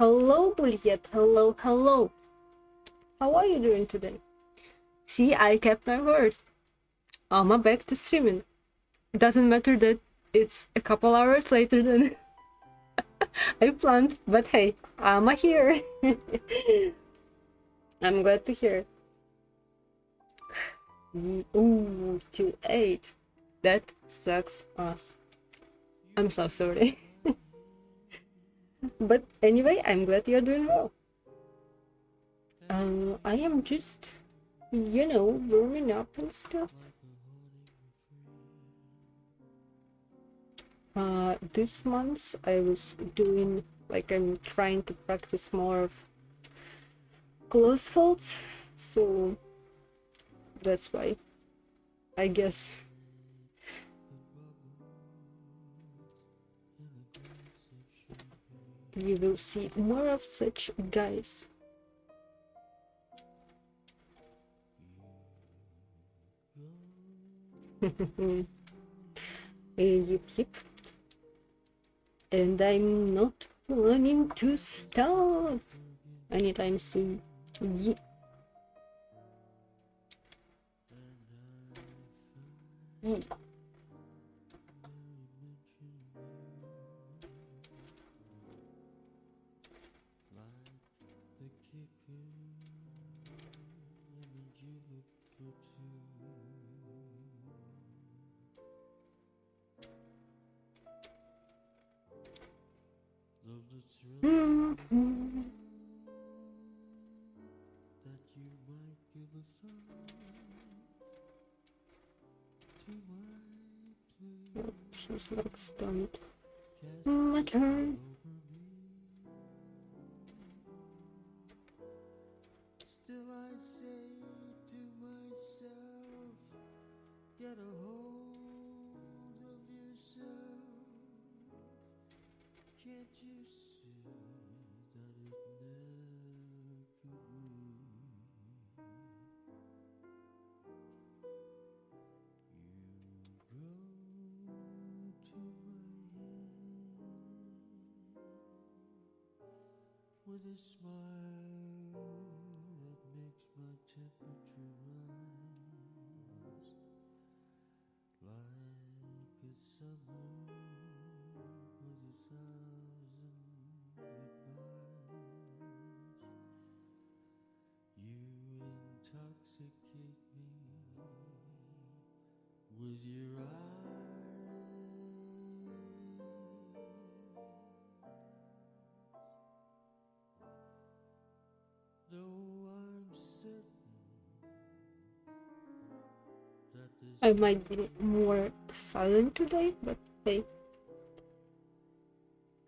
Hello, Juliet. Hello, hello. How are you doing today? See, I kept my word. I'm back to streaming. Doesn't matter that it's a couple hours later than I planned, but hey, I'm here. I'm glad to hear it. Ooh, 2-8. That sucks ass. I'm so sorry. But anyway, I'm glad you're doing well. I am just, warming up and stuff. This month I was doing, I'm trying to practice more of close folds, so that's why, I guess. We will see more of such guys. Yip yip. And I'm not planning to stop anytime soon. Yep. Yep. She's like stunned. My turn. Still I say to myself, get a hold of yourself. Can't you see that it never could be? You grow to my head with a smile that makes my temperature rise like a summer with 1,000 goodbyes. You intoxicate me with your eyes. Though I'm certain that this I might be more silent today, but hey.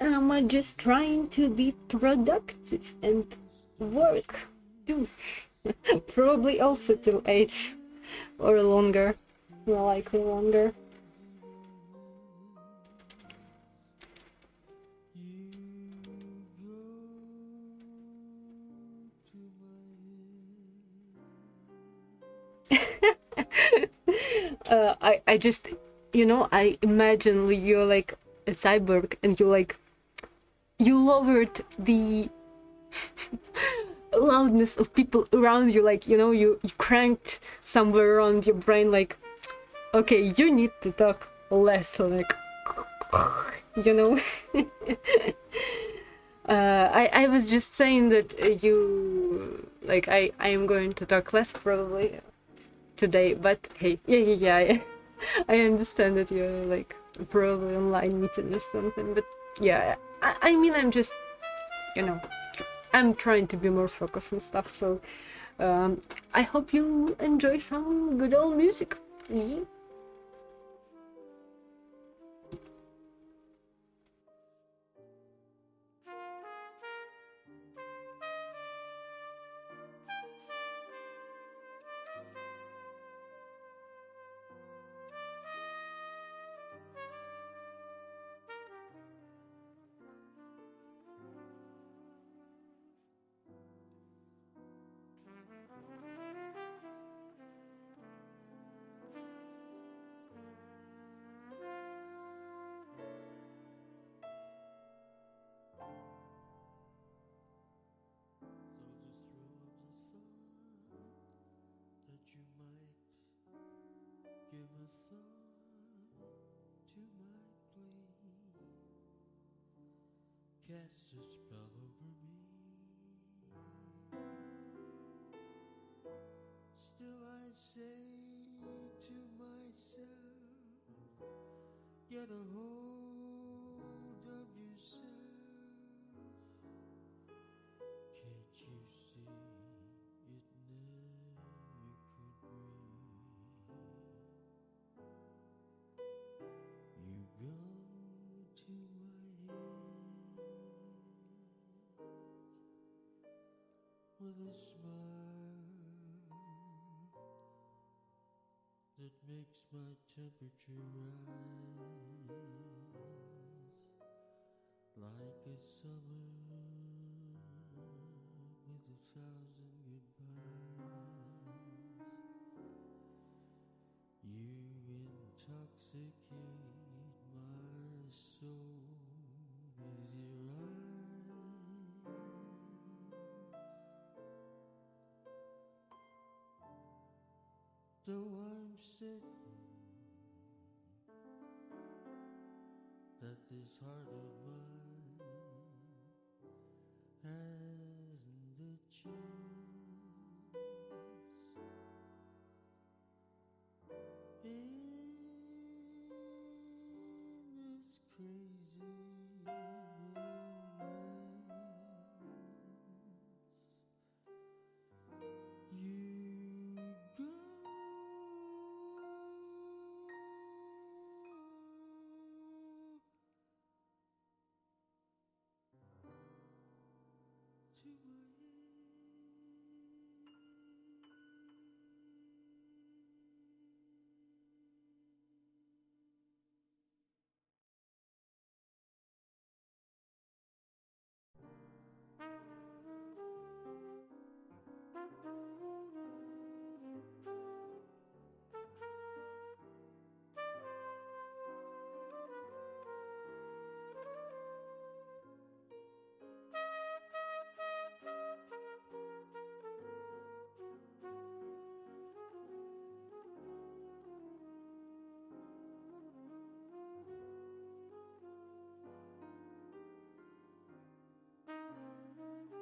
I'm just trying to be productive and work too. Probably also till 8 or longer. More likely longer. I just, I imagine you're like a cyborg and you lowered the loudness of people around you, you cranked somewhere around your brain, okay, you need to talk less, you know. I was just saying that you, I am going to talk less probably today, but hey, yeah, I understand that you're probably online meeting or something, but yeah, I mean, I'm just, I'm trying to be more focused and stuff, so I hope you enjoy some good old music. Yeah. thought to my glee casts a spell over me. Still I say to myself, get a hold of yourself. Can't you see it never could be? You go to my head with a smile that makes my temperature rise like a summer with 1,000 goodbyes. You intoxicate my soul with your eyes. Though I'm certain that this heart of mine hasn't a chance in this crazy romance. You go to my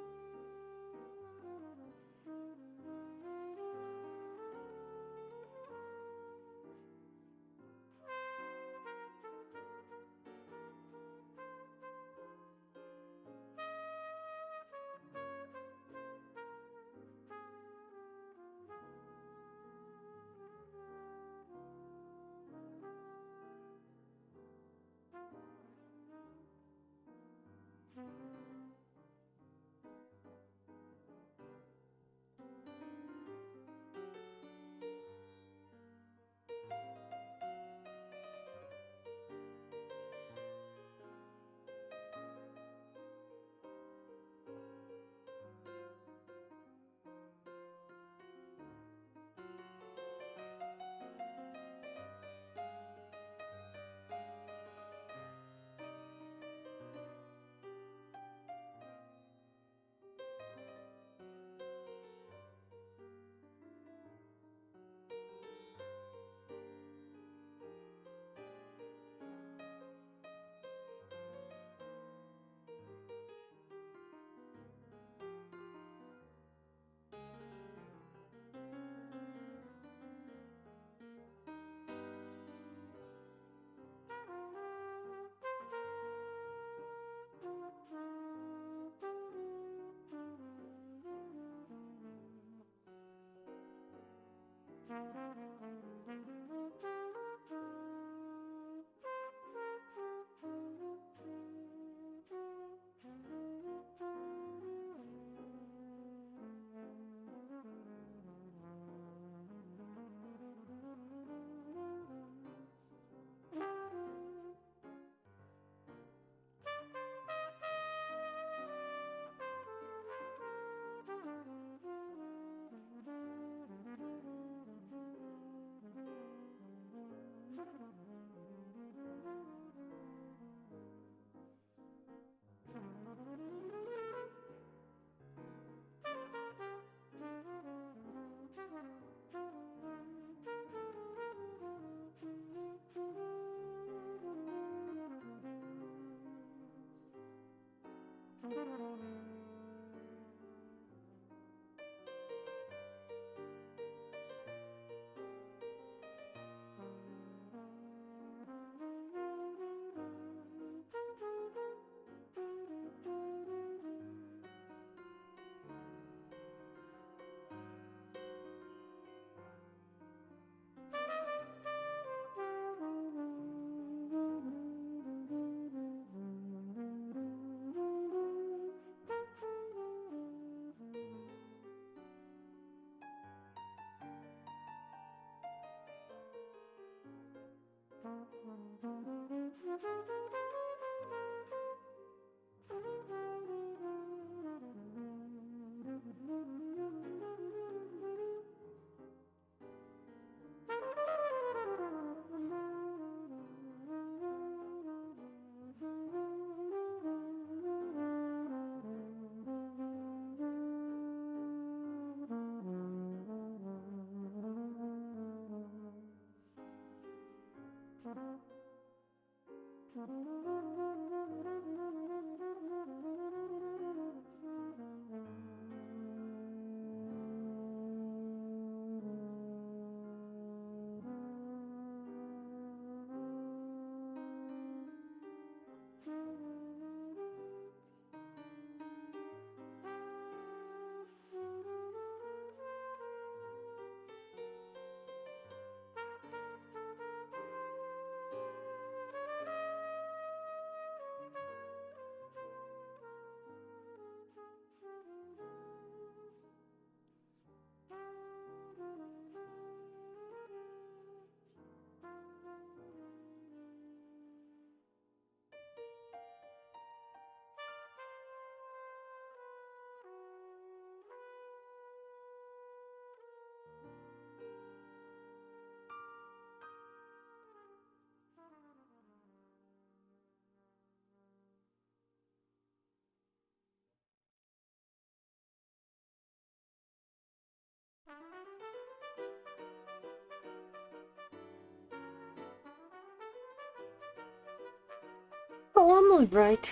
Oh, I'm alright.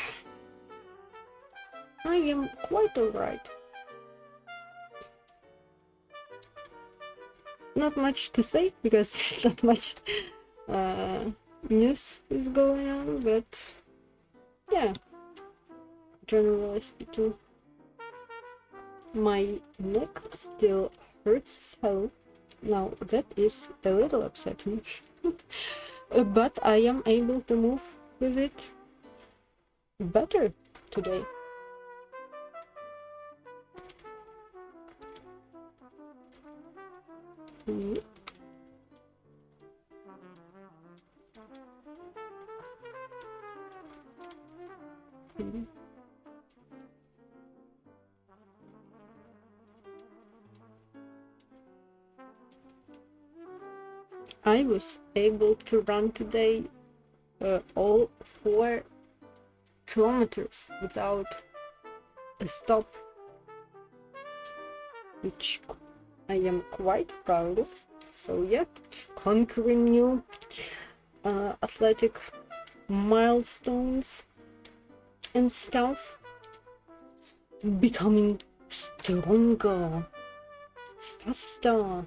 I am quite alright. Not much to say because not much news is going on, but yeah, generally speaking, my neck still hurts as hell. Now that is a little upsetting, but I am able to move with it better today. Mm. Mm. I was able to run today all 4 kilometers without a stop, which I am quite proud of. So yeah, conquering new athletic milestones and stuff, becoming stronger, faster.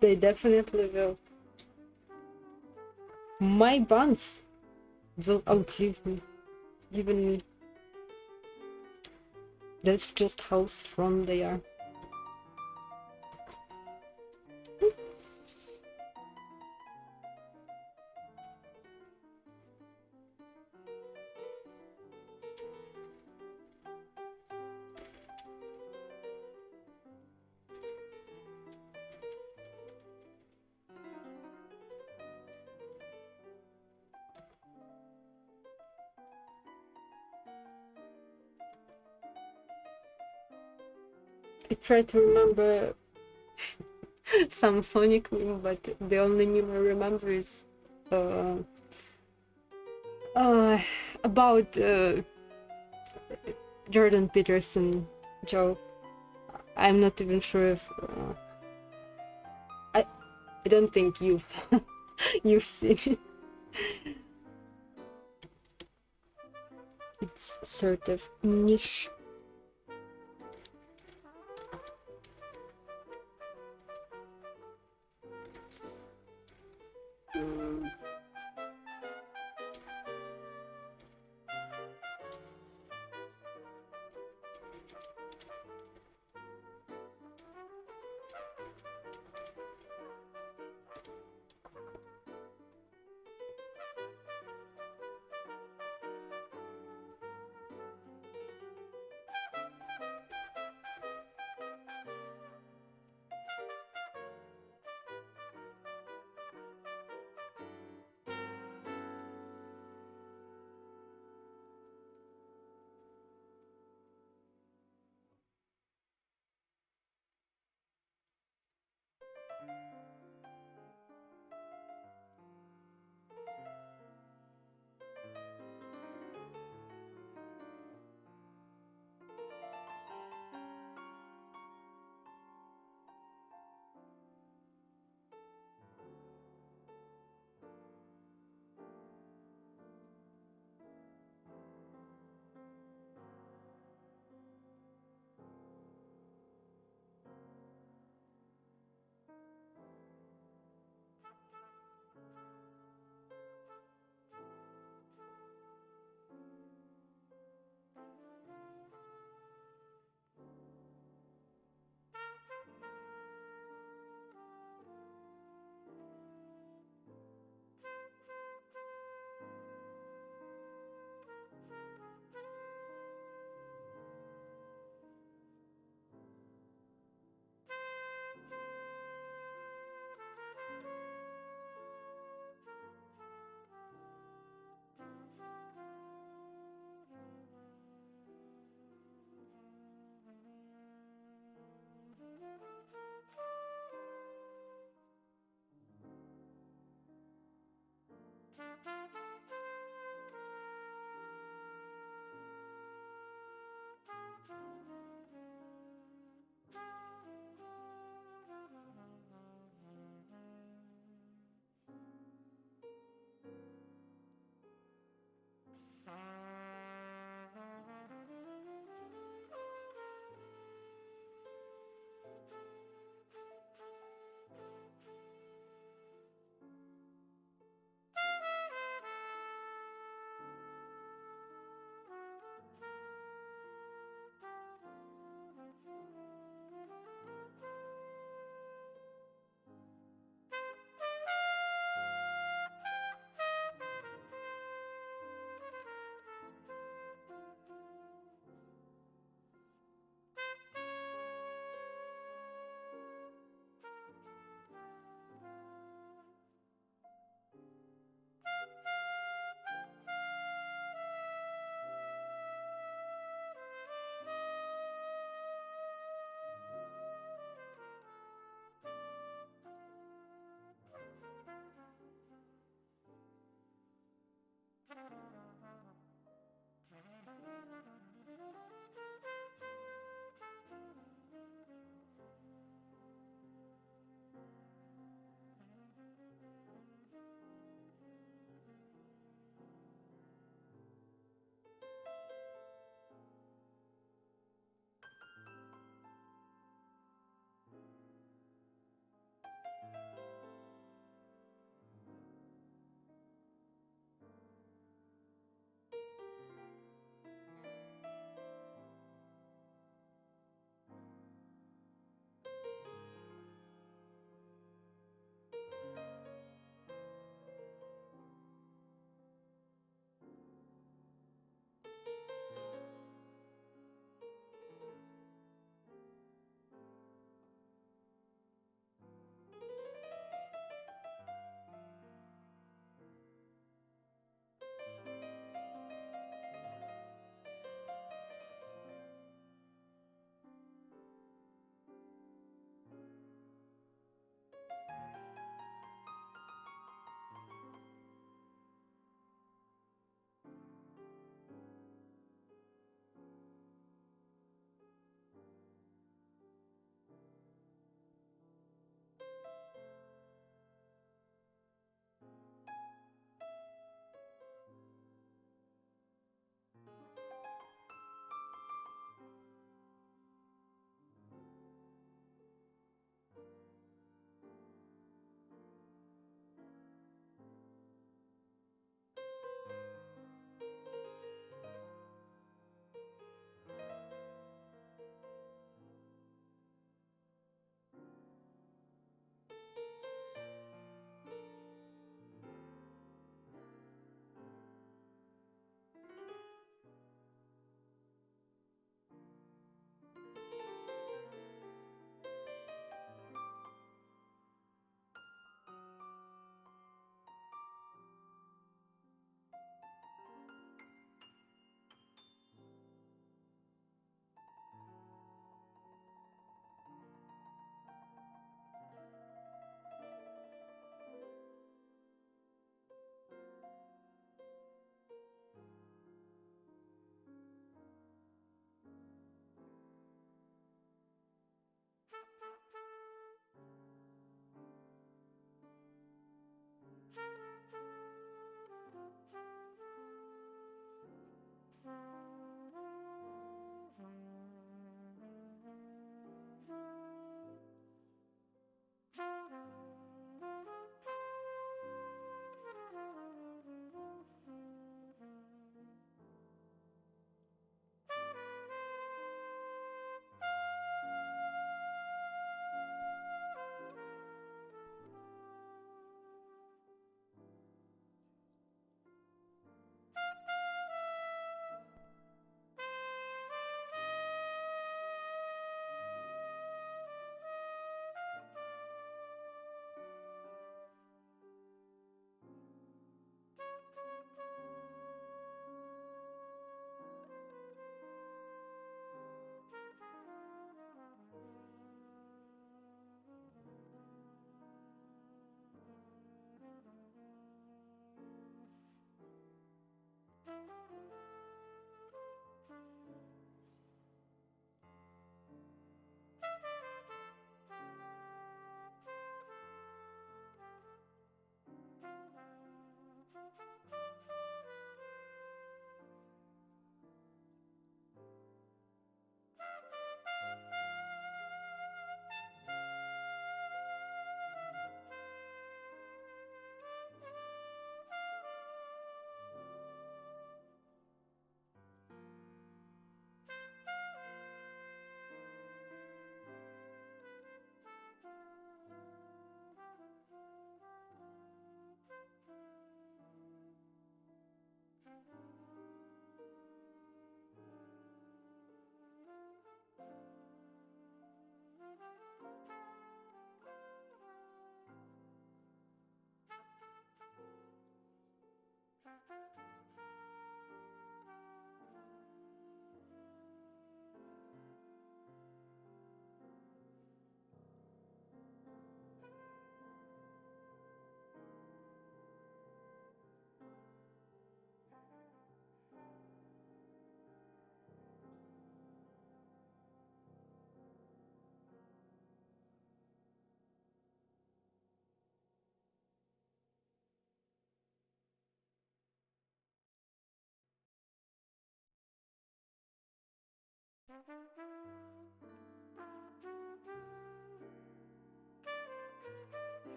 They definitely will. My buns will outlive me, even me. That's just how strong they are. I try to remember some Sonic meme, but the only meme I remember is uh, uh, about Jordan Peterson joke. I'm not even sure if I don't think you've seen it. It's sort of niche.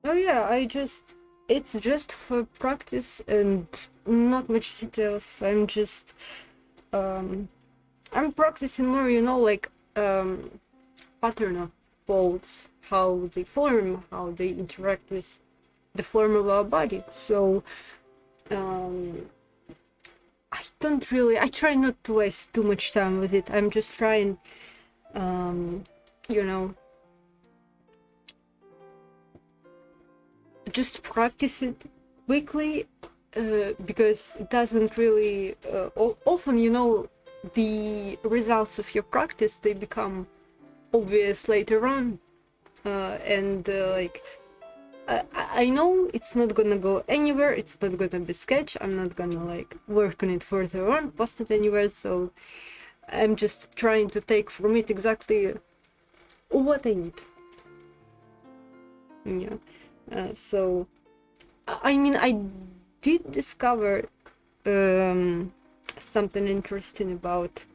Oh yeah, it's just for practice and not much details. Um I'm practicing more, like pattern of folds, how they form, how they interact with the form of our body. So um I try not to waste too much time with it. I'm just trying, um you know just practice it quickly, because it doesn't really often, the results of your practice, they become obvious later on, and I know it's not gonna go anywhere, it's not gonna be sketch, I'm not gonna like work on it further on, post it anywhere, so I'm just trying to take from it exactly what I need. Yeah. So I mean, I did discover something interesting about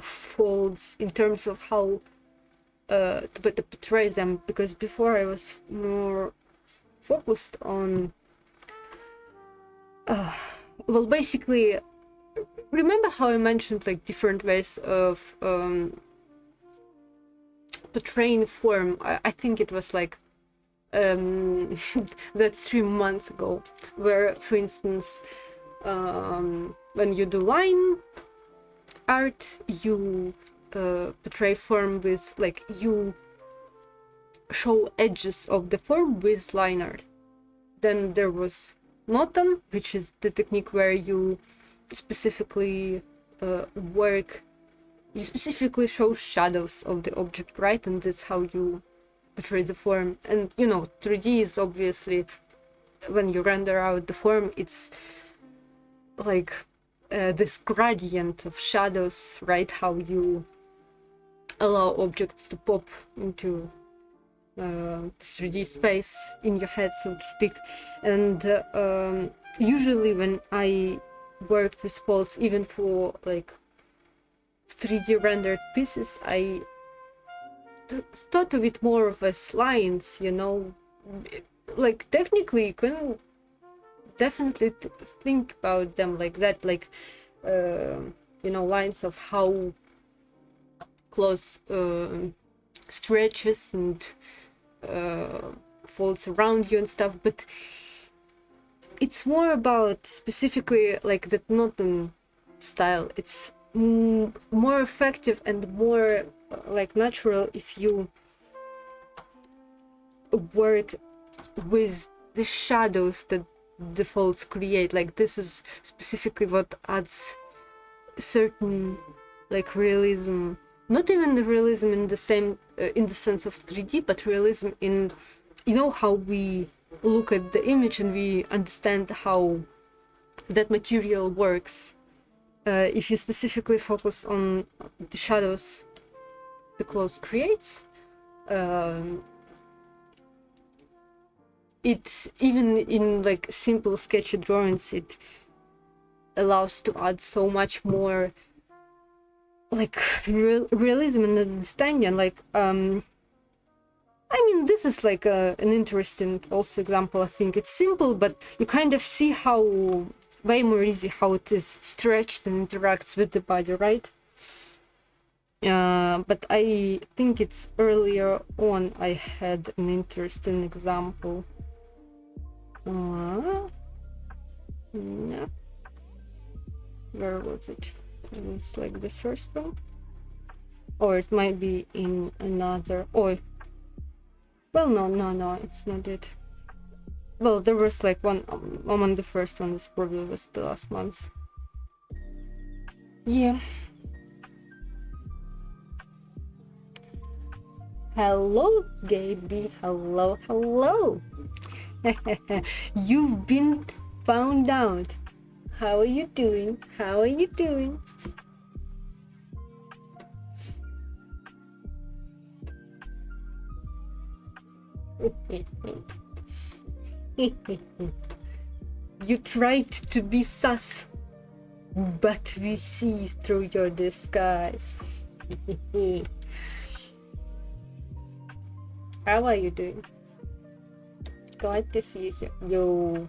folds in terms of how to portray them, because before I was more focused on well, basically, remember how I mentioned like different ways of portraying form? I think it was like that's 3 months ago, where, for instance, when you do line art, you portray form with, like, you show edges of the form with line art. Then there was Notan, which is the technique where you specifically you specifically show shadows of the object, right? And that's how you portray the form. And 3D is obviously, when you render out the form, it's like this gradient of shadows, right? How you allow objects to pop into 3D space in your head, so to speak. And usually when I worked with Pulse, even for like 3D rendered pieces, I thought of it more of as lines, like technically you can definitely think about them like that, like lines of how clothes stretches and folds around you and stuff, but it's more about specifically like that Notan style. It's more effective and more like natural if you work with the shadows that the folds create. Like, this is specifically what adds certain like realism, not even the realism in the same in the sense of 3D, but realism in how we look at the image and we understand how that material works. If you specifically focus on the shadows the clothes creates, it, even in like simple sketchy drawings, it allows to add so much more like realism and understanding. Like this is like an interesting also example. I think it's simple, but you kind of see how way more easy how it is stretched and interacts with the body, right? But I think it's earlier on I had an interesting example. No. Where was it? It was like the first one, or it might be in another. Well, no, it's not it. Well, there was like one among the first one. This probably was the last month. Yeah. Hello, Gaby. Hello. You've been found out. How are you doing? You tried to be sus, but we see through your disguise. How are you doing? Glad to see you here. Yo.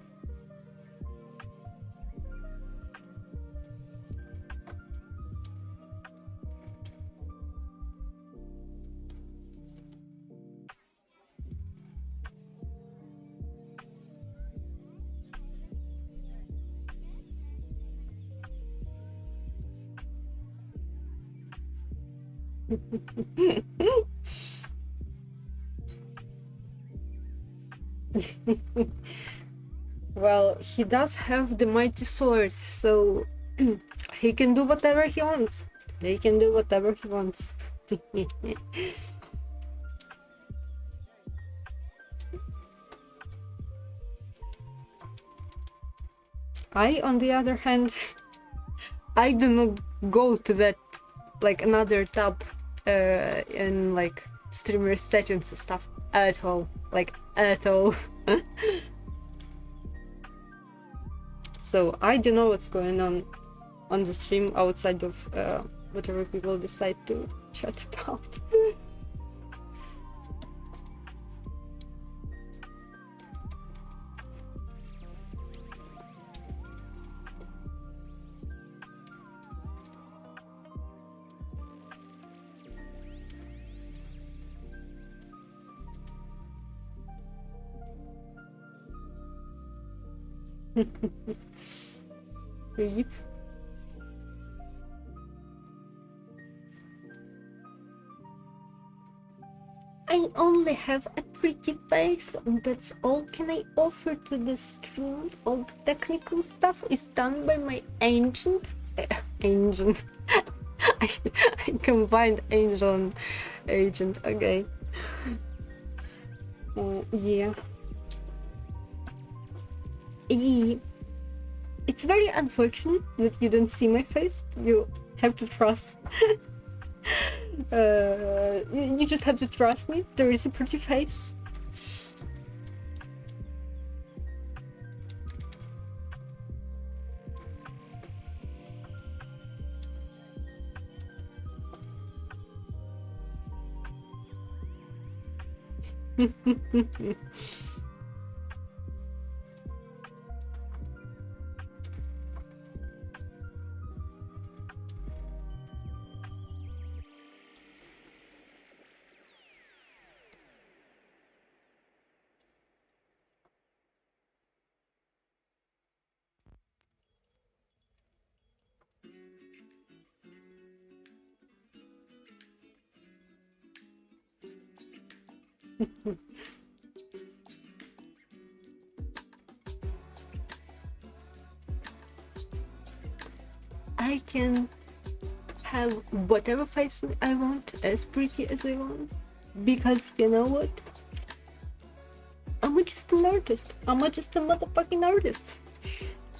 Well, he does have the mighty sword, so he can do whatever he wants. I, on the other hand, I do not go to that, like, another tab in like streamer settings and stuff at all. So I don't know what's going on the stream outside of whatever people decide to chat about. Yep. I only have a pretty face. That's all can I offer to the stream. All the technical stuff is done by my agent. Agent. I, I combined angel and agent. Okay. Yeah. Yeah. It's very unfortunate that you don't see my face. You have to trust. You just have to trust me. There is a pretty face. I can have whatever face I want, as pretty as I want, because you know what? I'm just an artist. I'm just a motherfucking artist,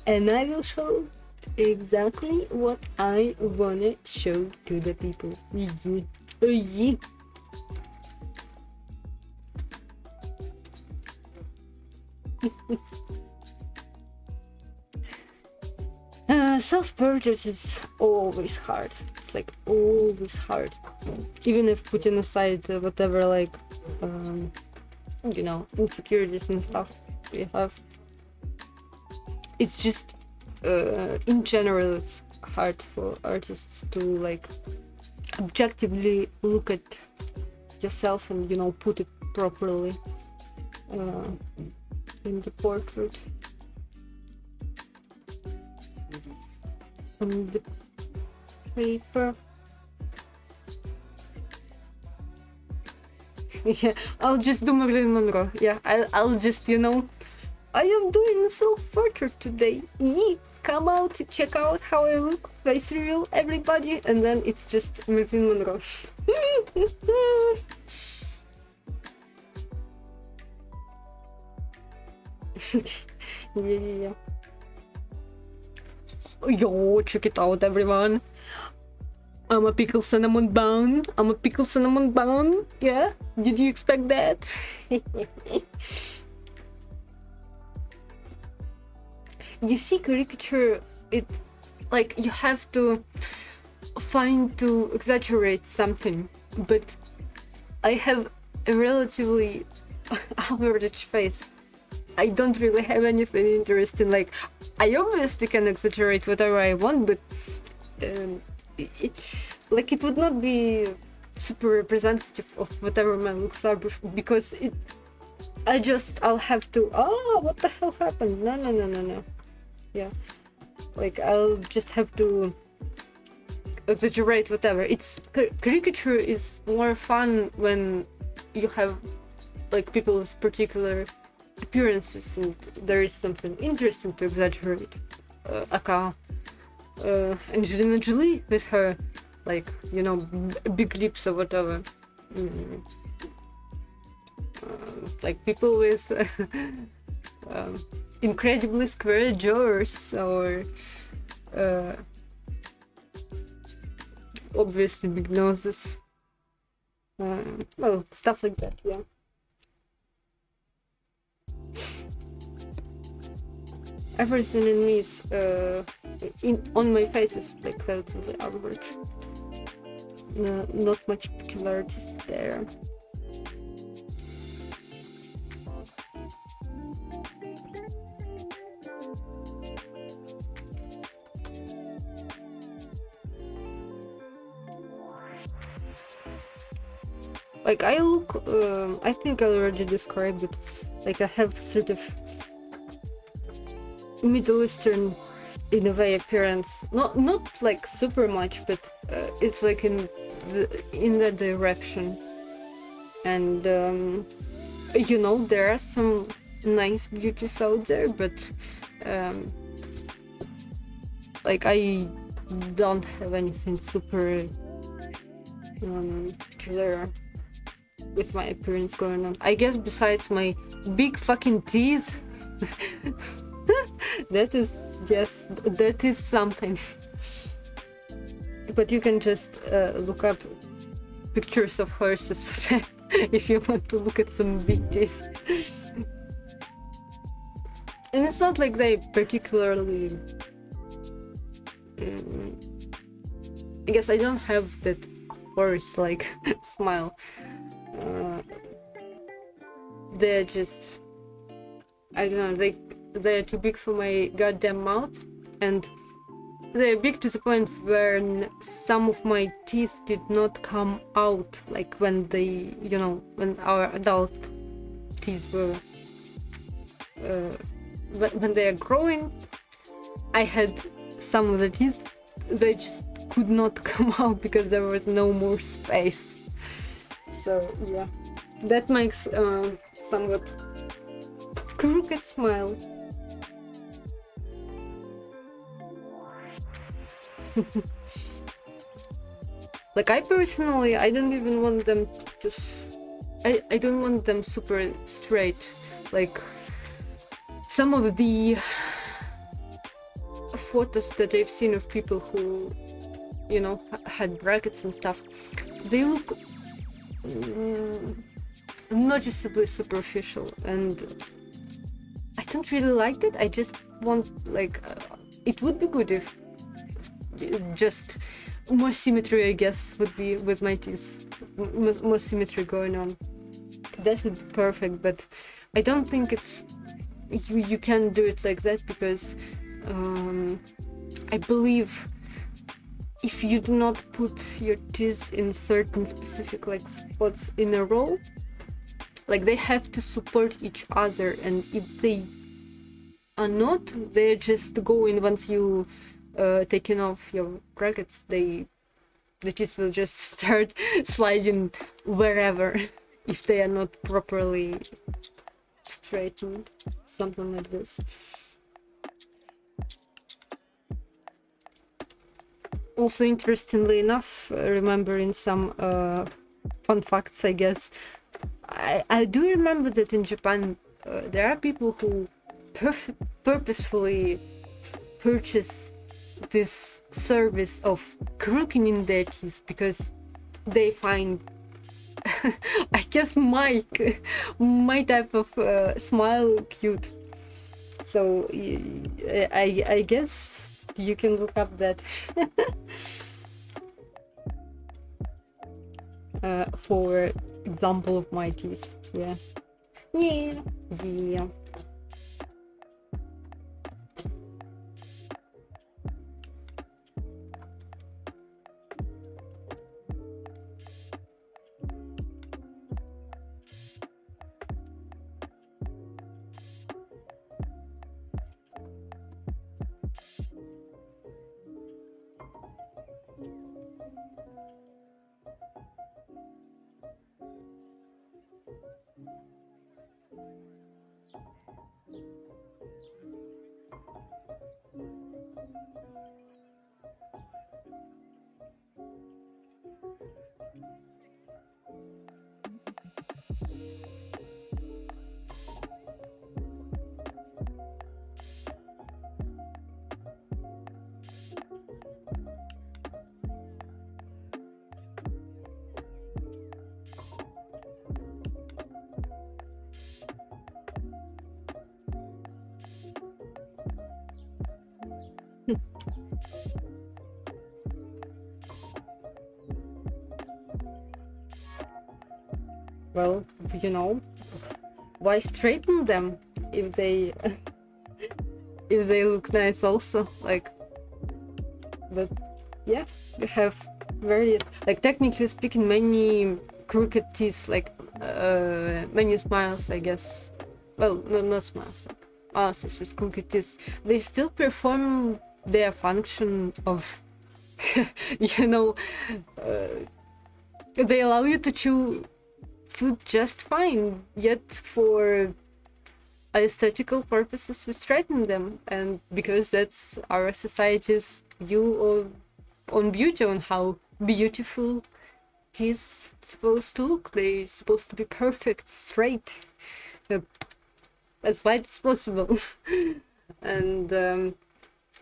and I will show exactly what I wanna show to the people. Yeah. Yeah. Self-portrait is always hard. It's like always hard. Even if putting aside whatever like, you know, insecurities and stuff we have. It's just, in general, it's hard for artists to like objectively look at yourself and, you know, put it properly in the portrait. On the paper. Yeah, I'll just do Marilyn Monroe. Yeah, I'll just, you know, I am doing self-portrait today. Yeah, come out, check out how I look, face reveal, everybody, and then it's just Marilyn Monroe. Yeah. Yo, check it out, everyone. I'm a pickle cinnamon bun. I'm a pickle cinnamon bun. Yeah? Did you expect that? You see, caricature, it like you have to find to exaggerate something, but I have a relatively average face. I don't really have anything interesting. Like, I obviously can exaggerate whatever I want, but it would not be super representative of whatever my looks are, because I'll have to, what the hell happened? No. Yeah, like I'll just have to exaggerate whatever. It's caricature is more fun when you have like people with particular appearances and there is something interesting to exaggerate. Aka Angelina Jolie with her, like, you know, big lips or whatever. Like people with incredibly square jaws, or obviously big noses. Well, stuff like that, yeah. Everything in me is on my face is like relatively average. No, not much peculiarities there. Like I look, I think I already described it. Like I have sort of Middle Eastern in a way appearance. Not like super much, but it's like in that direction. And you know, there are some nice beauties out there, but like I don't have anything super killer with my appearance going on. I guess besides my big fucking teeth. That is something. But you can just look up pictures of horses if you want to look at some big teeth. And it's not like they particularly I guess I don't have that horse like smile. They're just, I don't know, they're too big for my goddamn mouth, and they're big to the point where some of my teeth did not come out, like when they, you know, when our adult teeth were, when they are growing. I had some of the teeth, they just could not come out because there was no more space. So yeah, that makes somewhat crooked smile. Like I personally, I don't even want them to I don't want them super straight. Like some of the photos that I've seen of people who, you know, had brackets and stuff, they look noticeably superficial, and I don't really like that. I just want, like, it would be good if just more symmetry, I guess, would be with my teeth, more symmetry going on. That would be perfect, but I don't think it's you can do it like that, because I believe if you do not put your teeth in certain specific like spots in a row, like they have to support each other, and if they are not, they just go in. Once you taking off your brackets, the teeth will just start sliding wherever if they are not properly straightened, something like this. Also, interestingly enough, remembering some fun facts, I guess, I do remember that in Japan there are people who purposefully purchase this service of crooking their teeth because they find I guess my type of smile cute. So I guess you can look up that for example of my teeth. Yeah. Well, you know, why straighten them if they if they look nice also, like. But yeah, you have very, like, technically speaking, many crooked teeth, like many smiles, I guess. Well, not smiles, like us as cookies, they still perform their function of, you know, they allow you to chew food just fine, yet for aesthetical purposes we threaten them, and because that's our society's view on beauty, on how beautiful it is supposed to look. They're supposed to be perfect, straight, as wide as possible. And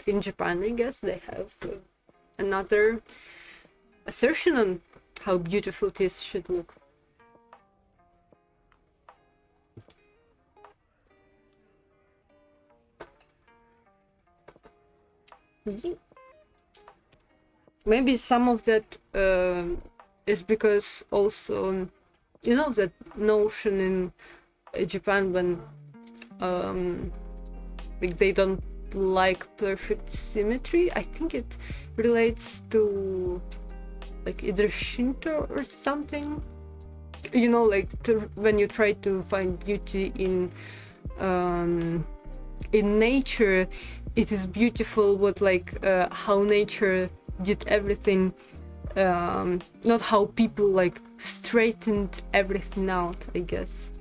in Japan, I guess they have another assertion on how beautiful teeth should look. Maybe some of that is because also, you know, that notion in Japan when like they don't like perfect symmetry. I think it relates to like either Shinto or something. You know, like when you try to find beauty in nature, it is beautiful what like how nature did everything, not how people like straightened everything out, I guess.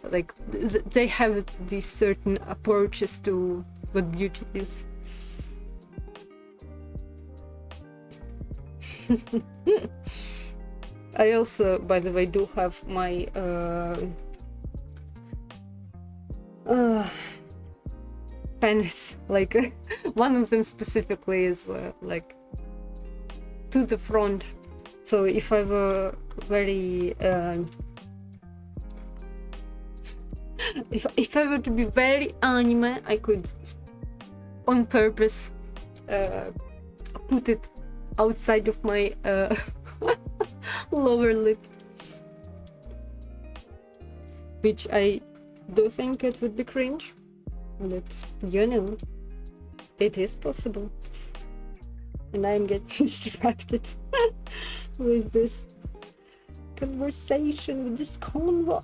Like they have these certain approaches to what beauty is. I also, by the way, do have my pens. Like one of them specifically is like to the front. So if I were very if I were to be very anime, I could on purpose put it outside of my lower lip, which I do think it would be cringe, but you know, it is possible. And I'm getting distracted with this conversation, with this convo.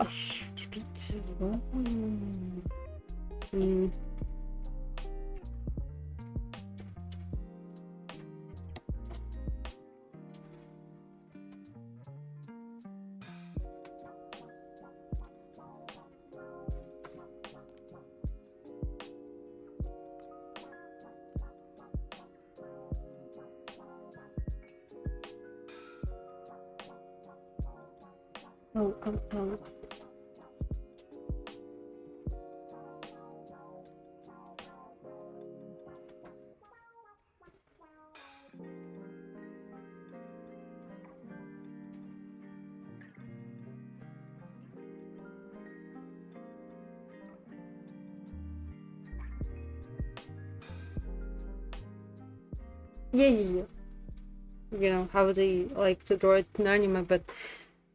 Oh. Yeah. You know how they like to draw it in anime, but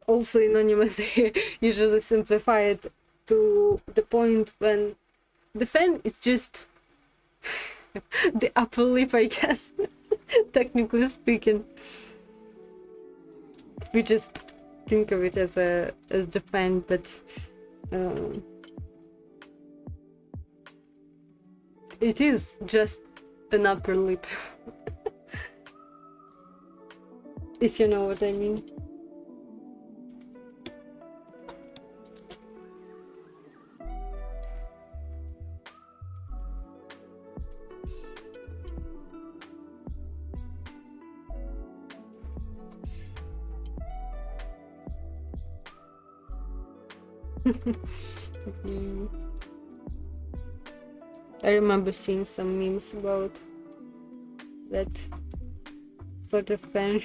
also in anime they usually simplify it to the point when the fan is just the upper lip, I guess. Technically speaking, we just think of it as the fan, but it is just an upper lip. If you know what I mean. I remember seeing some memes about that sort of fan.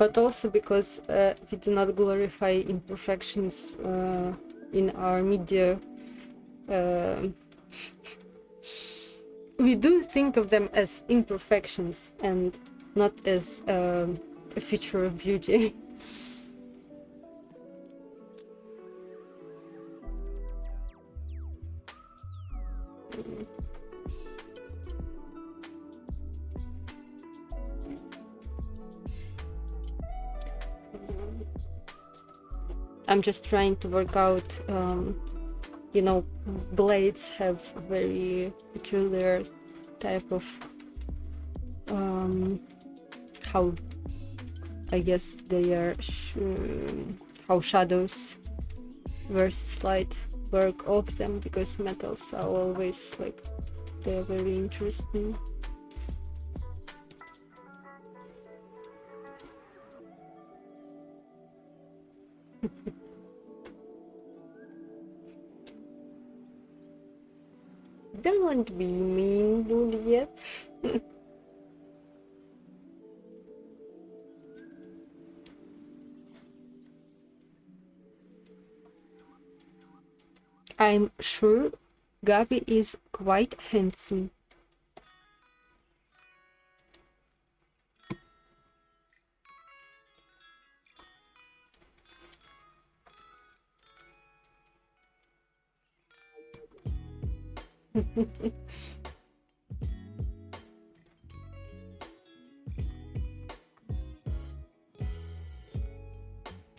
but also because we do not glorify imperfections in our media. We do think of them as imperfections and not as a feature of beauty. I'm just trying to work out, you know, blades have a very peculiar type of how, I guess they are how shadows versus light work off them, because metals are always like, they're very interesting. Don't be mean, Juliet. I'm sure Gabi is quite handsome.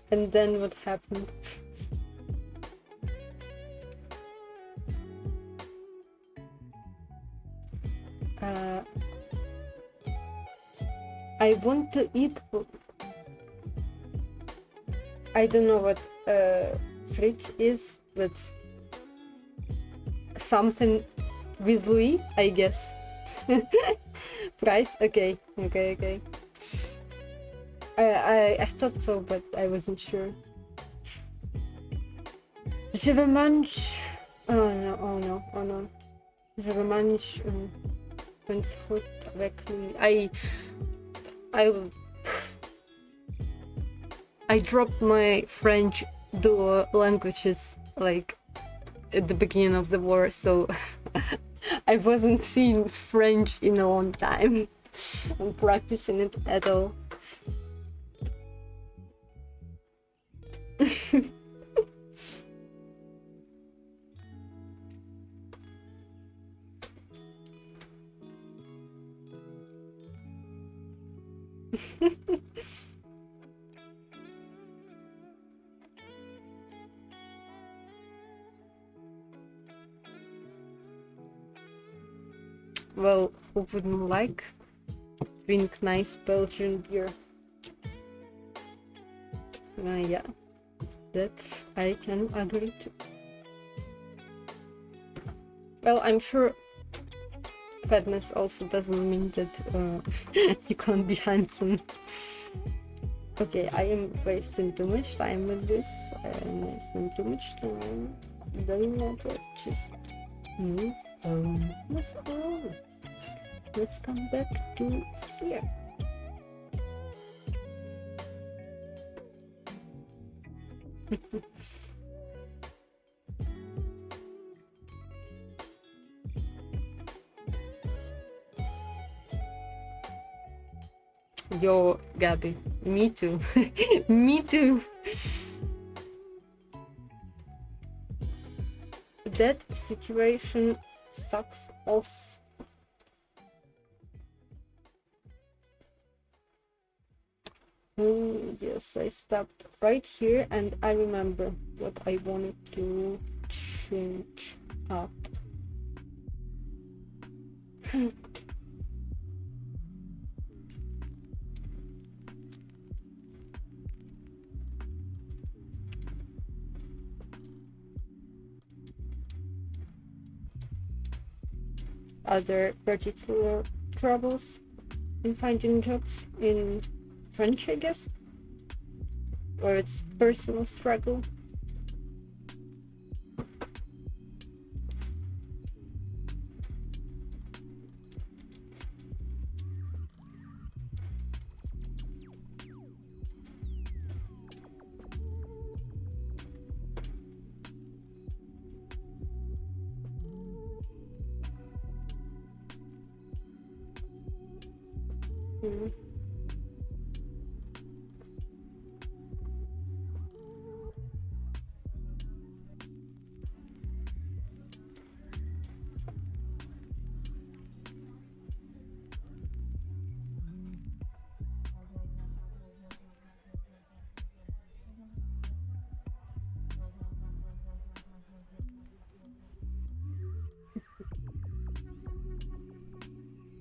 And then what happened? I want to eat. I don't know what fridge is, but something with Louis, I guess. Price? Okay. I thought so, but I wasn't sure. Je veux mange. Oh no. Je veux mange une fruit avec lui. I dropped my French dual languages like at the beginning of the war, so I wasn't seeing French in a long time and practicing it at all. Well, who wouldn't like to drink nice Belgian beer? Yeah, that I can agree to. Well, I'm sure fatness also doesn't mean that you can't be handsome. Okay, I am wasting too much time with this. I am wasting too much time. It doesn't matter, just move on. Let's come back to here. Yo, Gabi, me too. Me too. That situation sucks ass. Yes, I stopped right here and I remember what I wanted to change up. Are there particular troubles in finding jobs in French, I guess? Or it's personal struggle? Mm.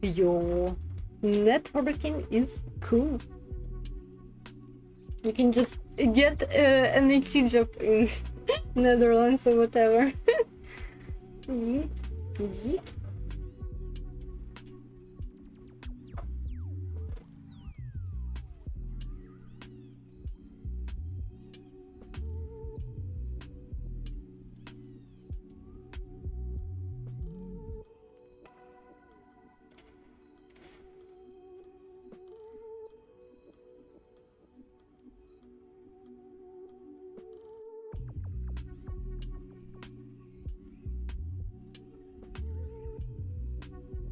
Yo, networking is cool. You can just get an IT job in Netherlands or whatever. Yeah. Yeah.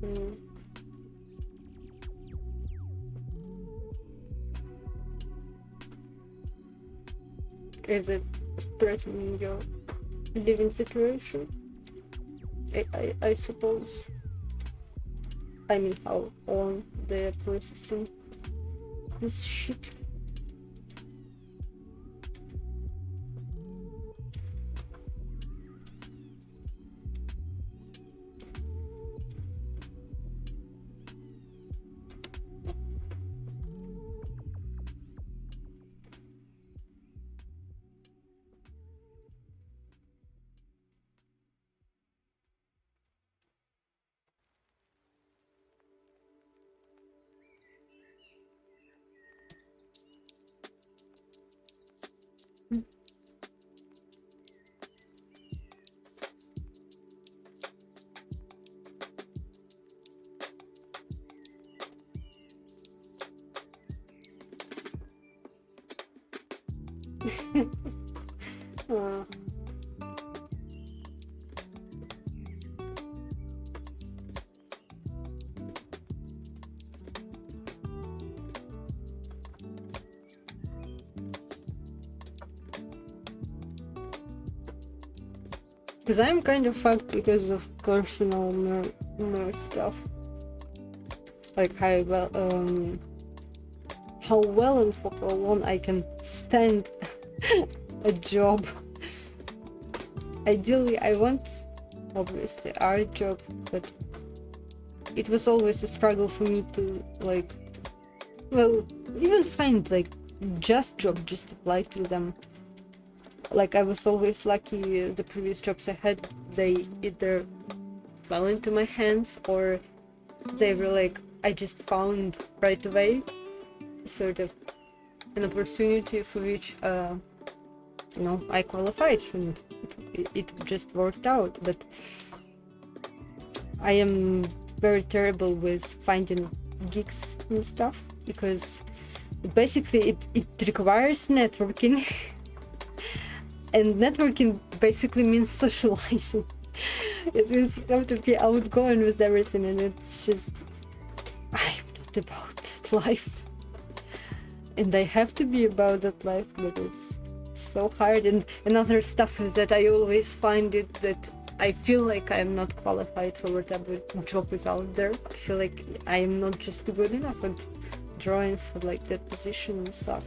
Mm. Is it threatening your living situation? I suppose. I mean, how long they're processing this shit. Uh, Because I'm kind of fucked because of personal nerd stuff. Like how well and for how long I can stand a job. Ideally, I want obviously art job, but it was always a struggle for me to like, well, even find like just job, just apply to them. Like I was always lucky. The previous jobs I had, they either fell into my hands or they were like I just found right away, sort of an opportunity for which I qualified and it just worked out. But I am very terrible with finding gigs and stuff because basically it requires networking. And networking basically means socializing. It means you have to be outgoing with everything, and it's just I'm not about that life. And I have to be about that life, but it's so hard. And another stuff is that I always find it that I feel like I'm not qualified for whatever job is out there. I feel like I am not just good enough at drawing for like that position and stuff.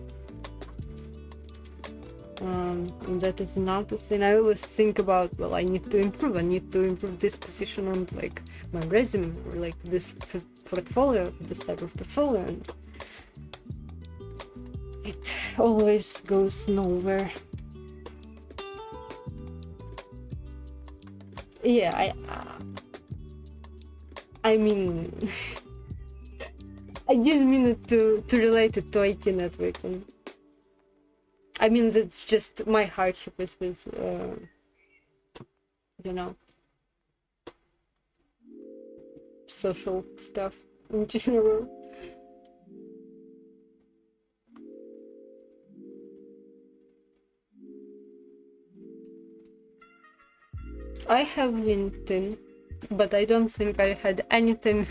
And that is another thing I always think about. Well, I need to improve this position on like my resume or like this portfolio, this type of portfolio, and it always goes nowhere. Yeah, I mean I didn't mean it to relate it to IT networking. I mean, that's just my hardship is with, social stuff in general. I have LinkedIn, but I don't think I had anything,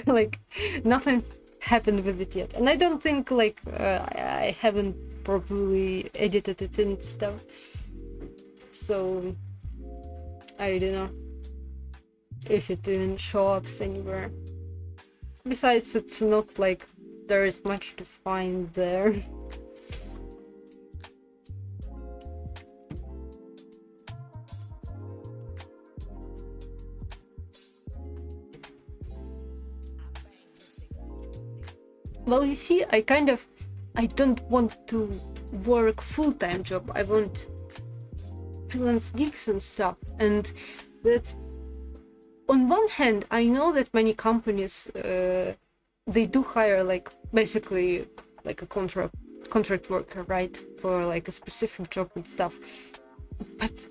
like, nothing happened with it yet. And I don't think like I haven't properly edited it and stuff. So I don't know if it even show up anywhere. Besides, it's not like there is much to find there. Well, you see, I don't want to work full-time job. I want freelance gigs and stuff. And that's, on one hand, I know that many companies, they do hire like basically like a contract worker, right? For like a specific job and stuff. But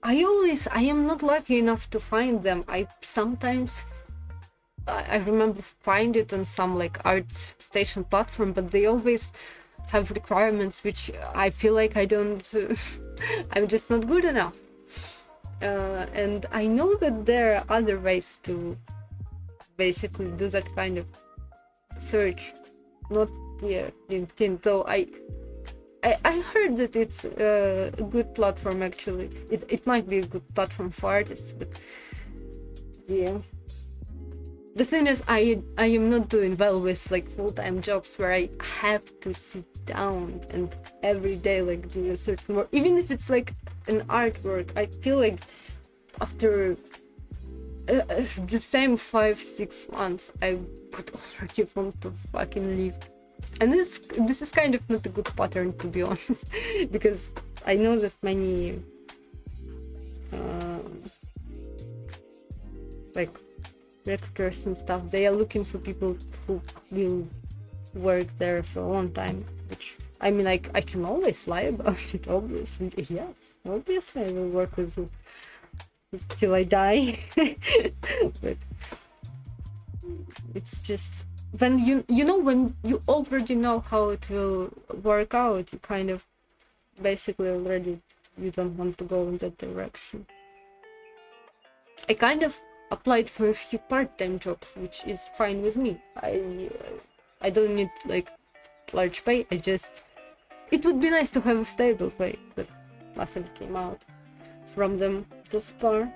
I am not lucky enough to find them. I sometimes I remember find it on some like ArtStation platform, but they always have requirements which I feel like I don't I'm just not good enough. And I know that there are other ways to basically do that kind of search, not LinkedIn, though I heard that it's a good platform. Actually, it might be a good platform for artists, but yeah. The thing is, I am not doing well with like full-time jobs where I have to sit down and every day like do a certain work, even if it's like an artwork. I feel like after the same 5-6 months, I would already want to fucking leave. And this is kind of not a good pattern, to be honest, because I know that many like recruiters and stuff, they are looking for people who will work there for a long time, which I mean, I can always lie about it, obviously. Yes, obviously I will work with you till I die. But it's just when when you already know how it will work out, you kind of basically already you don't want to go in that direction. I kind of applied for a few part-time jobs, which is fine with me. I don't need like large pay. It would be nice to have a stable pay, but nothing came out from them thus far.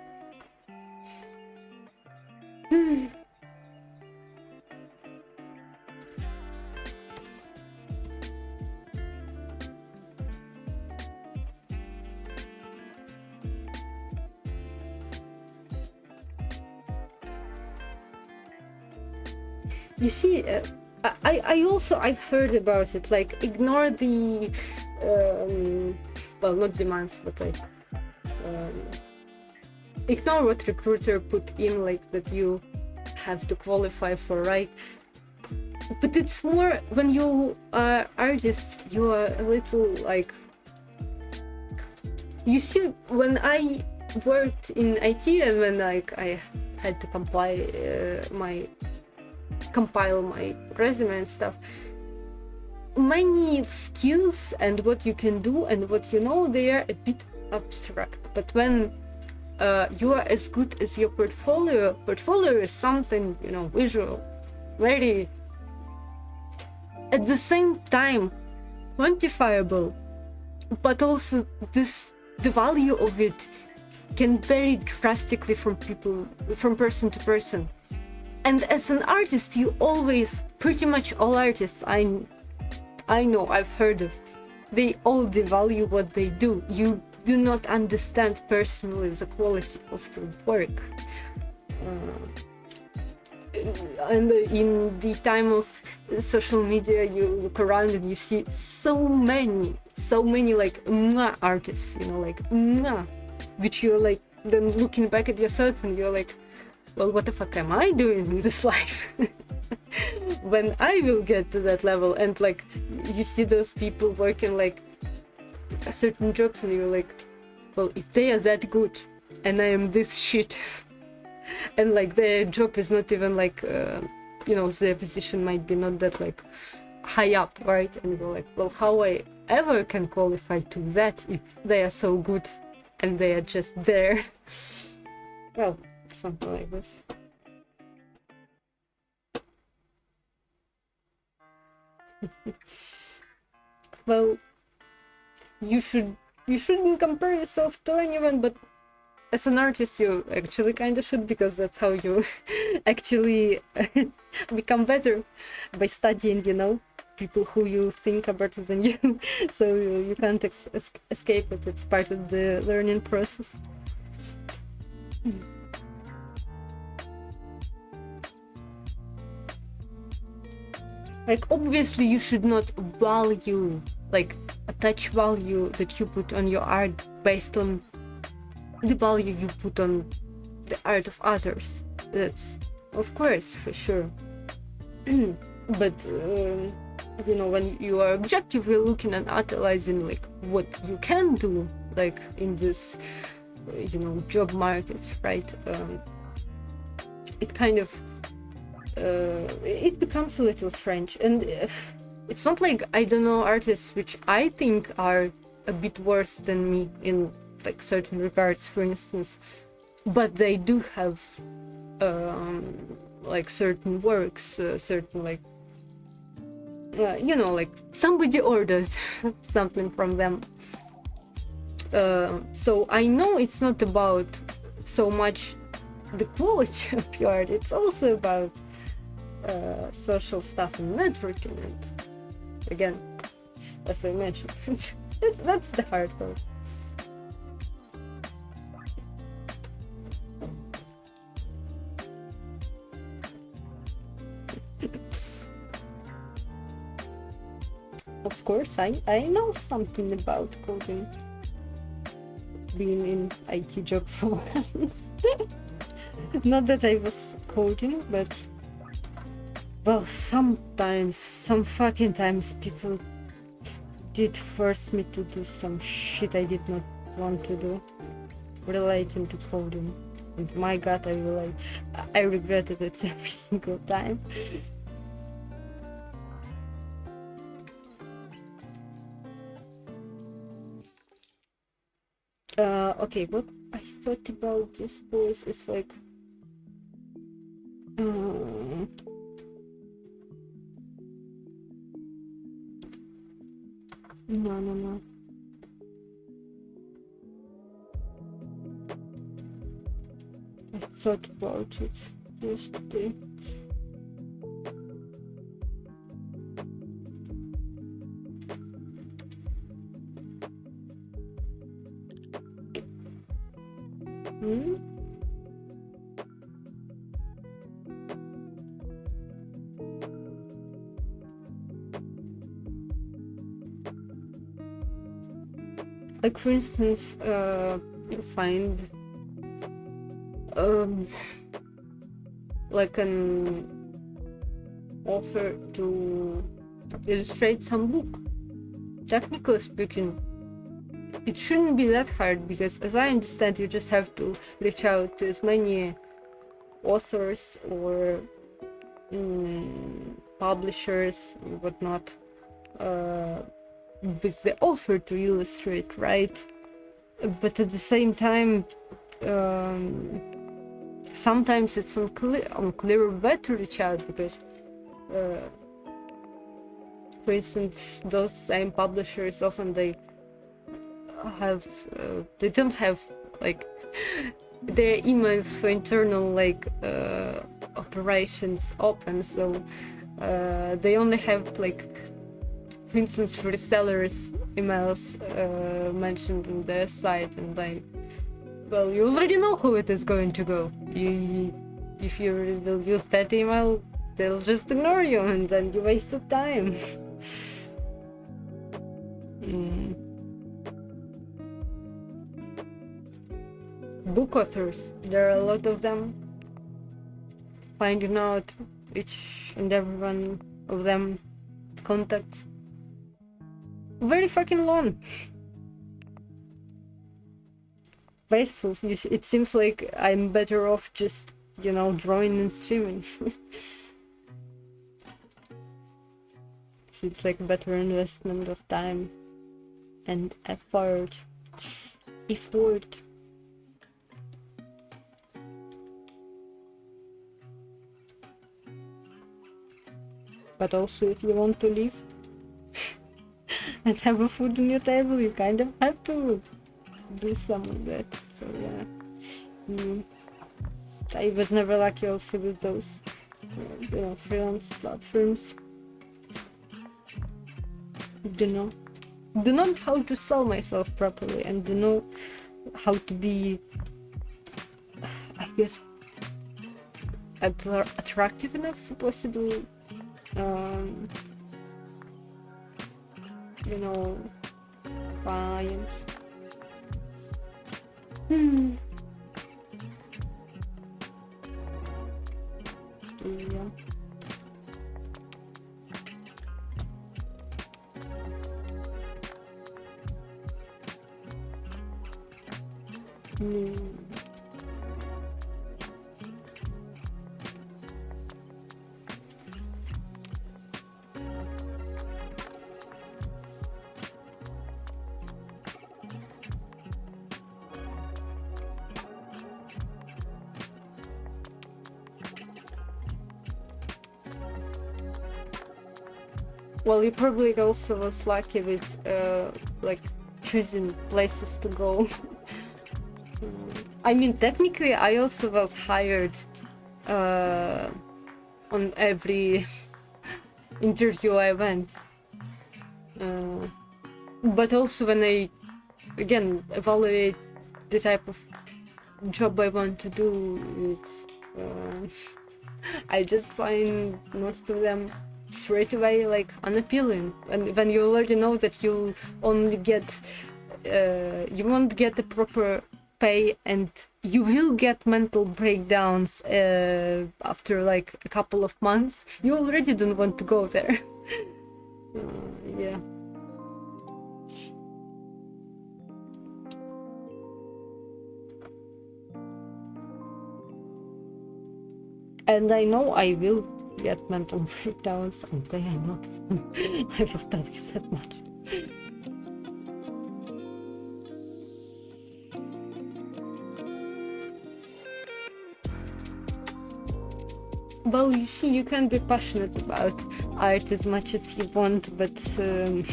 You see, I've heard about it, like ignore the well, not demands, but like ignore what recruiter put in, like that you have to qualify for, right? But it's more when you are artists, you are a little like, you see, when I worked in IT and when like I had to compile my resume and stuff, many skills and what you can do and what you know, they are a bit abstract. But when you are as good as your portfolio is something, visual, very, at the same time, quantifiable, but also the value of it can vary drastically from person to person. And as an artist, you always, pretty much all artists I know, I've heard of, they all devalue what they do. You do not understand personally the quality of your work. And in the time of social media, you look around and you see so many like artists, like which you're like then looking back at yourself and you're like, well, what the fuck am I doing in this life? When I will get to that level, and like you see those people working like certain jobs and you're like, well, if they are that good and I am this shit, and like their job is not even like their position might be not that like high up, right? And you're like, well, how I ever can qualify to that if they are so good and they are just there? Well, something like this. Well, you shouldn't compare yourself to anyone, but as an artist you actually kind of should, because that's how you actually become better, by studying, people who you think are better than you. So you can't escape it. It's part of the learning process. Like, obviously you should not value, like, attach value that you put on your art based on the value you put on the art of others. That's, of course, for sure. But when you are objectively looking and analyzing, like, what you can do, like, in this job market, right? It kind of it becomes a little strange. And it's not like I don't know artists which I think are a bit worse than me in, like, certain regards, for instance, but they do have like, certain works, certain, like, like, somebody ordered something from them. So I know it's not about so much the quality of your art, it's also about social stuff and networking. And again, as I mentioned, that's the hard part. Of course, I know something about coding, being in IT job for once. Not that I was coding, but, well, sometimes, some fucking times, people did force me to do some shit I did not want to do relating to coding. And my god, I regretted it every single time. Okay, what I thought about this voice is like, no. I thought about it yesterday. Like, for instance, you find like an offer to illustrate some book. Technically speaking, it shouldn't be that hard, because as I understand, you just have to reach out to as many authors or publishers and whatnot with the offer to illustrate, right? But at the same time, sometimes it's unclear where to reach out, because for instance, those same publishers often they don't have, like, their emails for internal, like, operations open, so they only have, like, for instance, for the sellers emails mentioned in their site, and like, well, you already know who it is going to go. If you will use that email, they'll just ignore you, and then you wasted time. Book authors, there are a lot of them. Finding out each and every one of them contacts, very fucking long. Wasteful. It seems like I'm better off just, drawing and streaming. Seems like a better investment of time and effort. But also, if you want to live and have a food on your table, you kind of have to do some of that. So yeah, I was never lucky also with those, freelance platforms. Do not how to sell myself properly, and do know how to be, I guess, attractive enough for possible, clients. Yeah. Well, you probably also was lucky with like choosing places to go. I mean, technically, I also was hired on every interview I went. But also when I, again, evaluate the type of job I want to do, it's, I just find most of them straight away like unappealing. And when you already know that you only get, you won't get the proper pay, and you will get mental breakdowns after like a couple of months, you already don't want to go there. Yeah. And I know I will get mental breakdowns, and they are not fun. I will tell you that much. Well, you see, you can be passionate about art as much as you want, but and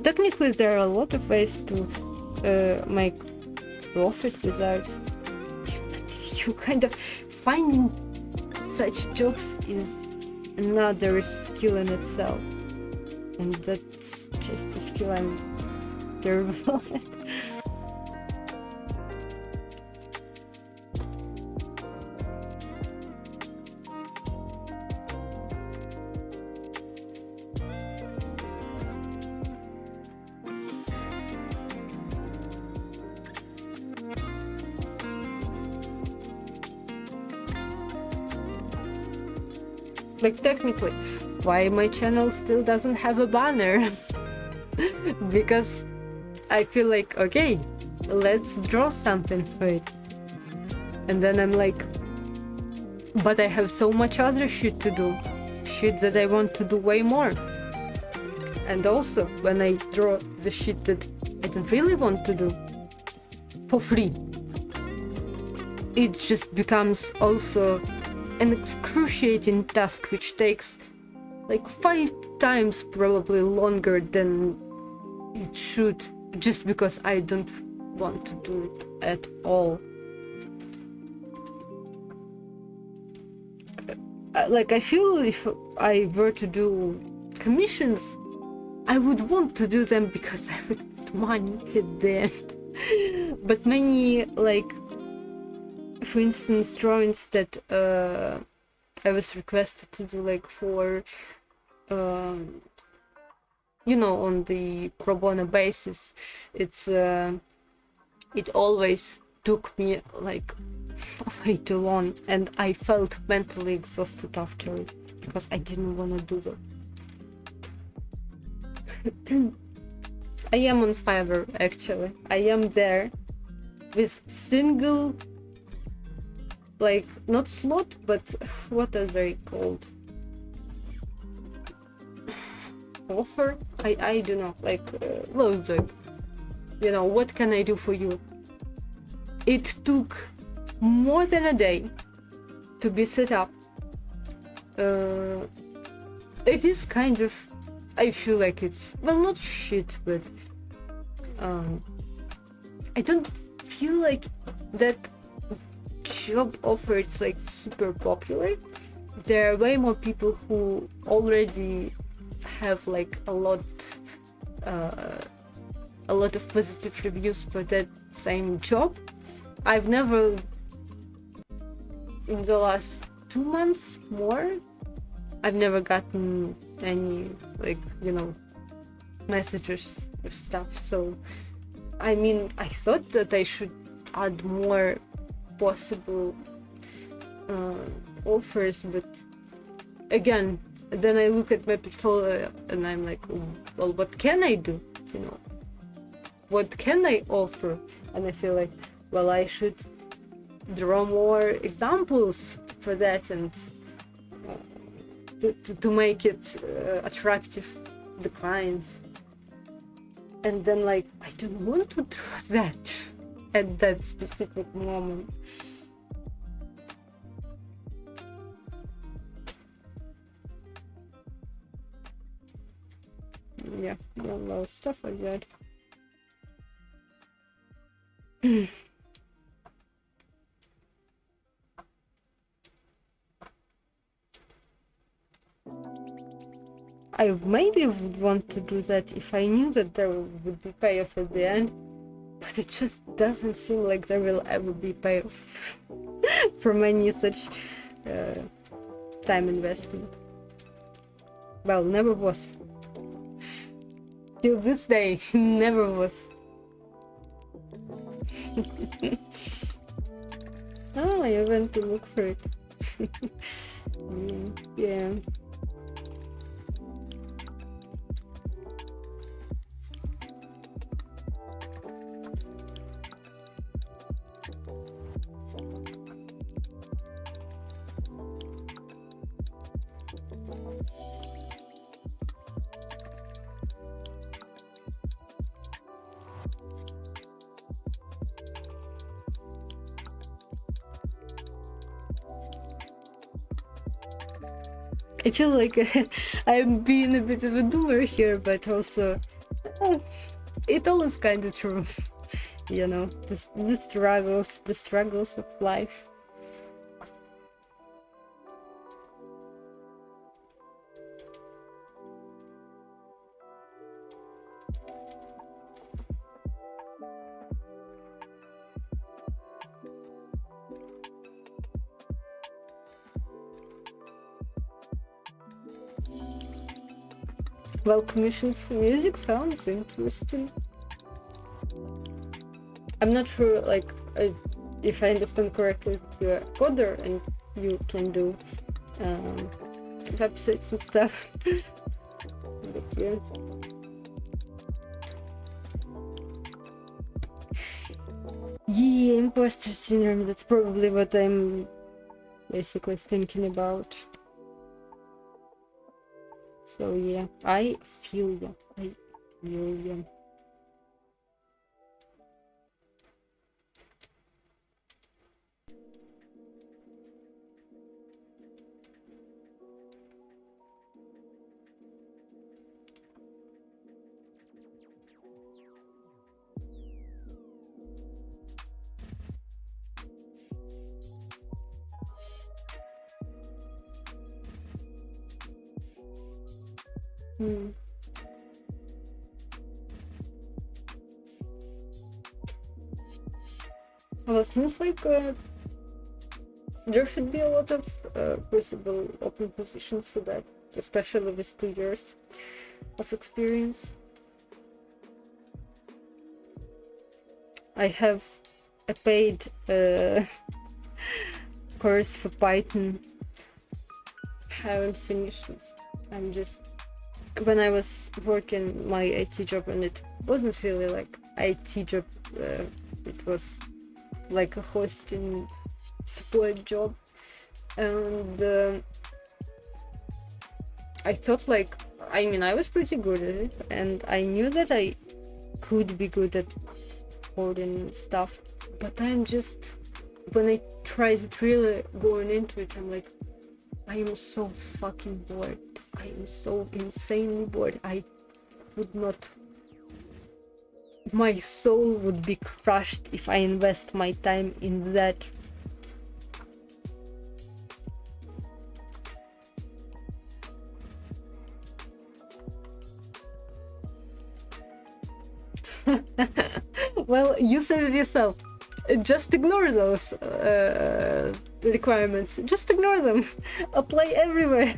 technically there are a lot of ways to make profit with art. But you kind of finding such jobs is another skill in itself, and that's just a skill I'm terrible at. Like, technically, why my channel still doesn't have a banner? Because I feel like, okay, let's draw something for it. And then I'm like, but I have so much other shit to do. Shit that I want to do way more. And also, when I draw the shit that I don't really want to do for free, it just becomes also an excruciating task, which takes like 5 times probably longer than it should, just because I don't want to do it at all. Like, I feel if I were to do commissions, I would want to do them because I would get money at the end. But many, like, for instance, drawings that I was requested to do, like, for, on the pro bono basis, it's it always took me like way too long, and I felt mentally exhausted after it because I didn't want to do that. I am on Fiverr, actually. I am there with single, like, not slot, but what are they called? Offer? I don't know, like, like, what can I do for you? It took more than a day to be set up. it is kind of, I feel like it's, well, not shit, but I don't feel like that job offer it's like super popular. There are way more people who already have like a lot of positive reviews for that same job. I've never, in the last 2 months more, I've never gotten any, like, messages or stuff. So I mean, I thought that I should add more possible offers, but again, then I look at my portfolio and I'm like, well, what can I do? What can I offer? And I feel like, well, I should draw more examples for that and to make it attractive to the clients. And then, like, I don't want to draw that at that specific moment. Yeah, well, stuff like that. I maybe would want to do that if I knew that there would be payoff at the end, but it just doesn't seem like there will ever be payoff from any such time investment. Well, never was. Till this day, never was. Oh, I went to look for it. Yeah. I feel like I'm being a bit of a doomer here, but also it all is kind of true. The struggles of life. Well, commissions for music sounds interesting. I'm not sure, like, if I understand correctly, you're a coder and you can do websites and stuff. But yeah. Yeah, imposter syndrome, that's probably what I'm basically thinking about. So yeah, I feel you. Well, it seems like there should be a lot of possible open positions for that, especially with 2 years of experience. I have a paid course for Python. Haven't finished it. I'm just, when I was working my IT job, and it wasn't really like IT job, it was like a hosting support job, and I thought, like, I mean, I was pretty good at it, and I knew that I could be good at coding stuff, but I'm just, when I tried really going into it, I'm like, I am so fucking bored. I am so insanely bored. I would not. My soul would be crushed if I invest my time in that. Well, you said it yourself. Just ignore those requirements. Just ignore them. Apply everywhere.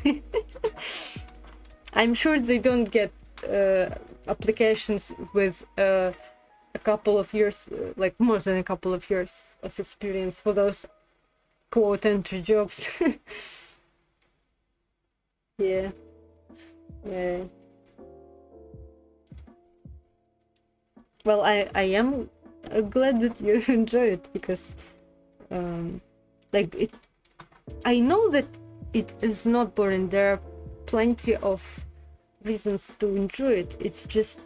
I'm sure they don't get applications with a couple of years, like more than a couple of years of experience for those quote entry jobs. Yeah. Yeah. Well, I am glad that you enjoy it because, like it, I know that it is not boring. There are plenty of reasons to enjoy it. It's just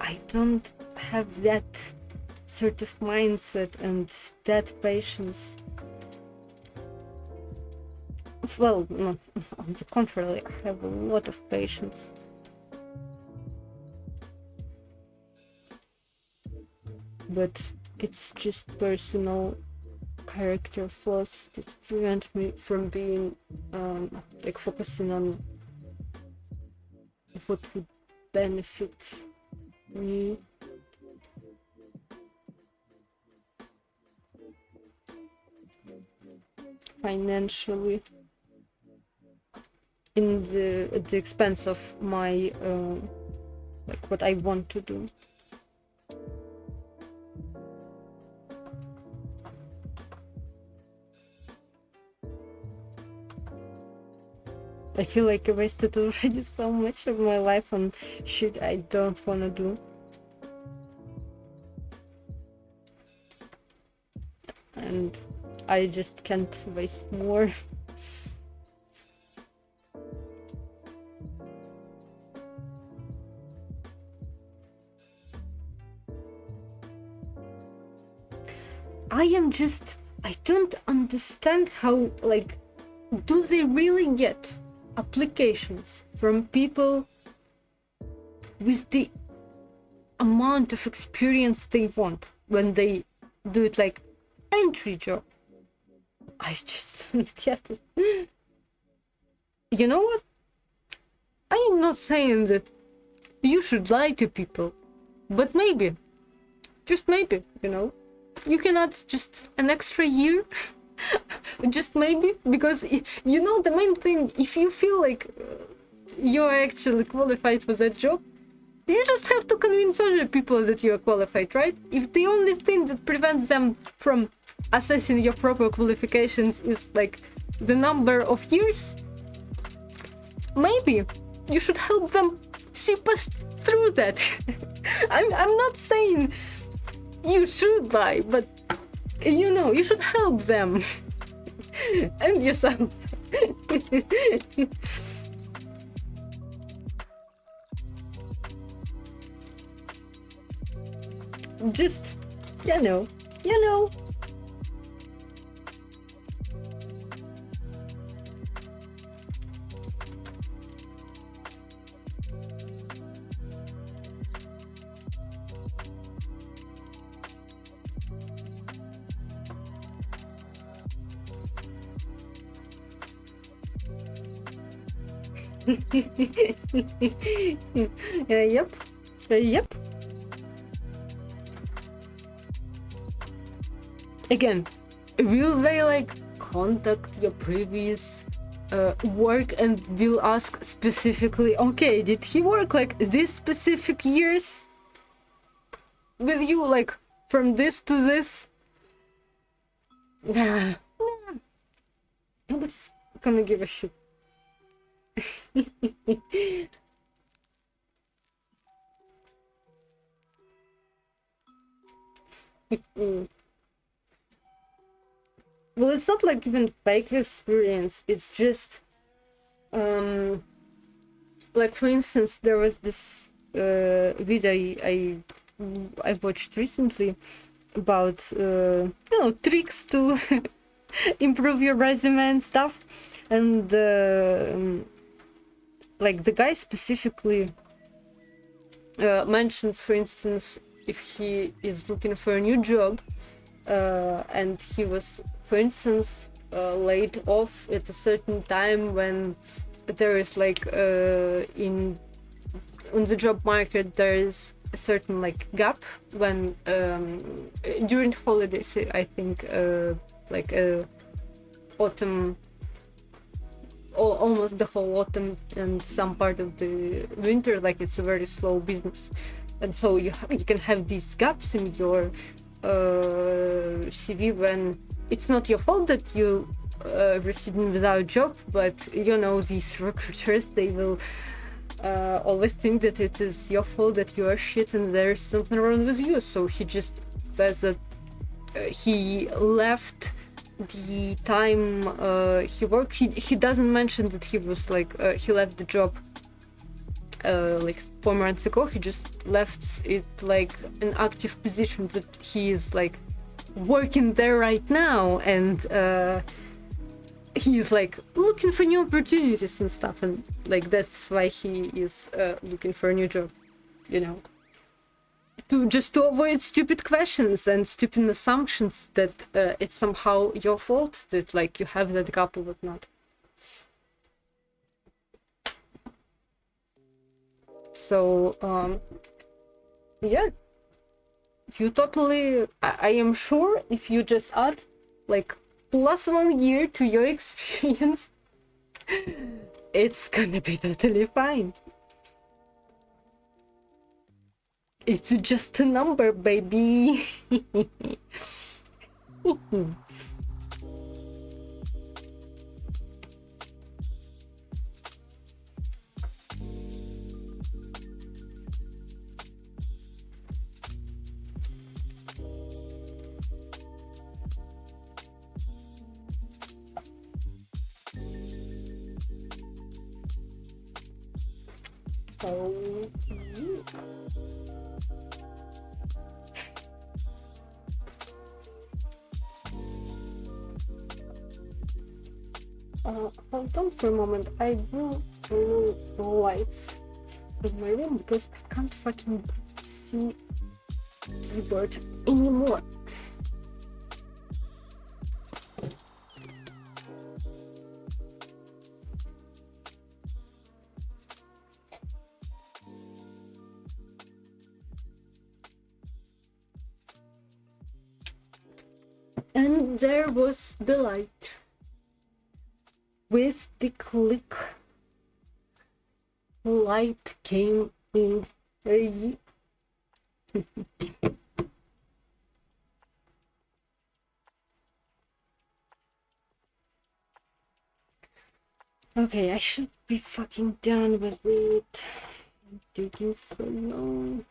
I don't have that sort of mindset and that patience. Well, no, on the contrary, I have a lot of patience. But it's just personal character flaws that prevent me from being like focusing on what would benefit me. Financially, in the at the expense of my like what I want to do. I feel like I wasted already so much of my life on shit I don't wanna do. And I just can't waste more. I don't understand how, like, do they really get applications from people with the amount of experience they want when they do it like entry job? I just don't get it. You know what? I am not saying that you should lie to people, but maybe, just maybe, you can add just an extra year. Just maybe, because the main thing, if you feel like you're actually qualified for that job, you just have to convince other people that you are qualified, right? If the only thing that prevents them from assessing your proper qualifications is like the number of years, maybe you should help them see past through that. I'm not saying you should lie, but you should help them. And yourself. Just, you know. Yep. Yep. Again, will they like contact your previous work and will ask specifically, okay, did he work like these specific years with you, like from this to this? Nah. Nobody's gonna give a shit. Well, it's not like even fake experience, it's just like, for instance, there was this video I watched recently about tricks to improve your resume and stuff, and like the guy specifically mentions, for instance, if he is looking for a new job, and he was, for instance, laid off at a certain time when there is like in on the job market there is a certain like gap when during holidays, I think, like autumn, almost the whole autumn and some part of the winter, like it's a very slow business, and so you can have these gaps in your CV when it's not your fault that you sitting without a job, but you know, these recruiters, they will always think that it is your fault, that you are shit and there's something wrong with you. So he just says that he left the time he worked. He doesn't mention that he was like he left the job like 4 months ago. He just left it like an active position, that he is like working there right now, and he's like looking for new opportunities and stuff, and like that's why he is looking for a new job, you know, to avoid stupid questions and stupid assumptions that it's somehow your fault that like you have that gap or whatnot. So yeah, you totally, I am sure if you just add like +1 year to your experience, it's gonna be totally fine. It's just a number, baby. Oh. Hold on for a moment. I will remove the lights in my room because I can't fucking see keyboard anymore. And there was the light. With the click, light came in. Okay, I should be fucking done with it. I'm taking so long.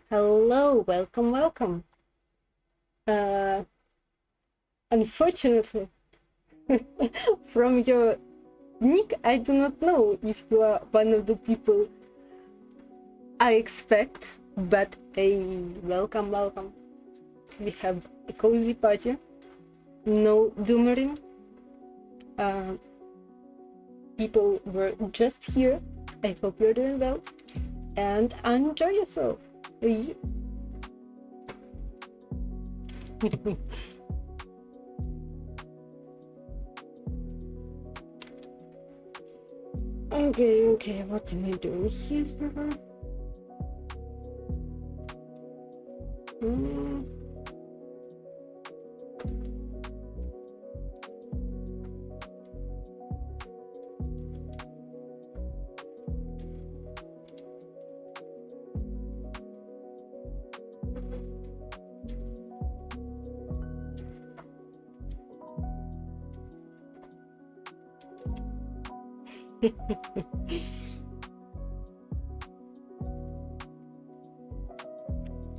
Hello, welcome, welcome. Unfortunately, from your nick, I do not know if you are one of the people I expect, but welcome, welcome. We have a cozy party, no doomery. People were just here. I hope you're doing well. and enjoy yourself. Okay, what am I doing here? Hmm.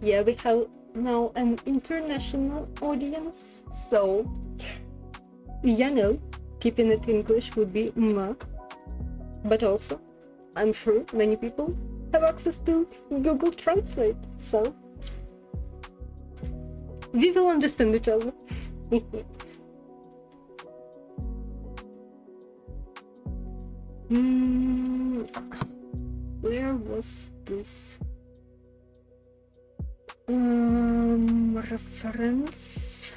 Yeah, we have now an international audience, so keeping it English would be mwah. But also, I'm sure many people have access to Google Translate, so we will understand each other. Where was this reference?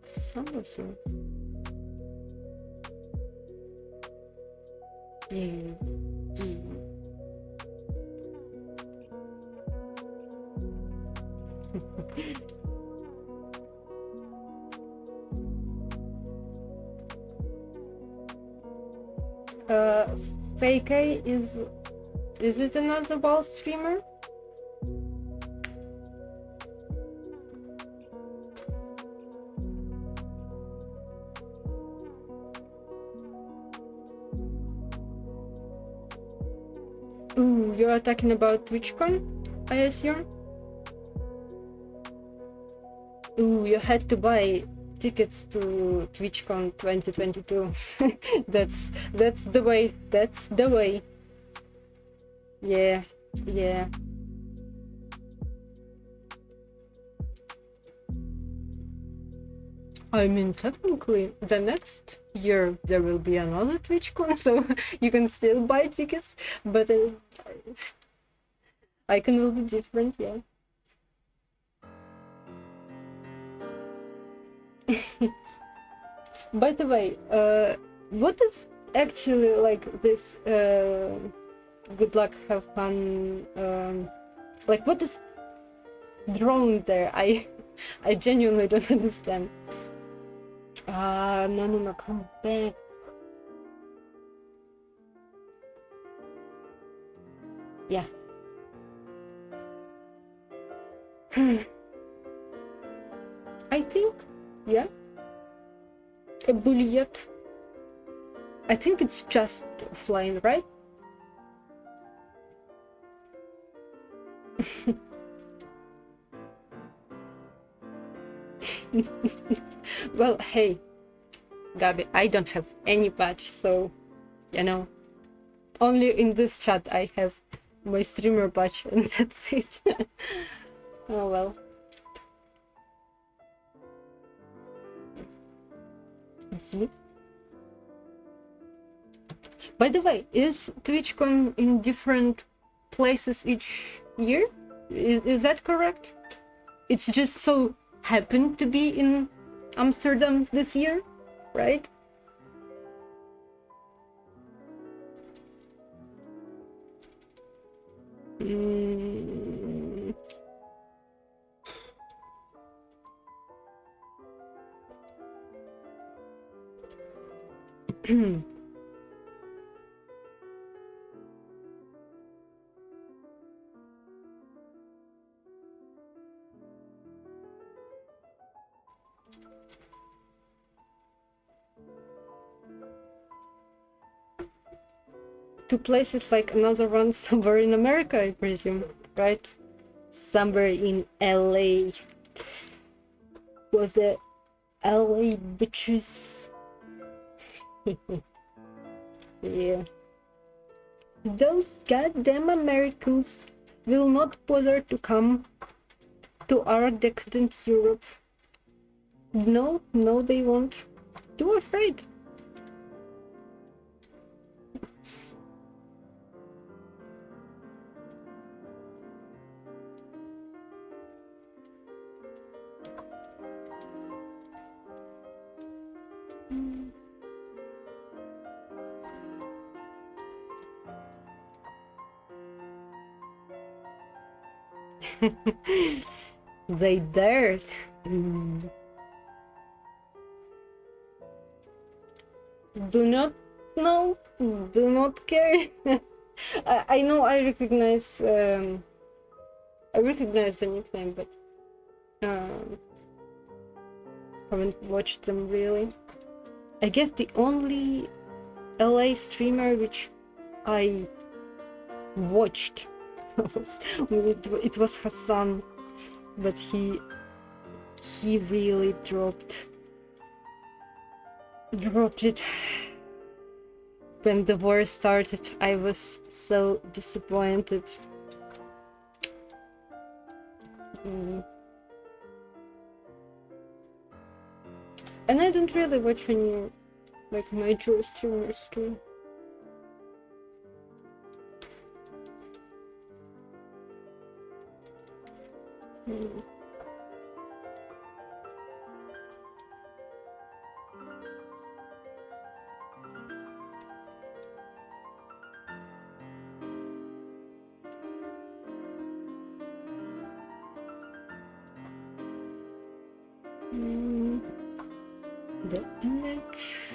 Somewhere here. Yeah. Fake is it another ball streamer? Ooh, you're talking about TwitchCon, I assume? Ooh, you had to buy tickets to TwitchCon 2022. That's the way. That's the way. Yeah. I mean, technically, the next year there will be another TwitchCon, so you can still buy tickets, but icon will be different, yeah. By the way, what is actually like this good luck, have fun, like what is drawn there? I genuinely don't understand. No, come back. Yeah. I think, yeah. A bullet. I think it's just flying, right? Well, hey, Gabi, I don't have any badge, so, you know, only in this chat I have my streamer badge, and that's it. Oh well. See? By the way, is TwitchCon in different places each year? Is that correct? It's just so happened to be in Amsterdam this year, right? Two places, like another one somewhere in America, I presume, right? Somewhere in LA. Was the LA bitches. Yeah. Those goddamn Americans will not bother to come to our decadent Europe. No, they won't. Too afraid. They dared. Mm. Do not know. Do not care. I know. I recognize. I recognize the nickname, but haven't watched them really. I guess the only LA streamer which I watched it was Hassan, but he really dropped it when the war started. I was so disappointed. And I don't really watch any like major streamers too. The image.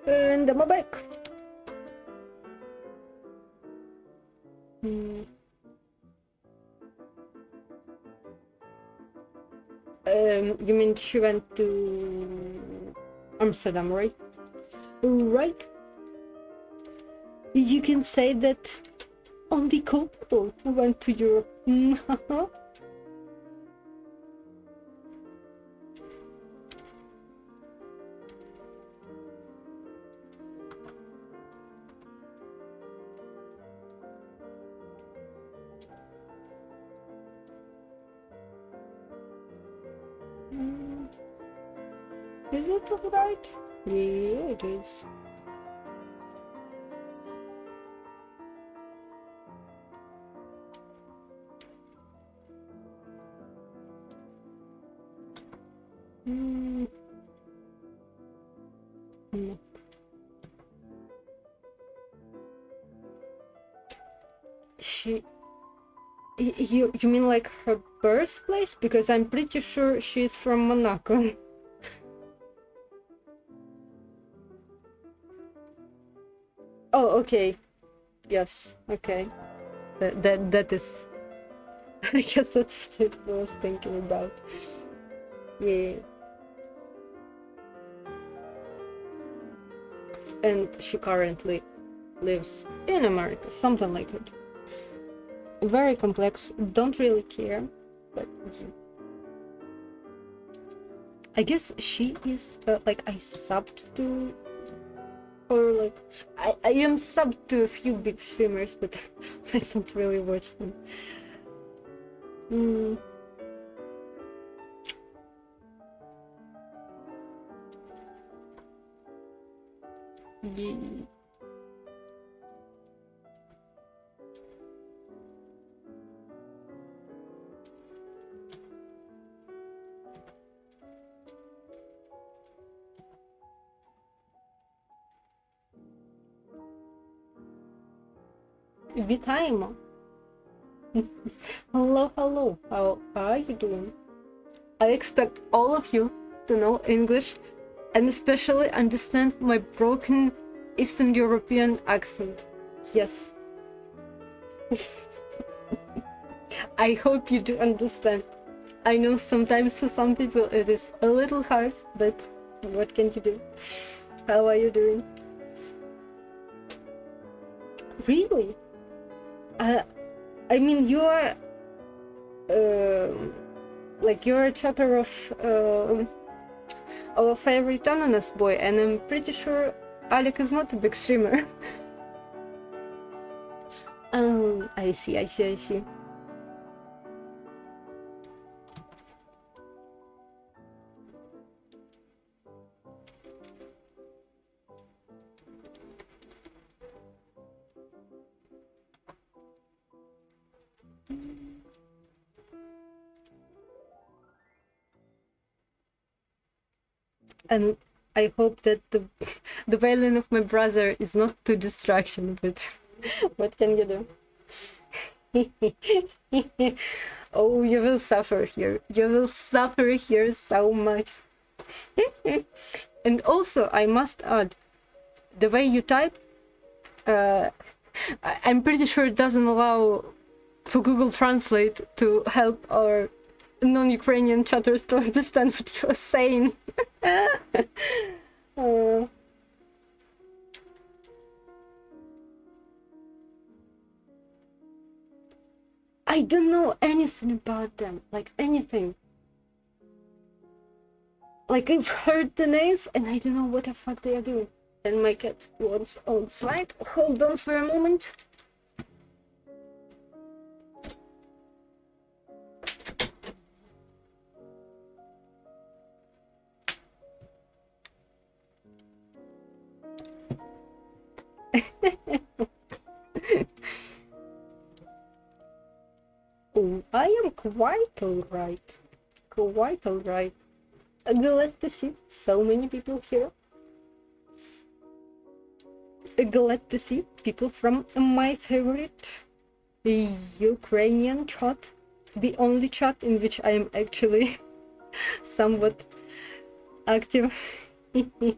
And I'm back. You mean she went to Amsterdam, right? Right. You can say that only couple went to Europe. Is it right? Yeah, it is. You mean like her birthplace? Because I'm pretty sure she's from Monaco. Oh, okay. Yes, okay. That is... I guess that's what I was thinking about. Yeah. And she currently lives in America, something like that. Very complex, don't really care, but yeah. I guess she is like I subbed to, or like I am subbed to a few big streamers, but I don't really watch them. Yeah. Вітаємо. Hello. How are you doing? I expect all of you to know English and especially understand my broken Eastern European accent. Yes. I hope you do understand. I know sometimes to some people it is a little hard, but what can you do? How are you doing? Really? I mean, you are like you're a chatter of our favorite Ananas boy, and I'm pretty sure Alec is not a big streamer. Oh, I see. And I hope that the violin of my brother is not too distraction, but what can you do? Oh, you will suffer here. You will suffer here so much. And also, I must add, the way you type, I'm pretty sure it doesn't allow for Google Translate to help our non-Ukrainian chatters to understand what you are saying. I don't know anything about them, like anything. Like I've heard the names and I don't know what the fuck they are doing. And my cat wants outside. Hold on for a moment. Oh, I am quite alright. Quite alright. Glad to see so many people here. Glad to see people from my favorite Ukrainian chat. The only chat in which I am actually somewhat active. Yeah.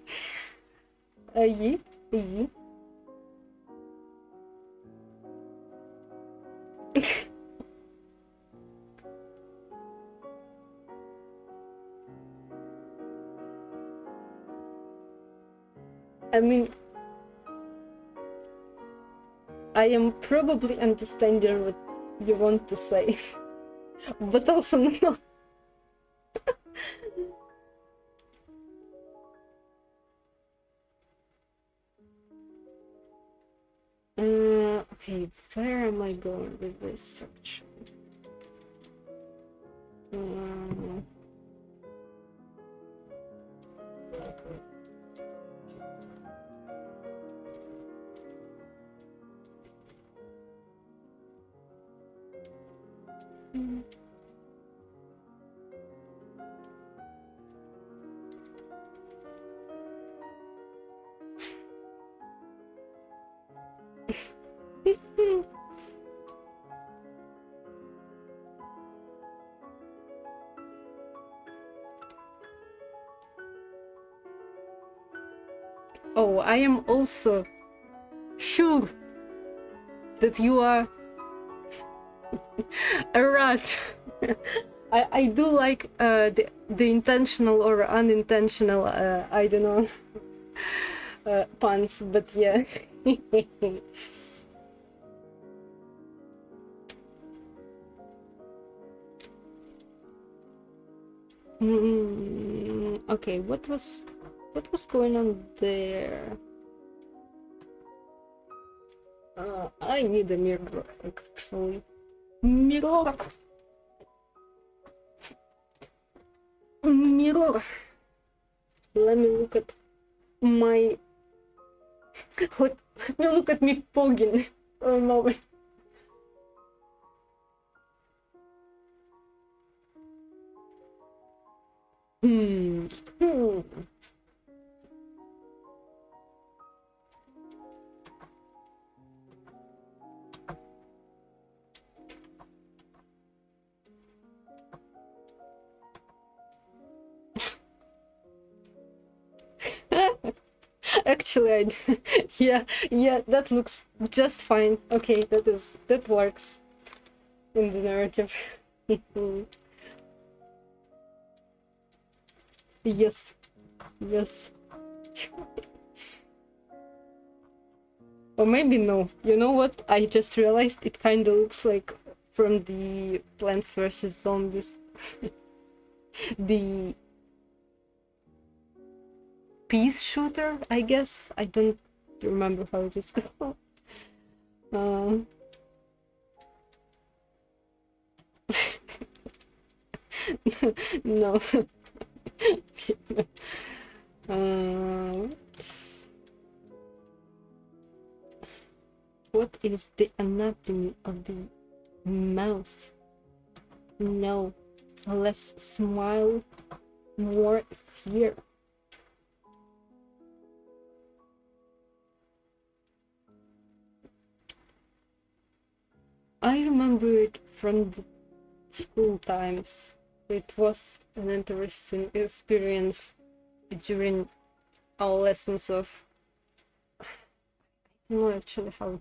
I mean, I am probably understanding what you want to say, but also not. Okay, where am I going with this section? Oh, I am also sure that you are a rat. I do like the intentional or unintentional, I don't know, puns, but yeah. Okay, what was going on there? I need a mirror, actually. Mirror. Mirror. Let me look at my. Let me look at me pogging for a moment. Actually, yeah, that looks just fine. Okay, that works in the narrative. Yes. Yes. Or maybe no. You know what? I just realized it kind of looks like from the Plants vs. Zombies. The peace shooter, I guess. I don't remember how it is called. Um, no. Um, what is the anatomy of the mouth? No. Less smile, more fear. I remember it from the school times. It was an interesting experience during our lessons of, I don't know actually how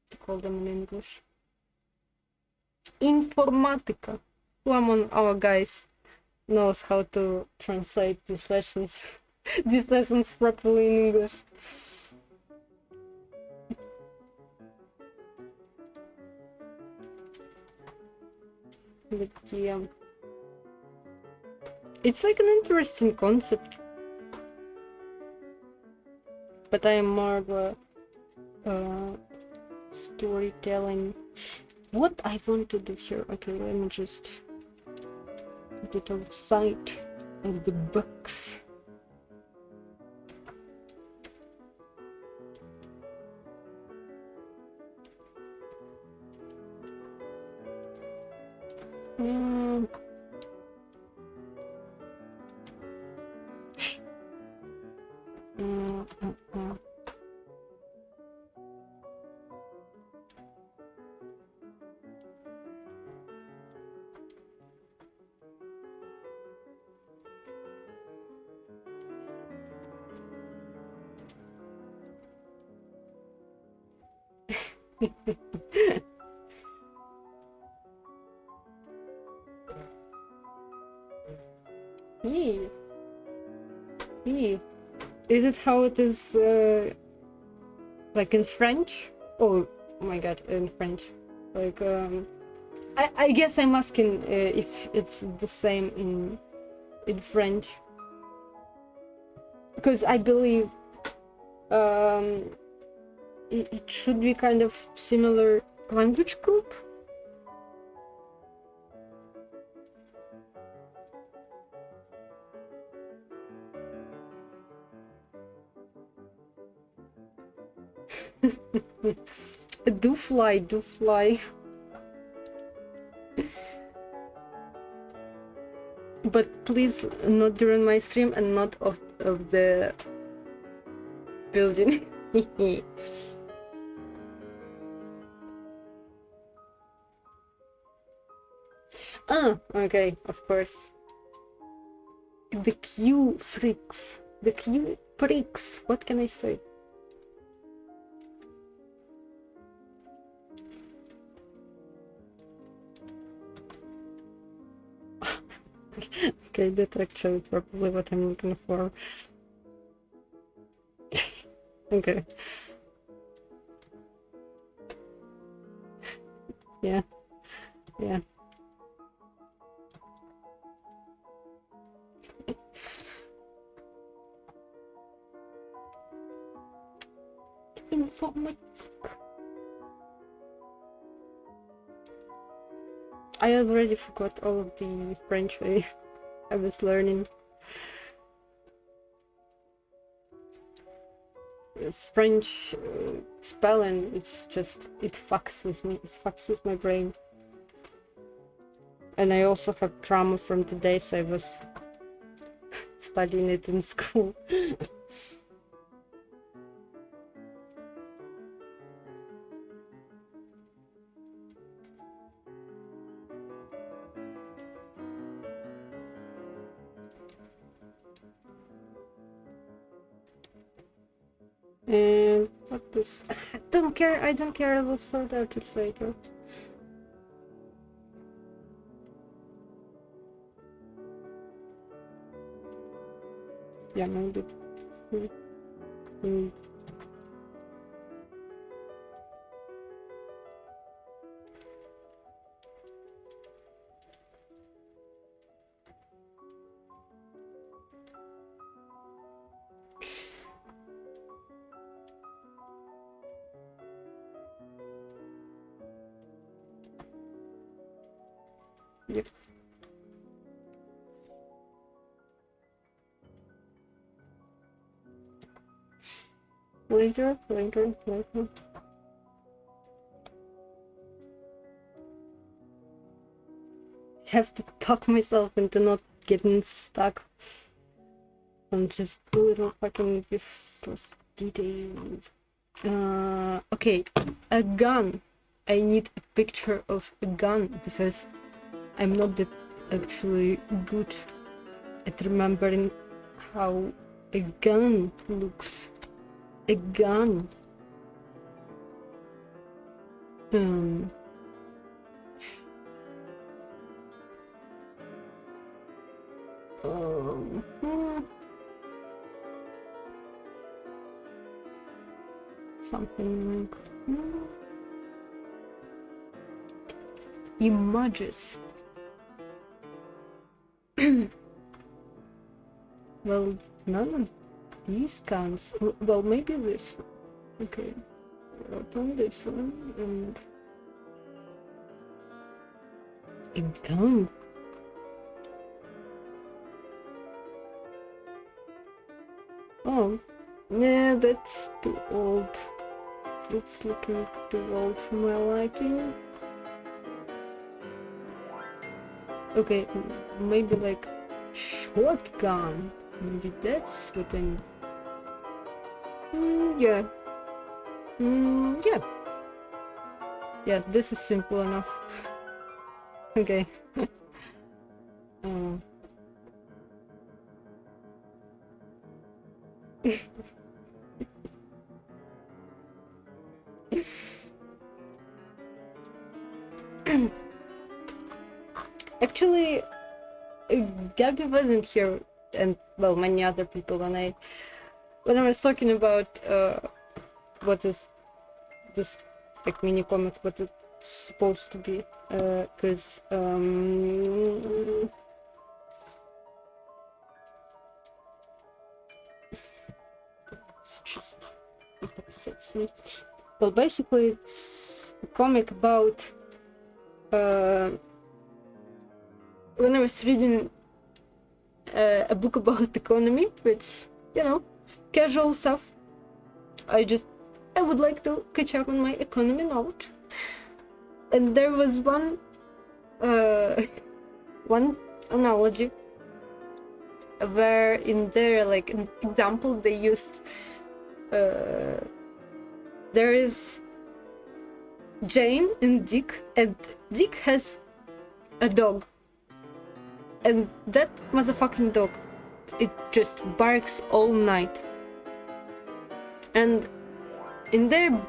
to call them in English. Informatica. Who among our guys knows how to translate these lessons these lessons properly in English? But yeah, it's like an interesting concept, but I am more of a storytelling. What I want to do here? Okay, let me just put it outside of the box. Mm. Mm, mm, mm. Yee. Yee. Is it how it is like in French? Oh my god, in French. Like I guess I'm asking if it's the same in French, because I believe it should be kind of similar language group. Do fly, do fly. But please not during my stream and not of the building. Ah, okay, of course. The Q freaks. The Q freaks. What can I say? Okay, that's actually probably what I'm looking for. Okay. Yeah. Yeah. Informatic. I already forgot all of the French I was learning. French spelling, it's just, it fucks with me. It fucks with my brain. And I also have trauma from the days I was studying it in school. And what this? I don't care. I don't care. I will sort out it later. Yeah, maybe. Mm, mm. Yep. Later. Have to talk myself into not getting stuck on just little fucking useless details. Okay, a gun. I need a picture of a gun because I'm not that actually good at remembering how a gun looks. A gun. Hmm. Something like images. Well, none of these kinds. Well, maybe this one. Okay, open this one and a gun. Oh, yeah, that's too old. It's looking too old for my liking. Okay, maybe like shotgun. Maybe that's what I'm. Yeah. Yeah. Yeah, this is simple enough. Okay. Actually, Gabby wasn't here, and well, many other people when I was talking about what is this like mini comic, what it's supposed to be, because it's just it upsets me. Well, basically, it's a comic about. When I was reading a book about economy, which, you know, casual stuff, I would like to catch up on my economy knowledge. And there was one analogy where in their like an example they used there is Jane and Dick, and Dick has a dog. And that motherfucking dog, it just barks all night. And in their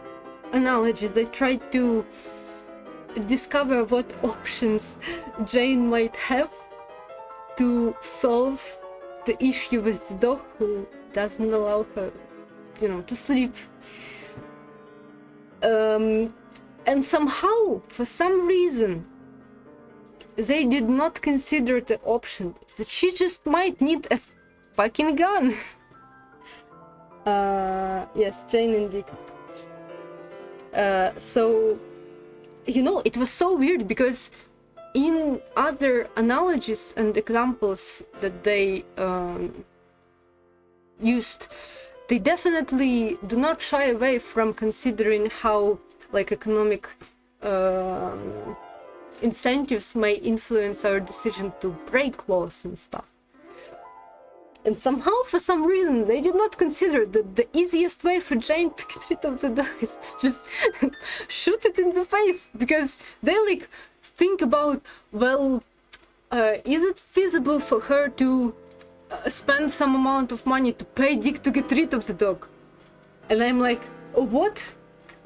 analogies, they try to discover what options Jane might have to solve the issue with the dog who doesn't allow her, you know, to sleep. And somehow, for some reason, they did not consider the option that she just might need a fucking gun. Yes, Jane and Dick. So, you know, it was so weird because in other analogies and examples that they used, they definitely do not shy away from considering how like economic incentives may influence our decision to break laws and stuff. And somehow, for some reason, they did not consider that the easiest way for Jane to get rid of the dog is to just shoot it in the face. Because they like think about, well, is it feasible for her to spend some amount of money to pay Dick to get rid of the dog? And I'm like, oh, what?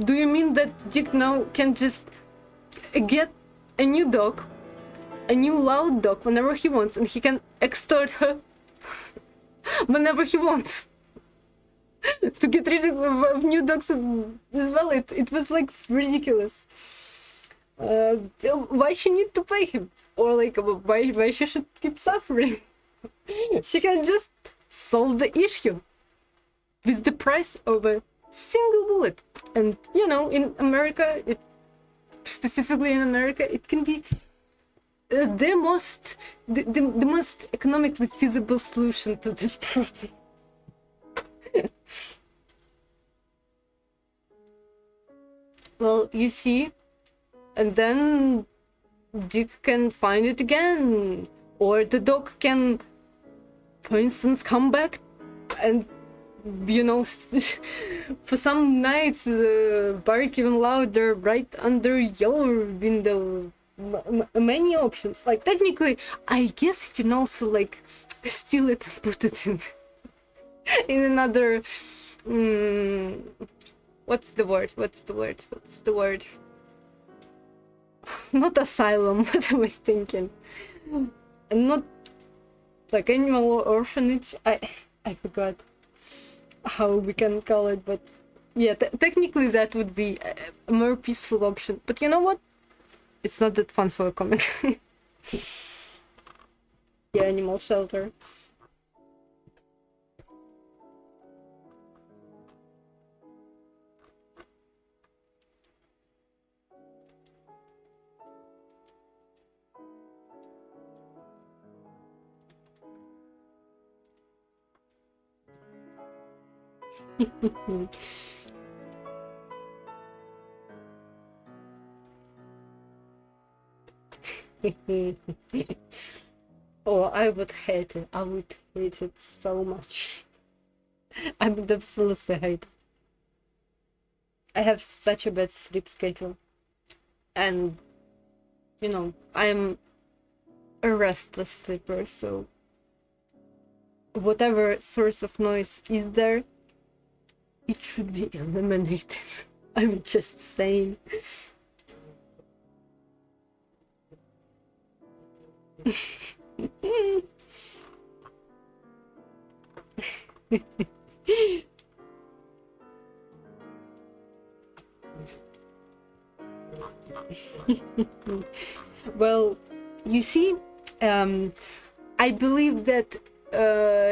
Do you mean that Dick now can just get a new dog, a new loud dog whenever he wants, and he can extort her? whenever he wants. To get rid of new dogs as well, it was like ridiculous. Why she need to pay him? Or like why she should keep suffering? She can just solve the issue with the price of a single bullet. And you know, in America, specifically in America, it can be the most economically feasible solution to this problem. Well, you see, and then Dick can find it again, or the dog can, for instance, come back and, you know, for some nights bark even louder right under your window. Many options. Like, technically, I guess you can also like steal it and put it in another what's the word? Not asylum. What am I thinking? Not like animal orphanage. I forgot how we can call it, but yeah, technically that would be a more peaceful option. But you know what? It's not that fun for a comic. Yeah, animal shelter. Oh, I would hate it. I would hate it so much. I would absolutely hate it. I have such a bad sleep schedule. And, you know, I'm a restless sleeper, so whatever source of noise is there, it should be eliminated. I'm just saying. Well, you see, I believe that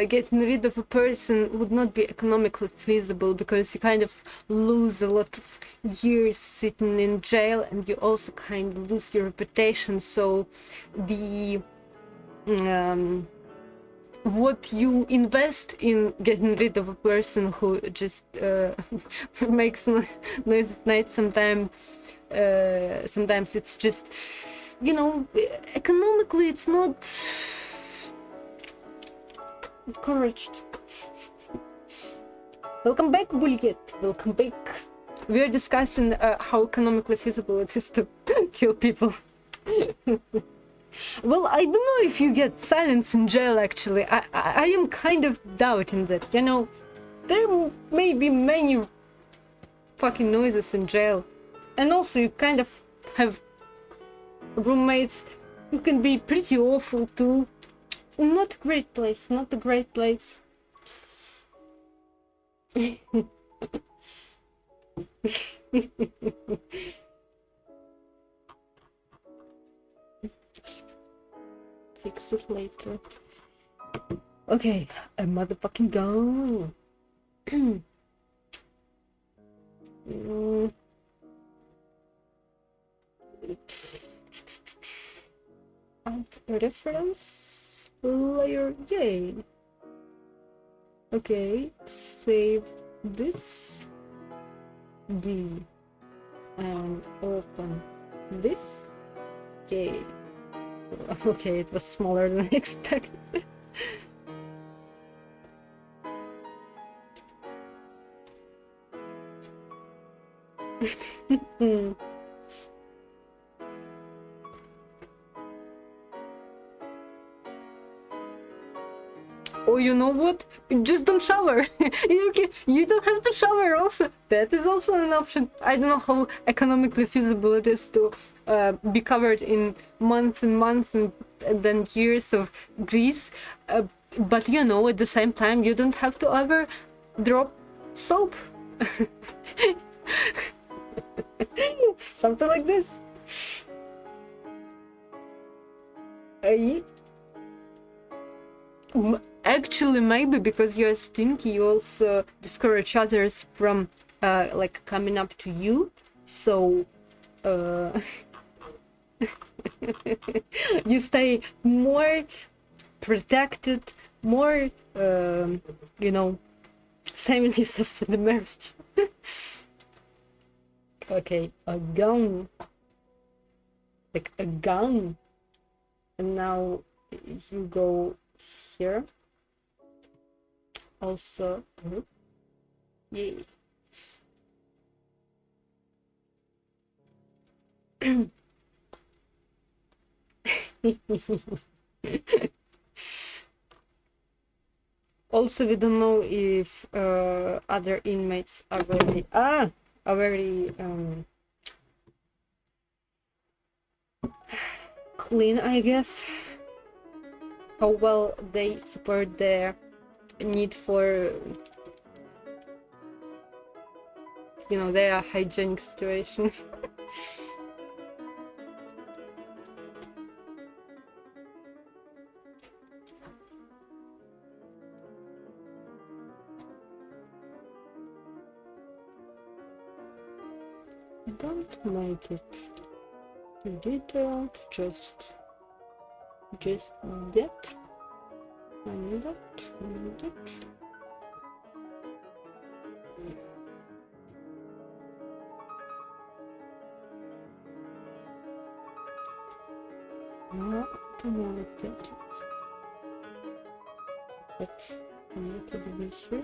getting rid of a person would not be economically feasible, because you kind of lose a lot of years sitting in jail, and you also kind of lose your reputation. So the what you invest in getting rid of a person who just makes noise at night, sometimes it's just, you know, economically it's not encouraged. Welcome back, Bullet. Welcome back. We are discussing how economically feasible it is to kill people. Well, I don't know if you get silence in jail, actually. I am kind of doubting that, you know. There may be many fucking noises in jail. And also you kind of have roommates who can be pretty awful too. Not a great place, not a great place. Fix it later. Okay, a motherfucking go. Add reference layer, yay. Okay, save this D and open this, yay. Okay, it was smaller than I expected. Oh, you know what? Just don't shower. You don't have to shower also. That is also an option. I don't know how economically feasible it is to be covered in months and months and then years of grease. But you know, at the same time, you don't have to ever drop soap. Something like this. Actually, maybe because you're stinky, you also discourage others from like coming up to you. So you stay more protected, more you know, saving yourself for the marriage. Okay, a gun, like a gun, and now you go here. Also, yay. Also, we don't know if other inmates are very clean, I guess. How well they support their need for, you know, their hygienic situation. Don't make it too detailed, just that and that and that. No, to more pages. But I need to be here.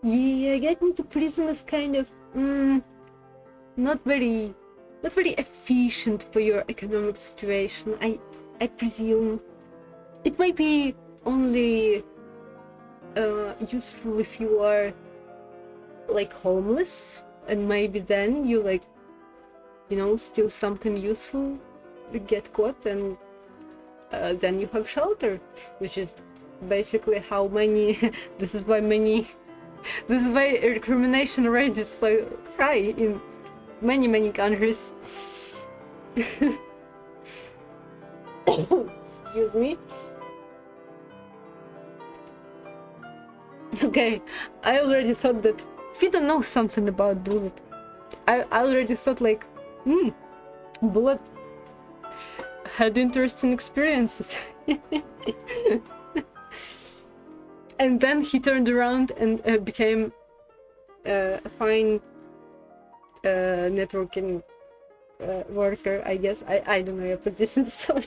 Yeah, getting to prison is kind of not very efficient for your economic situation. I presume it might be only useful if you are like homeless, and maybe then you, like, you know, steal something useful, get caught, and then you have shelter, which is basically how many this is why recrimination rate is so high in many countries. Excuse me. Okay, I already thought that Fida knows something about Bullet. I already thought, like, Bullet had interesting experiences. And then he turned around and became a fine networking worker, I guess. I don't know your position, sorry.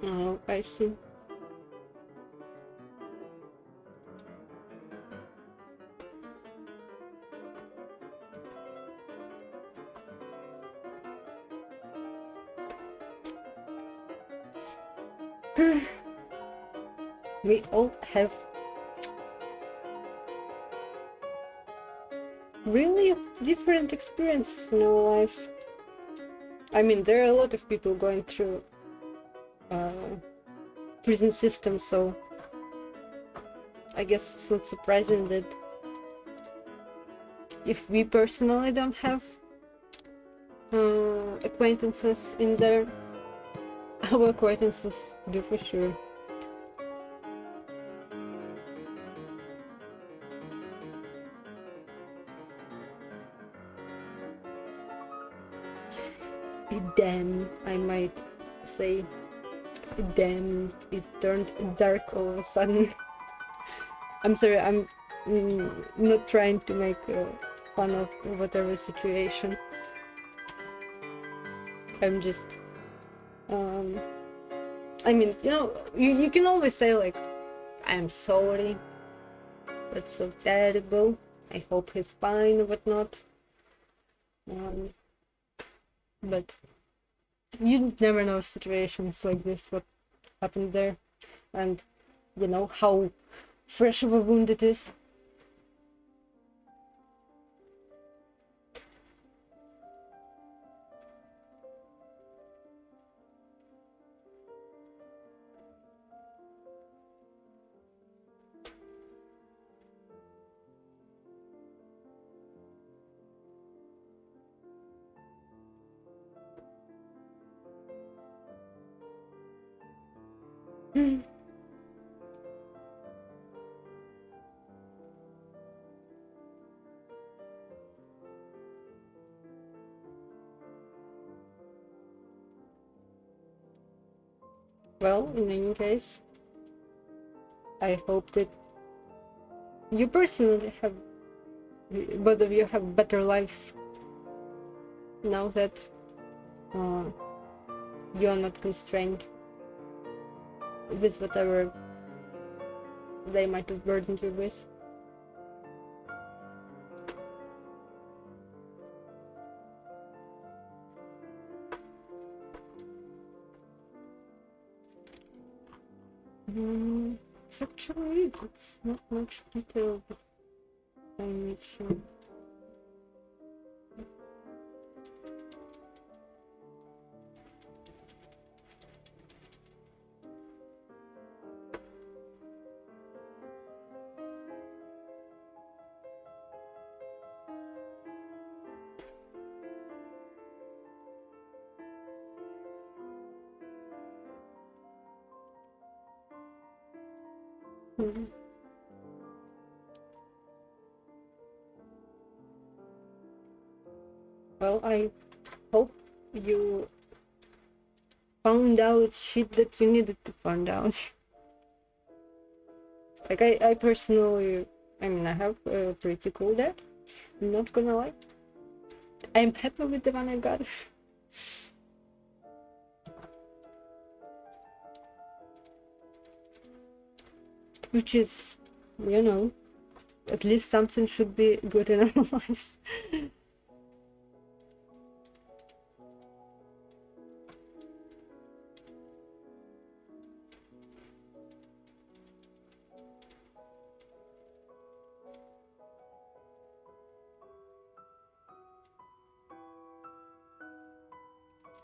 Oh, I see. We all have really different experiences in our lives. I mean, there are a lot of people going through prison system, so I guess it's not surprising that if we personally don't have acquaintances in there, our acquaintances do for sure. Then I might say, then it turned dark all of a sudden. I'm sorry, I'm not trying to make fun of whatever situation. I'm just I mean, you know, you can always say, like, I'm sorry, That's so terrible. I hope he's fine or whatnot. But you never know situations like this, what happened there, and you know how fresh of a wound it is. Well, in any case, I hope that you personally have, both of you have better lives now that you're not constrained with whatever they might have burdened you with. It's actually, it's not much detail, but I need to. Well, I hope you found out shit that you needed to find out. Like, I personally, I mean, I have a pretty cool dad. I'm not gonna lie. I'm happy with the one I got. Which is, you know, at least something should be good in our lives.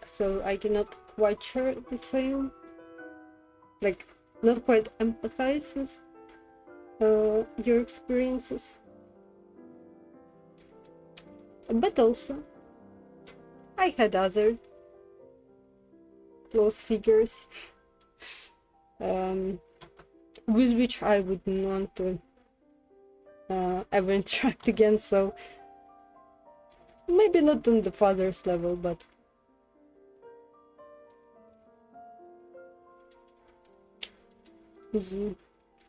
So I cannot quite share the same, like, not quite empathize with your experiences. But also, I had other close figures with which I wouldn't want to ever interact again, so maybe not on the father's level, but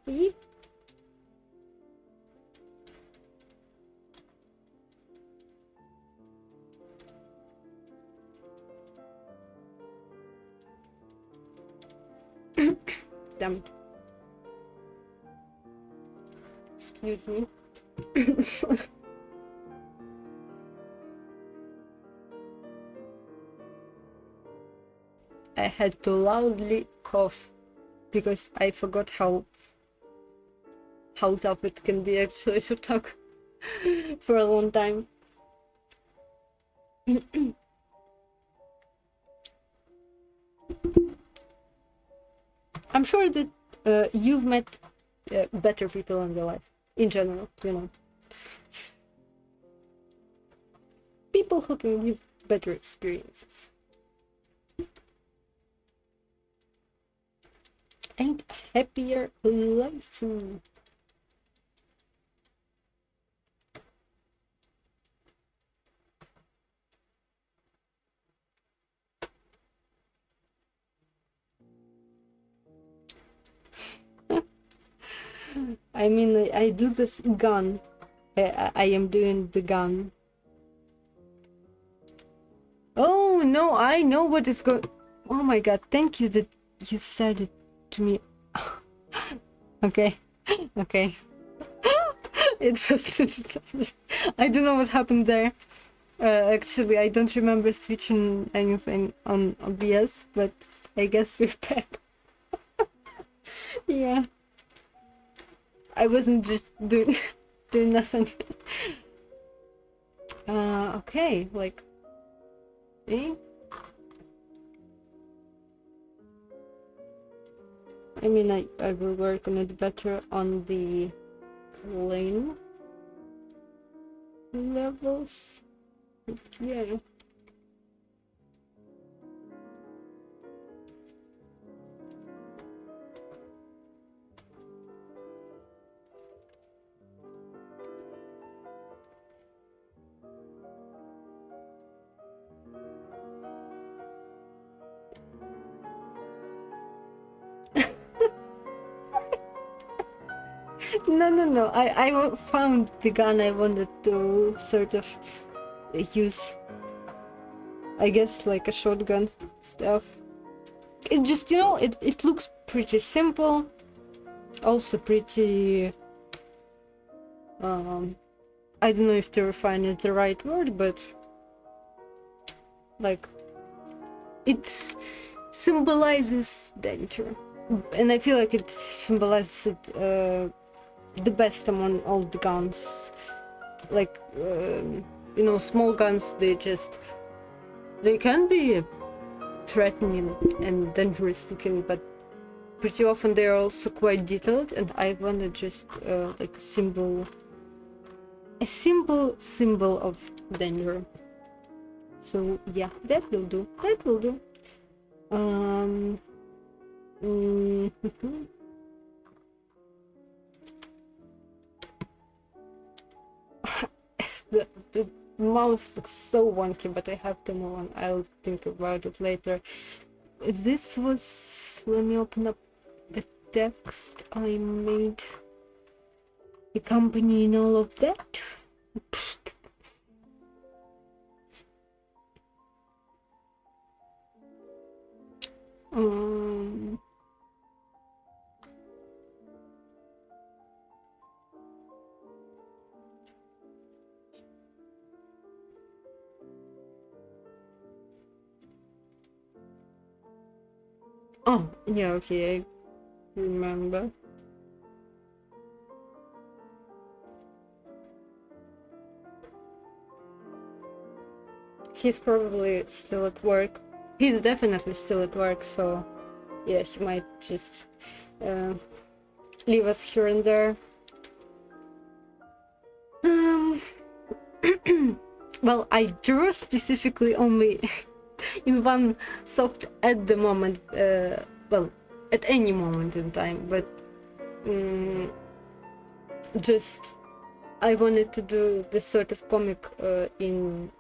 yeah. Damn. Excuse me. I had to loudly cough because I forgot how tough it can be actually to talk for a long time. I'm sure that you've met better people in your life, in general, you know. People who can give better experiences. And happier life. I mean, I do this gun. I am doing the gun. Oh no, I know what is going. Oh my god, thank you that you've said it to me. Okay, okay. It was. I don't know what happened there. Actually, I don't remember switching anything on OBS, but I guess we're back. Yeah, I wasn't just doing doing nothing. Okay, like, eh? I mean, I will work on it better on the lane levels. But yeah. No. I found the gun I wanted to sort of use. I guess like a shotgun stuff. It just, you know, it looks pretty simple. Also pretty... I don't know if terrifying is the right word, but... like... it symbolizes danger. And I feel like it symbolizes it the best among all the guns. Like, you know, small guns, they can be threatening and dangerous looking, but pretty often they're also quite detailed, and I wanted just like a simple symbol of danger. So yeah, that will do. The mouse looks so wonky, but I have to move on. I'll think about it later. This was... let me open up the text I made accompanying all of that. Oh, yeah, okay, I remember. He's probably still at work. He's definitely still at work, so yeah, he might just leave us here and there. Well, I draw specifically only in one soft at the moment, well, at any moment in time, but just I wanted to do this sort of comic in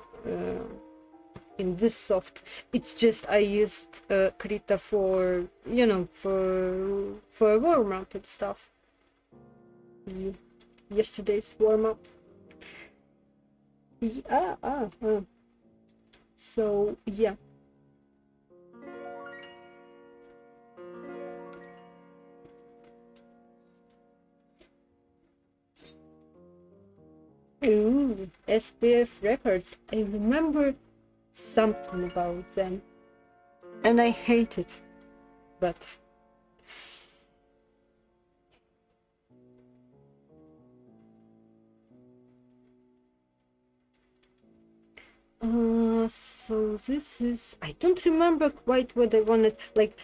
this soft. It's just I used Krita for, you know, for a warm-up and stuff. Yesterday's warm-up. So yeah. Ooh, SPF Records. I remember something about them, and I hate it, but so this is... I don't remember quite what I wanted. Like,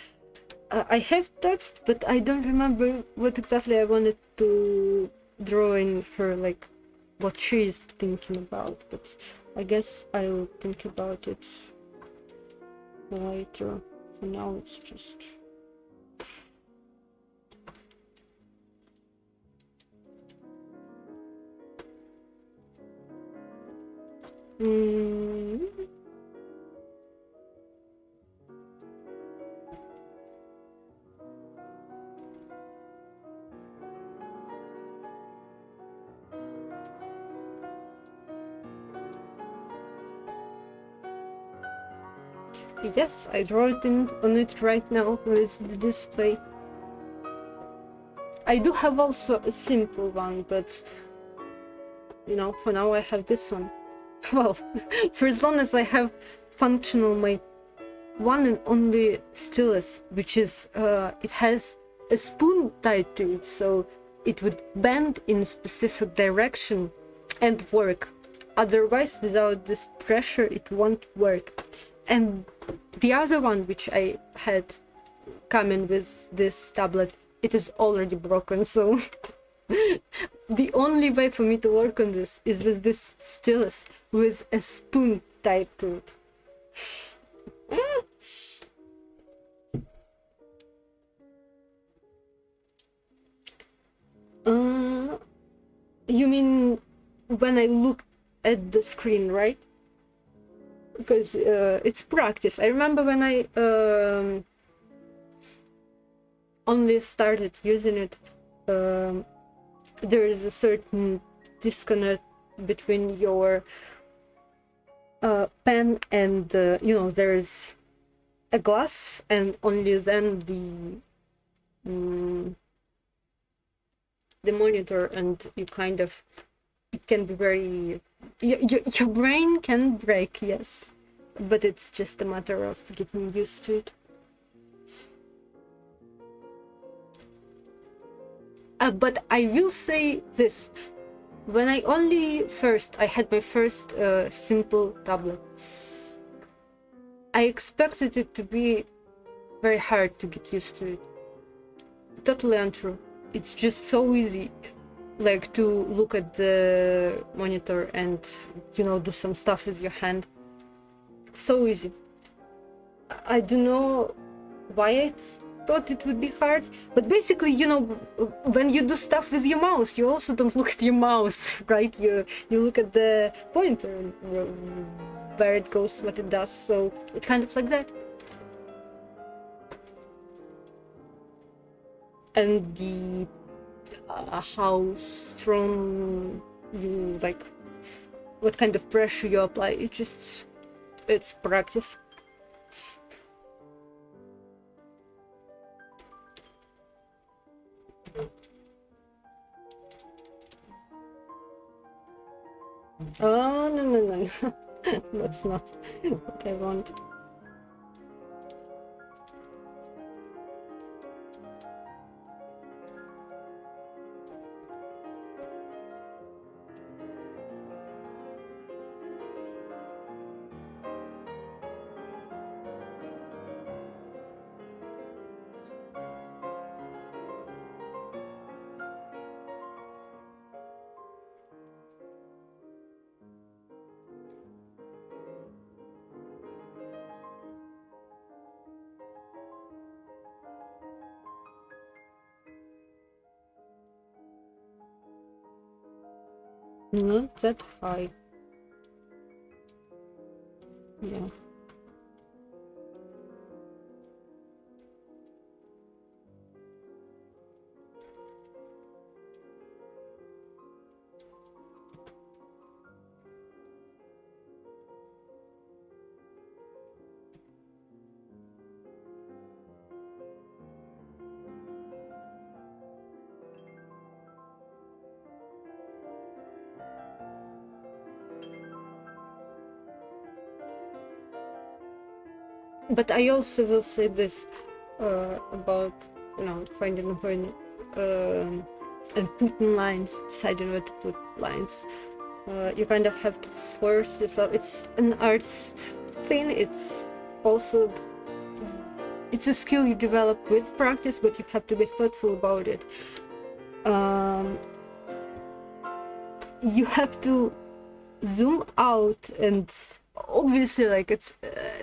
I have text, but I don't remember what exactly I wanted to draw in her, like what she is thinking about. But I guess I'll think about it later. For now, it's just... Yes, I draw it on it right now with the display. I do have also a simple one, but you know, for now I have this one. Well, for as long as I have functional my one and only stylus, which is it has a spoon tied to it, so it would bend in a specific direction and work. Otherwise, without this pressure, it won't work. And the other one, which I had coming with this tablet, it is already broken, so the only way for me to work on this is with this stylus with a spoon tied to it. You mean when I look at the screen, right? Because it's practice. I remember when I only started using it, there is a certain disconnect between your pen and you know, there is a glass, and only then the monitor, and you kind of, it can be very, your brain can break, yes, but it's just a matter of getting used to it. But I will say this, when I had my first simple tablet, I expected it to be very hard to get used to it. Totally untrue. It's just so easy, like, to look at the monitor and, you know, do some stuff with your hand. So easy. I don't know why I thought it would be hard, but basically, you know, when you do stuff with your mouse, you also don't look at your mouse, right? You look at the pointer, where it goes, what it does, so it's kind of like that. And the how strong you, like, what kind of pressure you apply, it's practice. Oh, no. That's not what I want. Not that high. Yeah. But I also will say this about, you know, finding a point and putting lines, deciding where to put lines. You kind of have to force yourself. It's an artist thing. It's also, it's a skill you develop with practice, but you have to be thoughtful about it. You have to zoom out, and obviously, like, it's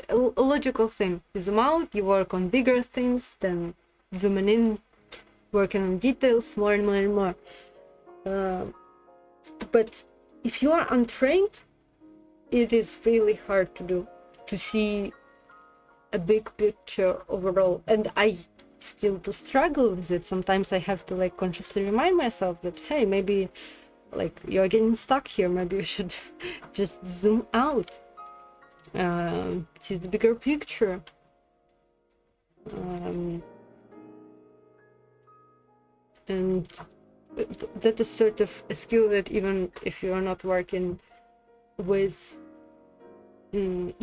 a logical thing. You zoom out, you work on bigger things, then zooming in, working on details more and more and more. But if you are untrained, it is really hard to do, to see a big picture overall. And I still do struggle with it. Sometimes I have to, like, consciously remind myself that, hey, maybe, like, you're getting stuck here, maybe you should just zoom out, see the bigger picture. And that is sort of a skill that even if you are not working with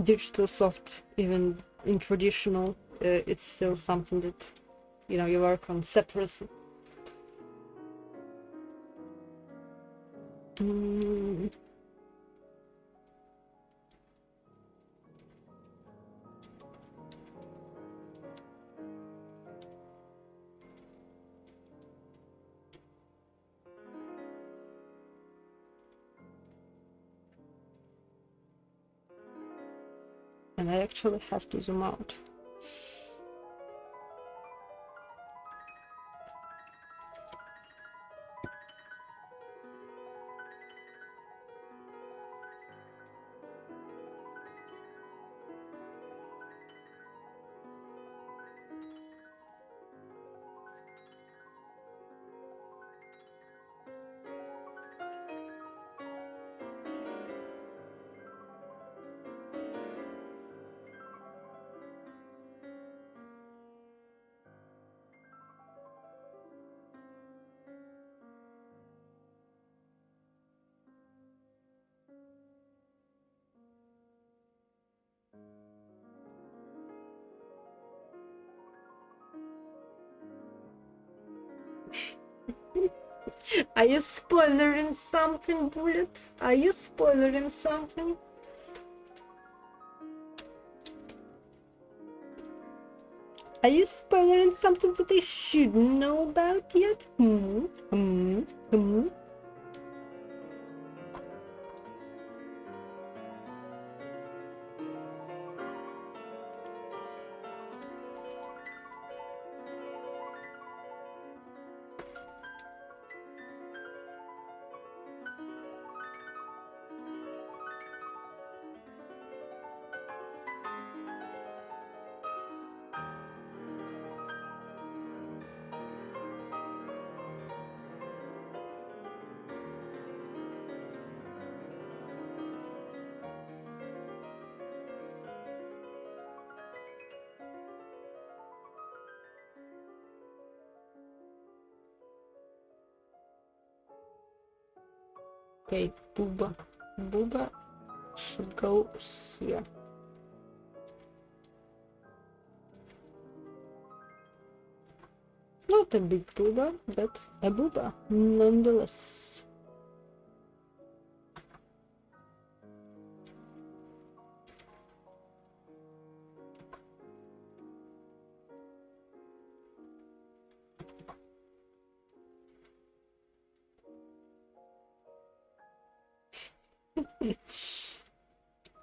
digital soft, even in traditional, it's still something that you work on separately. And I actually have to zoom out. Are you spoiling something, Bullet? Are you spoiling something? Are you spoiling something that I shouldn't know about yet? Okay, Booba. Booba should go here. Not a big Booba, but a Booba, nonetheless.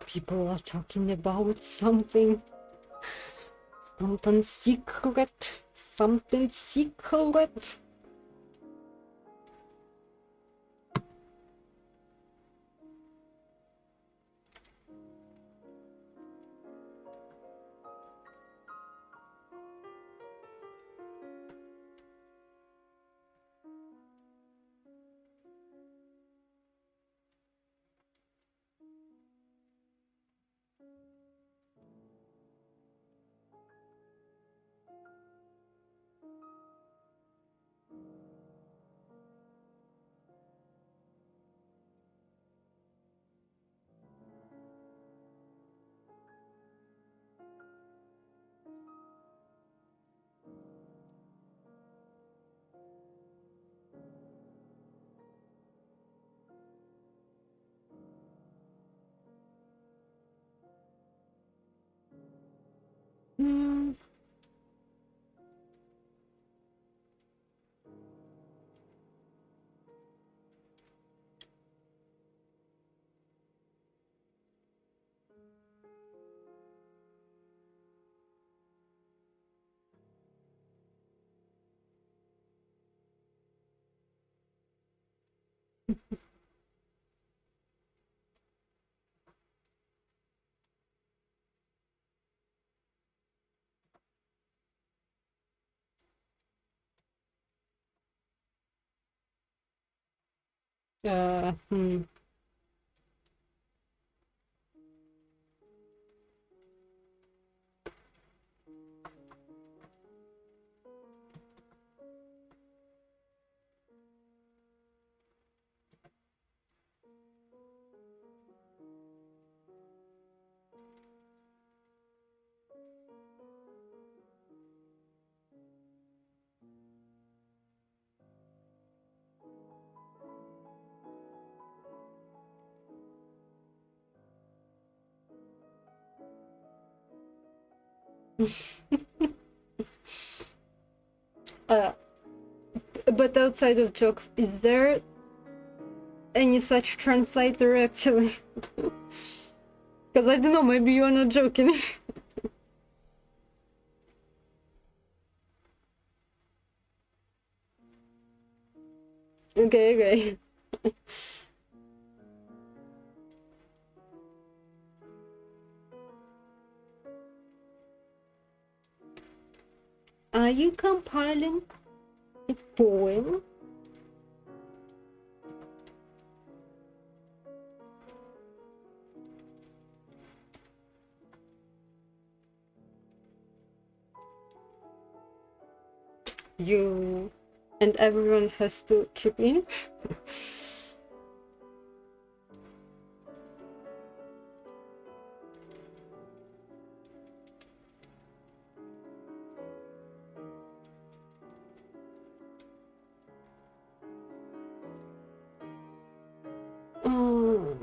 People are talking about something. Something secret. Something secret. Hmm. Uh, hmm. Uh, but outside of jokes, is there any such translator actually? Because I don't know, maybe you're not joking. Okay, okay. Are you compiling a poem? You and everyone has to chip in. Oh.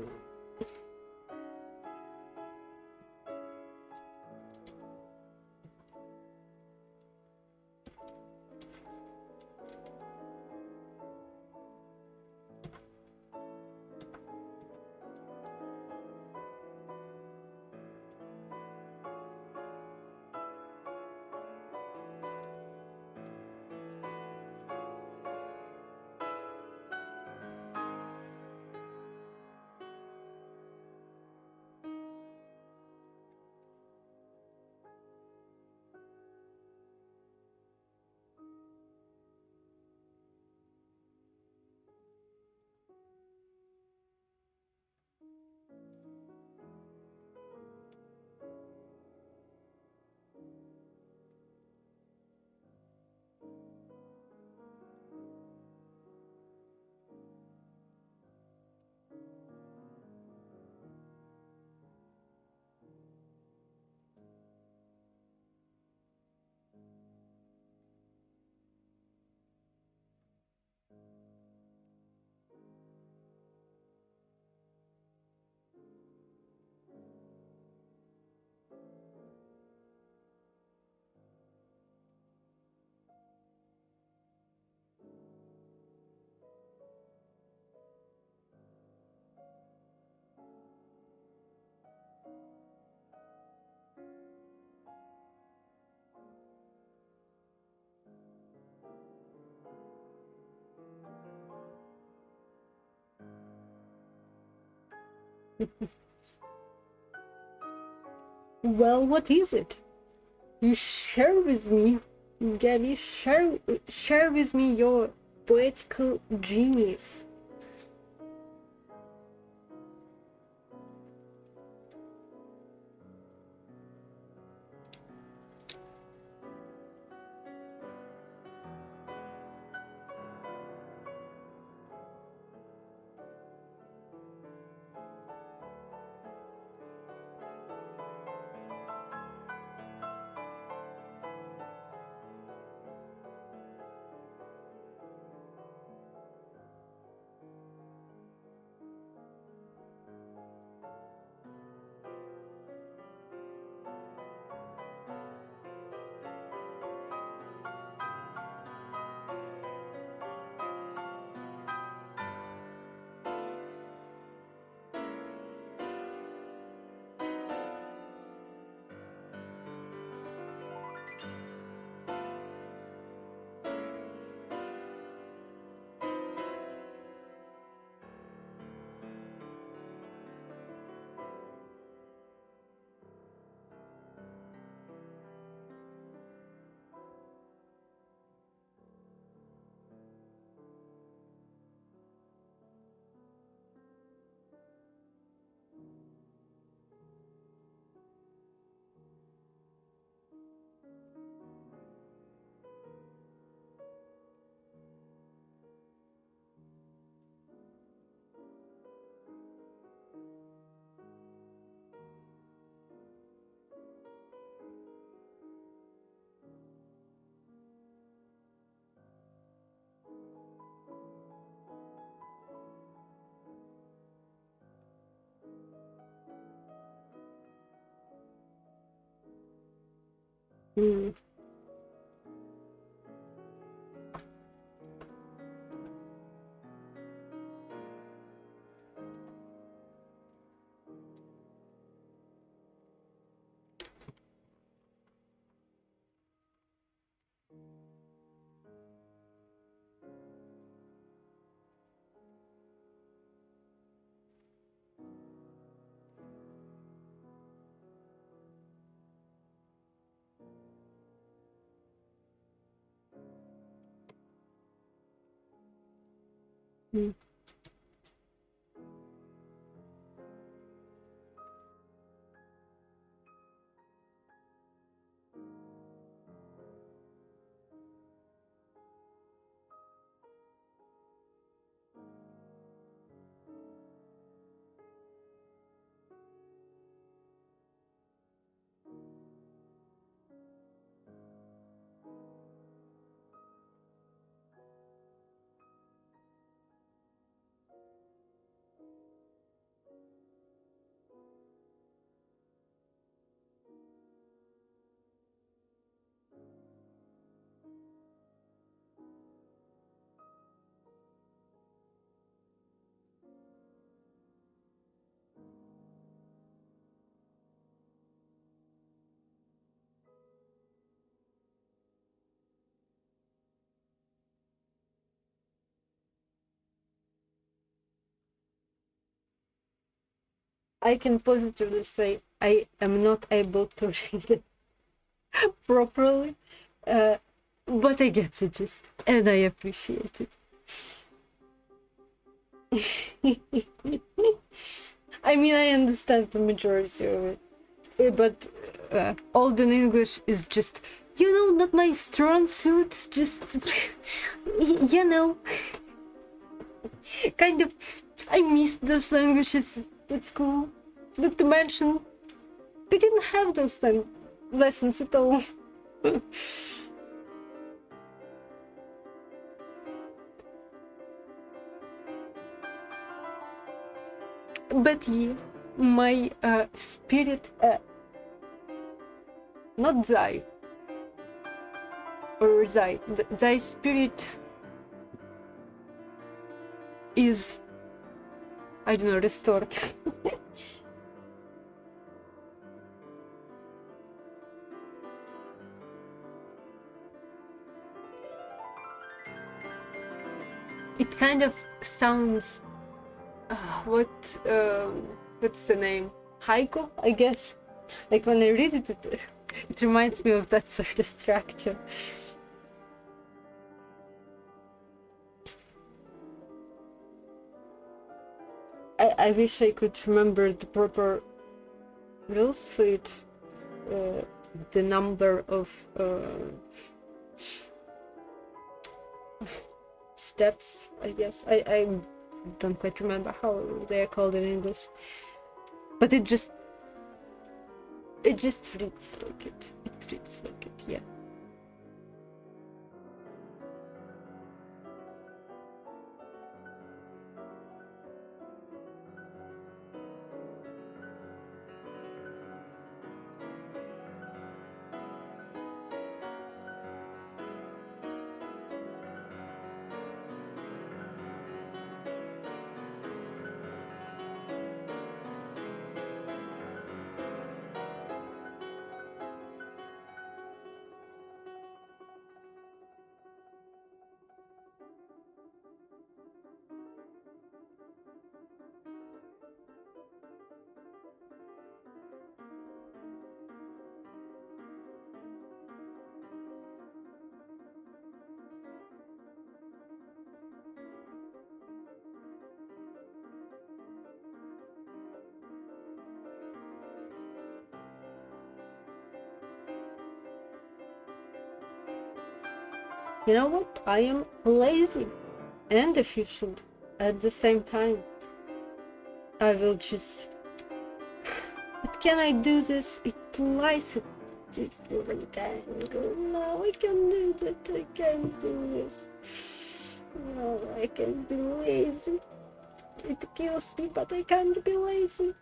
Well, what is it? You share with me, Gabby, share with me your poetical genius. Mm. Mm. I can positively say I am not able to read it properly, but I get the gist and I appreciate it. I mean, I understand the majority of it, but Old in English is just, not my strong suit. Just, you know, kind of, I missed those languages at school. Not to mention, we didn't have those lessons at all. But yeah, my spirit, not thy, or thy spirit is, I don't know, restored. It kind of sounds, what's the name? Haiku, I guess. Like when I read it, it reminds me of that sort of structure. I wish I could remember the proper rules for it. The number of steps, I guess. I don't quite remember how they are called in English. But it just reads like it. It reads like it, yeah. You know what? I am lazy and efficient at the same time. I will just... But can I do this? It lies a different angle. No, I can do that. I can't do this. No, I can be lazy. It kills me, but I can't be lazy.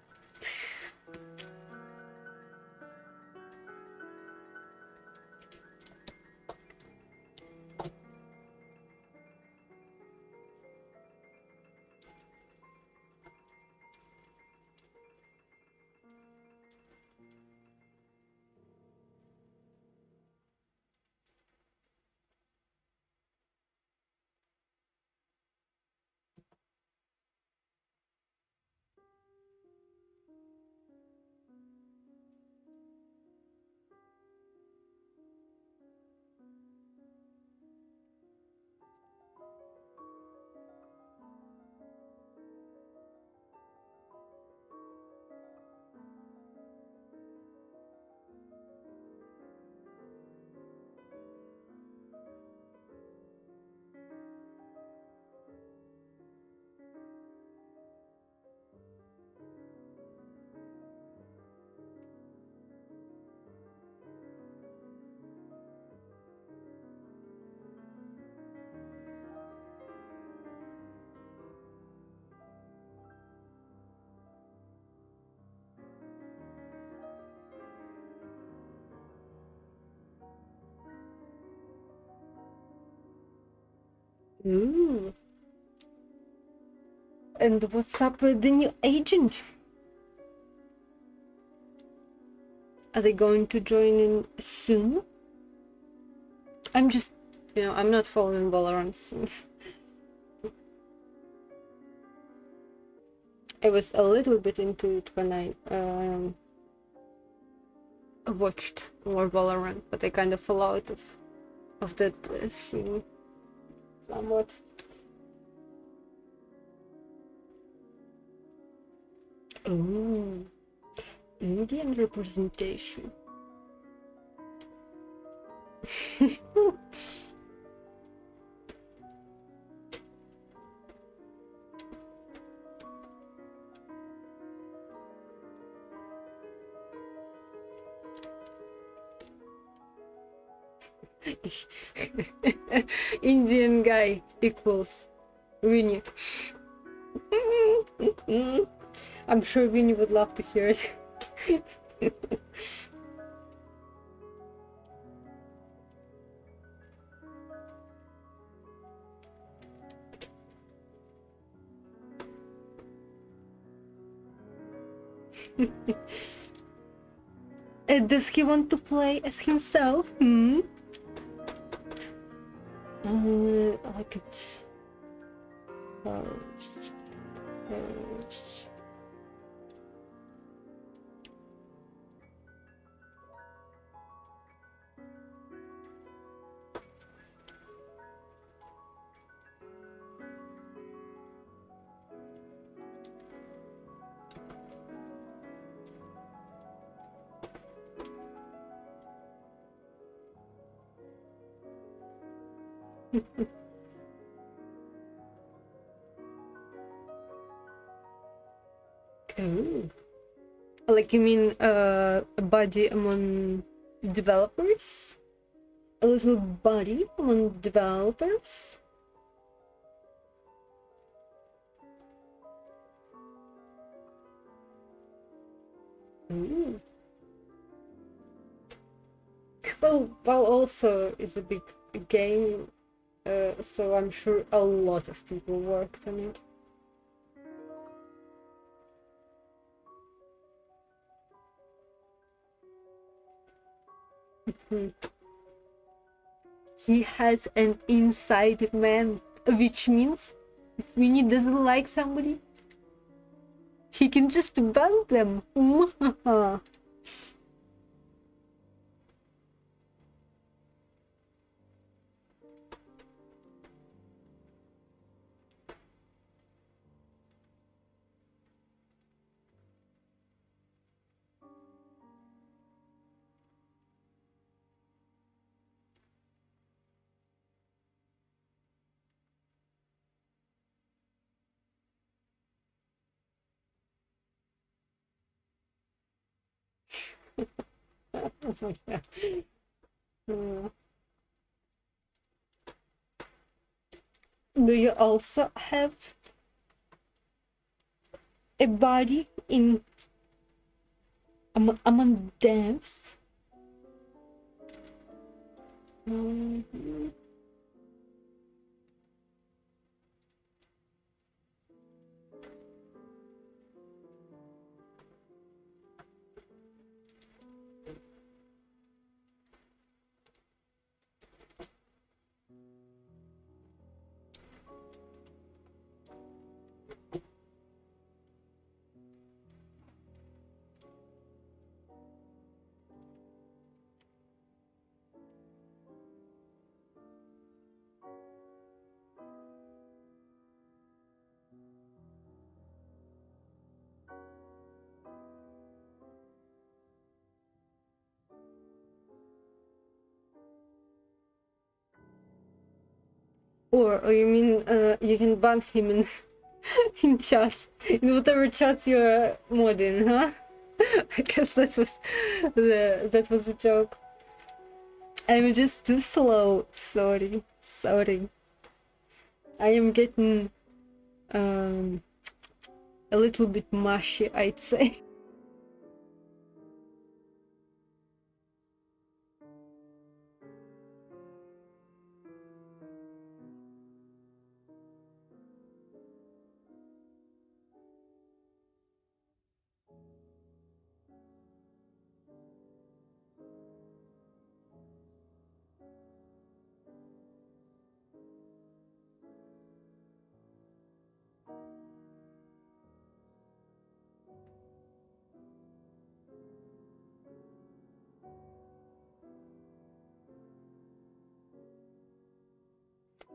Ooh. And what's up with the new agent? Are they going to join in soon? I'm just, I'm not following Valorant scene. I was a little bit into it when I watched more Valorant, but I kind of fell out of that scene somewhat. Oh, Indian representation. Indian guy equals Winnie. I'm sure Winnie would love to hear it. Does he want to play as himself? Like it. Curves. Curves. Oh. Like you mean a body among developers? A little body among developers? Ooh. Well, also it's a big game, so I'm sure a lot of people worked on it. He has an inside man, which means if Winnie doesn't like somebody, he can just ban them. Do you also have a body in among devs? Or you mean you can ban him in in chats, in whatever chats you're modding, huh? I guess that was a joke. I'm just too slow. Sorry. I am getting a little bit mushy, I'd say.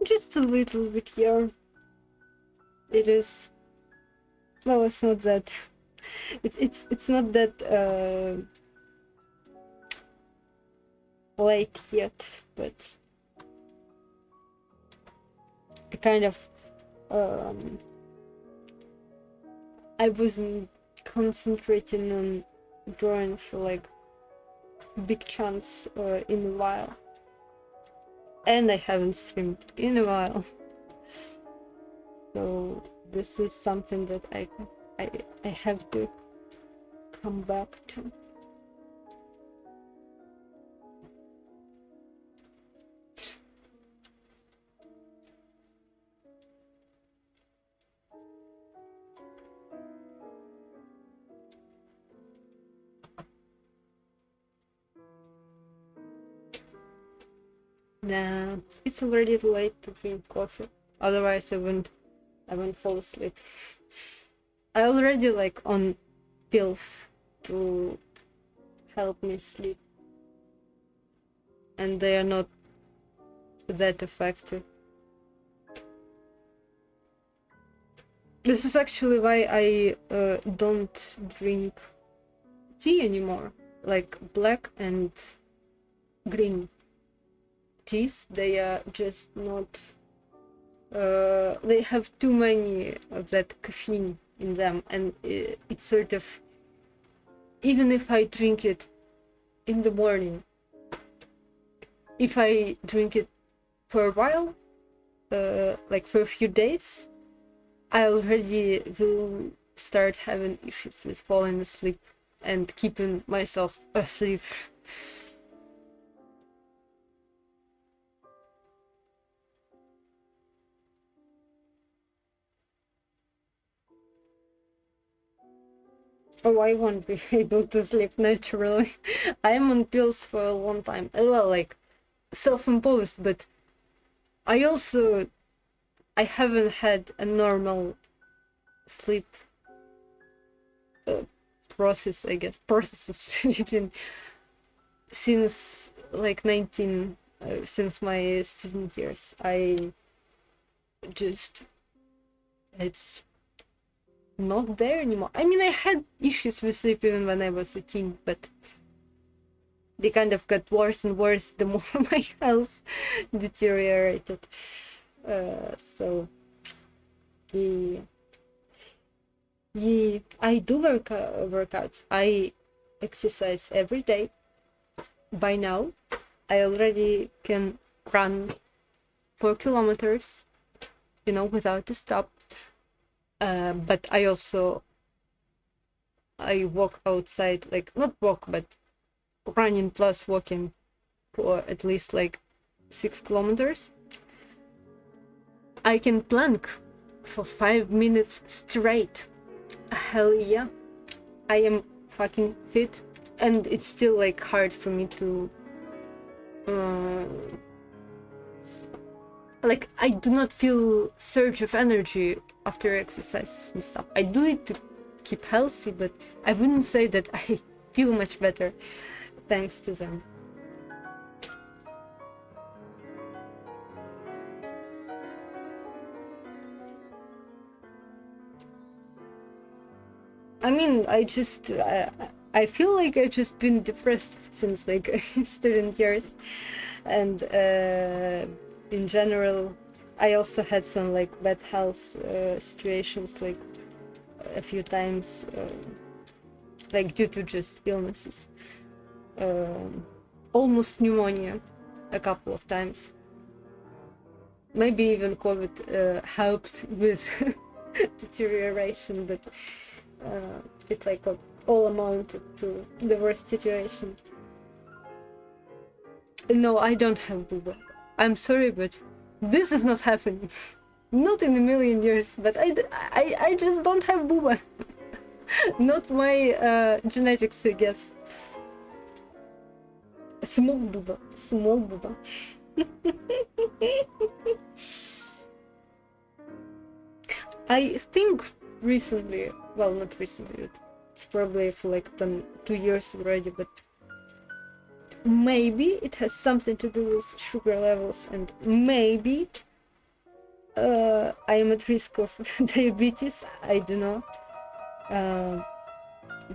Just a little bit here. It is. Well, it's not that. It's not that late yet, but I kind of I wasn't concentrating on drawing for like big chunks in a while, and I haven't streamed in a while, so this is something that I have to come back to. Nah, it's already too late to drink coffee. Otherwise, I wouldn't fall asleep. I already like on pills to help me sleep, and they are not that effective. This is actually why I don't drink tea anymore, like black and green teas. They are just not. They have too many of that caffeine in them, and it's sort of. Even if I drink it in the morning, if I drink it for a while, like for a few days, I already will start having issues with falling asleep and keeping myself asleep. Oh, I won't be able to sleep naturally. I'm on pills for a long time. Well, like self-imposed, but I haven't had a normal sleep process, I guess, process of sleeping since like since my student years. It's not there anymore. I mean, I had issues with sleep even when I was a teen, but they kind of got worse and worse the more my health deteriorated. So yeah, I do workouts. I exercise every day. By now, I already can run 4 kilometers, without a stop. But I walk outside, like not walk, but running plus walking for at least like 6 kilometers. I can plank for 5 minutes straight. Hell yeah. I am fucking fit, and it's still like hard for me to like I do not feel surge of energy after exercises and stuff. I do it to keep healthy, but I wouldn't say that I feel much better thanks to them. I mean, I feel like I've just been depressed since like student years, and in general, I also had some like bad health situations, like a few times, like due to just illnesses, almost pneumonia, a couple of times. Maybe even COVID helped with deterioration, but it like all amounted to the worst situation. No, I don't have booba. I'm sorry, but this is not happening. Not in a million years, but I just don't have booba. Not my genetics, I guess. Small booba. Small booba. I think recently, well, not recently, it's probably for like 2 years already, but maybe it has something to do with sugar levels, and maybe I am at risk of diabetes. I don't know.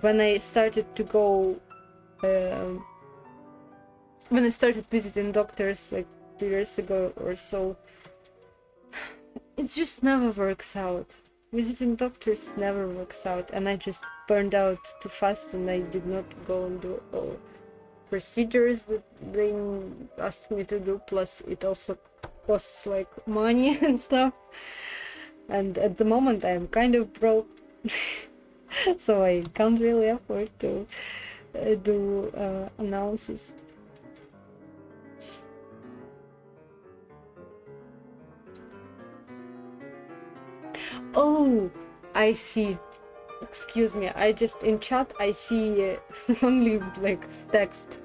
When I started to go, when I started visiting doctors like 2 years ago or so, it just never works out. Visiting doctors never works out, and I just burned out too fast, and I did not go and do all procedures that they asked me to do. Plus, it also costs like money and stuff. And at the moment, I am kind of broke, so I can't really afford to do analysis. Oh, I see. Excuse me, I just in chat I see only like text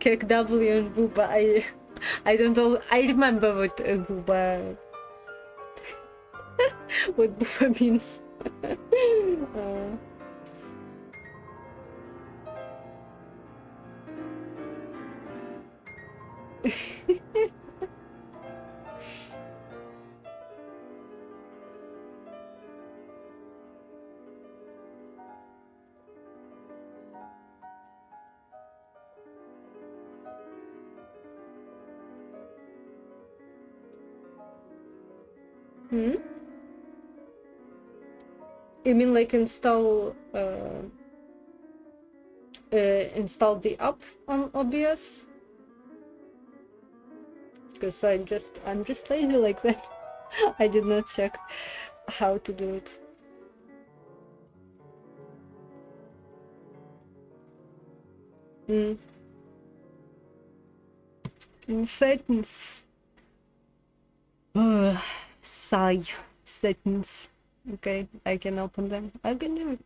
Kek W and Booba. I don't know. I remember what Booba what Booba means. uh, hmm? You mean like install the app on OBS? Because I'm just lazy like that. I did not check how to do it. In settings. Sigh. Settings. Okay, I can open them. I can do it.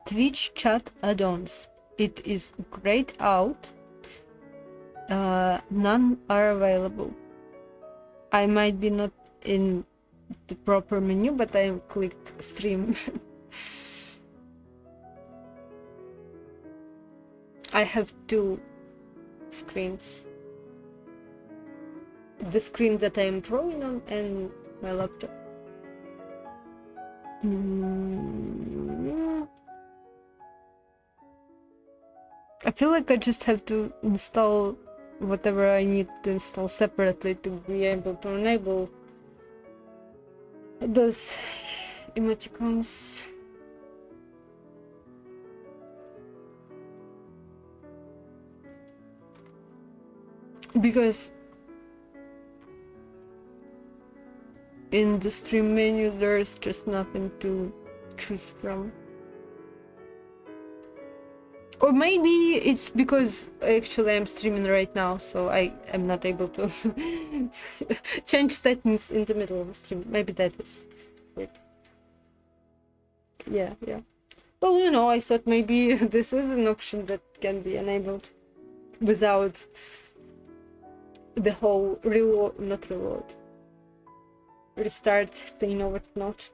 Twitch chat add-ons. It is grayed out. None are available. I might be not in the proper menu, but I clicked stream. I have two screens. The screen that I am drawing on and my laptop. I feel like I just have to install whatever I need to install separately to be able to enable those emoticons. Because in the stream menu there's just nothing to choose from. Or maybe it's because actually I'm streaming right now, so I am not able to change settings in the middle of the stream. Maybe that is it. Yeah. Well, you know, I thought maybe this is an option that can be enabled without the whole restart thing or whatnot.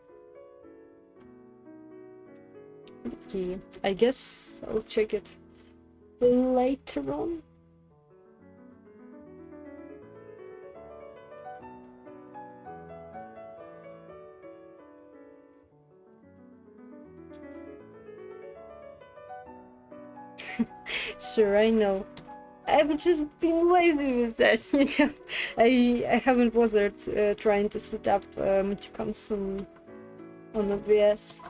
Okay, I guess I'll check it later on. Sure, I know. I've just been lazy with that, you know. I haven't bothered trying to set up emoticons on OBS.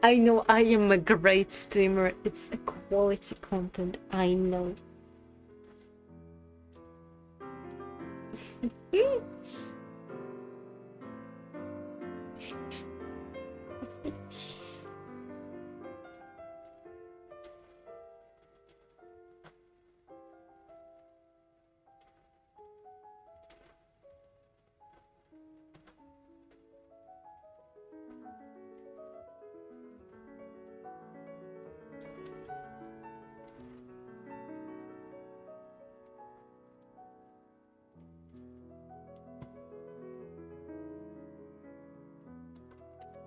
I know I am a great streamer. It's a quality content, I know.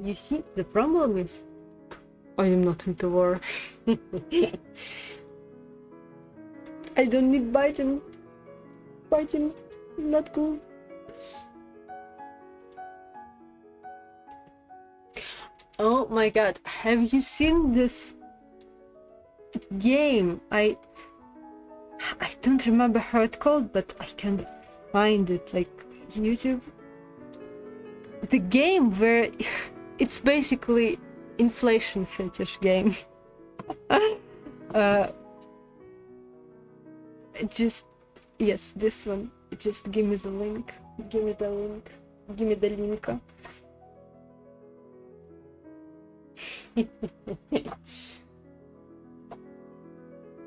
You see, the problem is I am not into war. I don't need Biden. Biden, not cool. Oh my god, have you seen this game? I don't remember how it's called, but I can find it, like YouTube. The game where it's basically inflation fetish game. Just yes, this one. Just give me the link. Give me the link. Give me the link.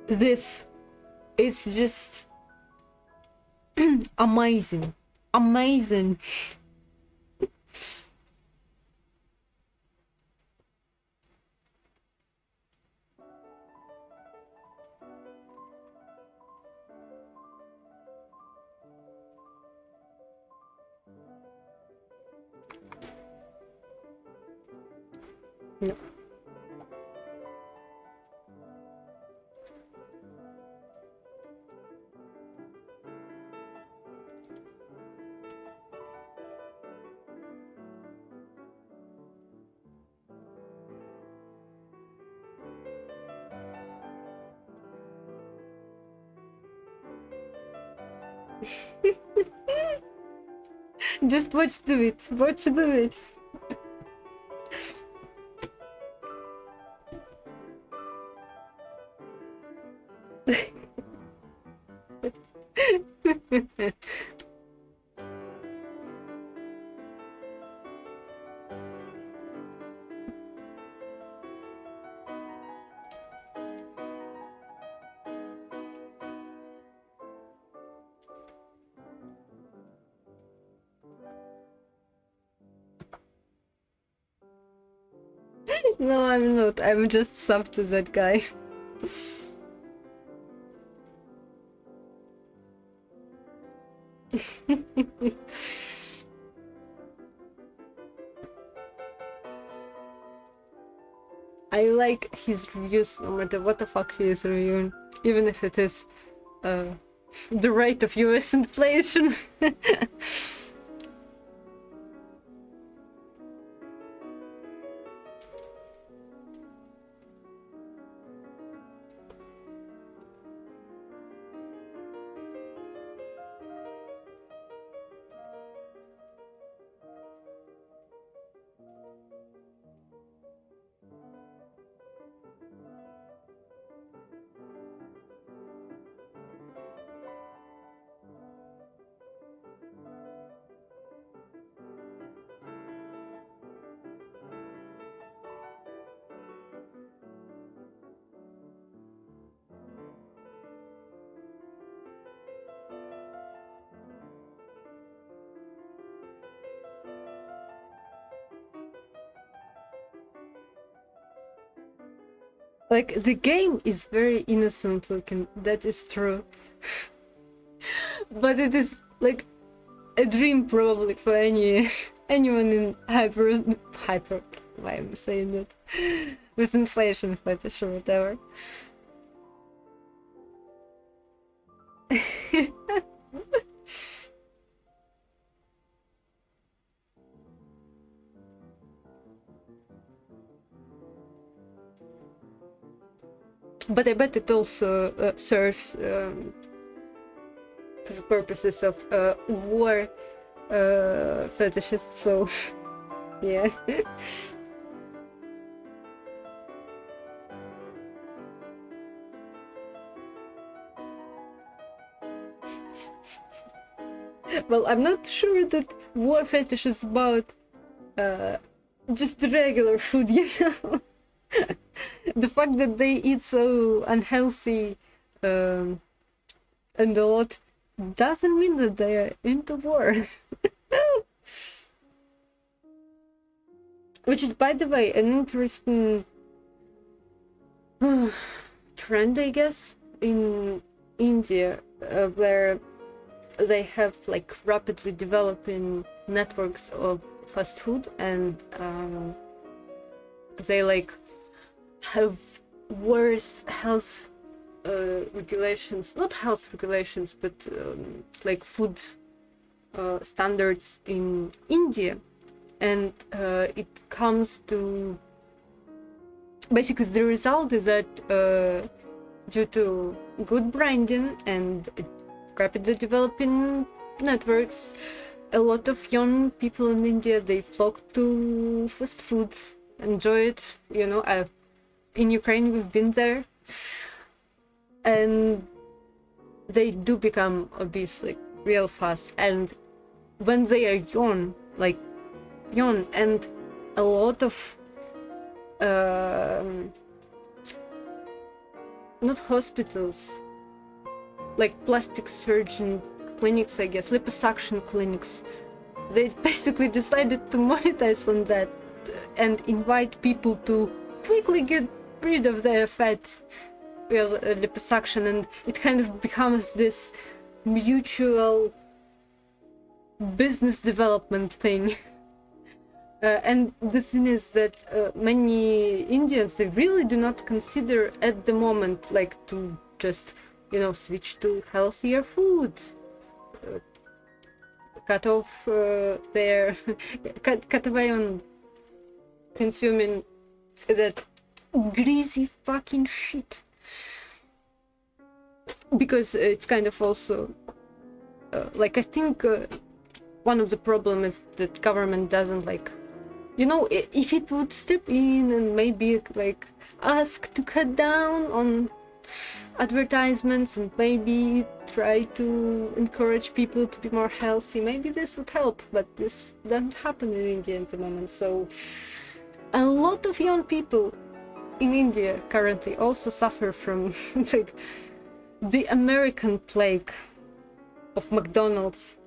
This is just amazing. Amazing. No. Just watch the it. Watch the it. No, I'm not. I'm just sub to that guy. I like his reviews no matter what the fuck he is reviewing, even if it is the rate of US inflation. Like, the game is very innocent looking, that is true. But it is like a dream probably for anyone in hyper why am I saying that? With inflation fetish or whatever. But I bet it also serves for the purposes of war fetishists, so yeah. Well, I'm not sure that war fetish is about just regular food, you know? The fact that they eat so unhealthy and a lot doesn't mean that they are into war. Which is, by the way, an interesting trend, I guess, in India, where they have like rapidly developing networks of fast food, and they like have worse health regulations, not health regulations, but like food standards in India. And it comes to basically the result is that due to good branding and rapidly developing networks, a lot of young people in India, they flock to fast food, enjoy it. You know, in Ukraine we've been there, and they do become obese like real fast. And when they are young, and a lot of not hospitals, like plastic surgeon clinics, I guess, liposuction clinics, they basically decided to monetize on that and invite people to quickly get rid of their fat with liposuction, and it kind of becomes this mutual business development thing. And the thing is that many Indians, they really do not consider at the moment like to just, you know, switch to healthier food, cut off their cut away on consuming that greasy fucking shit, because it's kind of also like I think one of the problem is that government doesn't like, you know, if it would step in and maybe like ask to cut down on advertisements and maybe try to encourage people to be more healthy, maybe this would help, but this doesn't happen in India at the moment. So a lot of young people in India currently also suffer from like the American plague of McDonald's.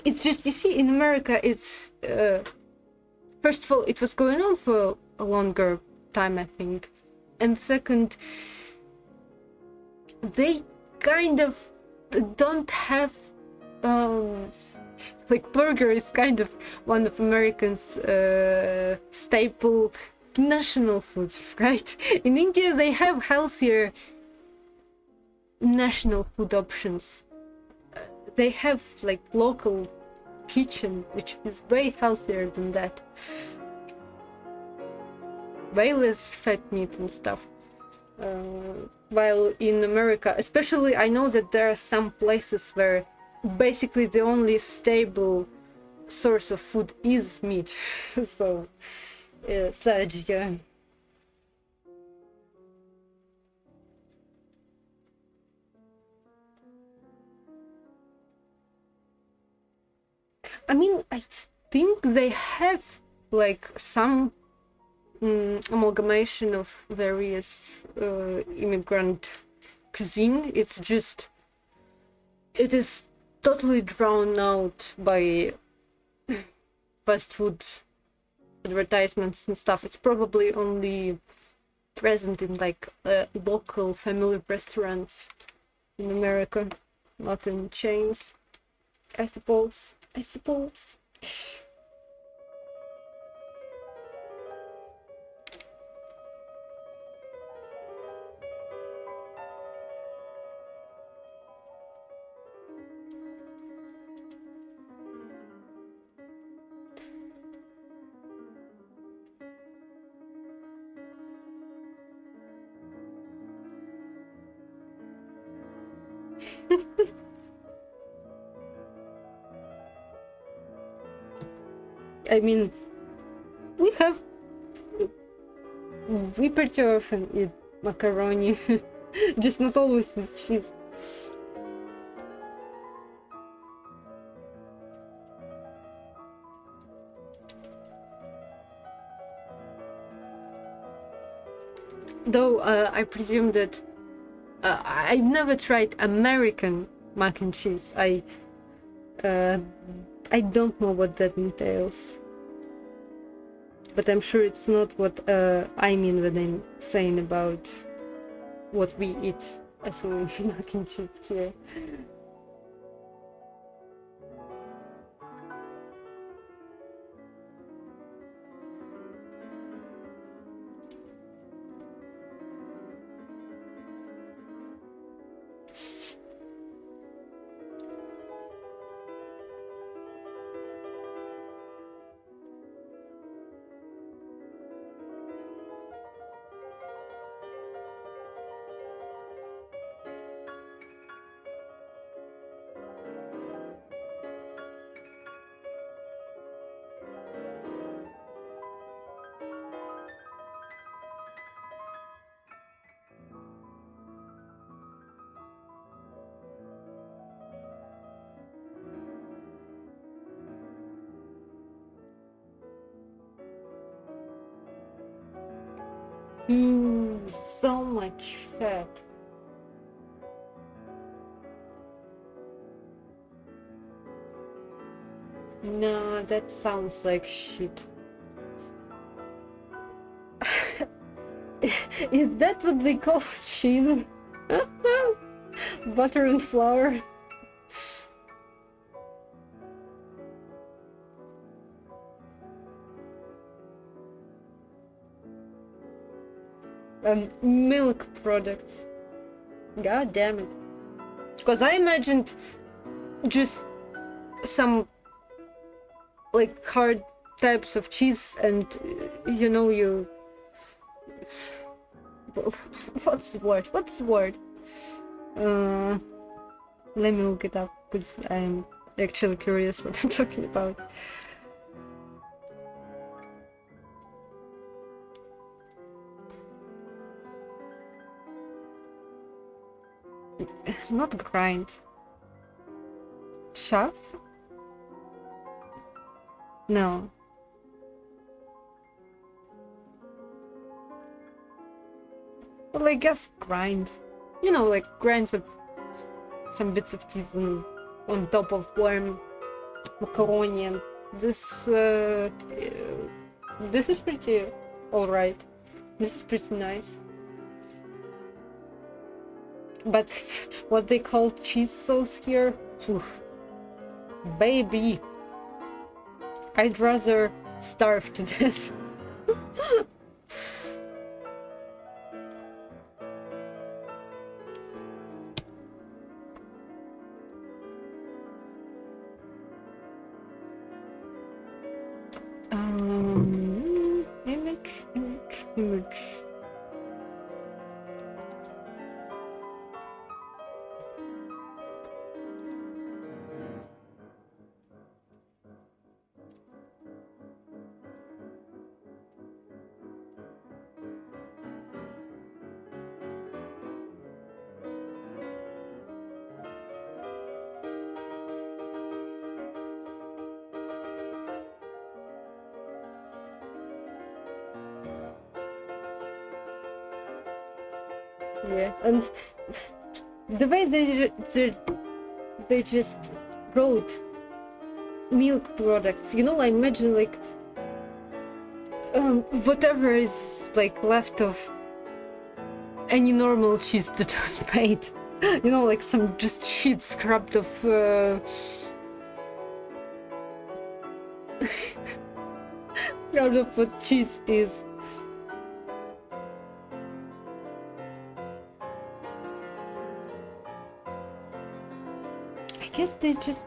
It's just, you see, in America, it's first of all, it was going on for a longer time, I think, and second, they kind of don't have like burger is kind of one of Americans' staple national foods, right? In India, they have healthier national food options. They have like local kitchen, which is way healthier than that. Way less fat meat and stuff. While in America, especially, I know that there are some places where basically the only stable source of food is meat. So, sad, yeah. I mean, I think they have like some amalgamation of various immigrant cuisine. It's just, it is totally drowned out by fast food advertisements and stuff. It's probably only present in like local family restaurants in America, not in chains, I suppose. I mean, we pretty often eat macaroni, just not always with cheese. Though I presume that I never tried American mac and cheese. I don't know what that entails. But I'm sure it's not what I mean when I'm saying about what we eat as we mac and cheese here. So much fat. No, that sounds like shit. Is that what they call cheese? Butter and flour? Milk products. God damn it. Because I imagined just some like hard types of cheese and you know you what's the word? Let me look it up because I'm actually curious what I'm talking about. Not grind. Chaff? No. Well, I guess grind. You know, like grind some bits of cheese on top of warm macaroni, and this this is pretty alright. This is pretty nice. But what they call cheese sauce here, oof, baby, I'd rather starve to this. Image. Yeah, and the way they just wrote milk products, you know, I imagine like whatever is like left of any normal cheese that was made, you know, like some just shit scrubbed of scrubbed of what cheese is. I guess they just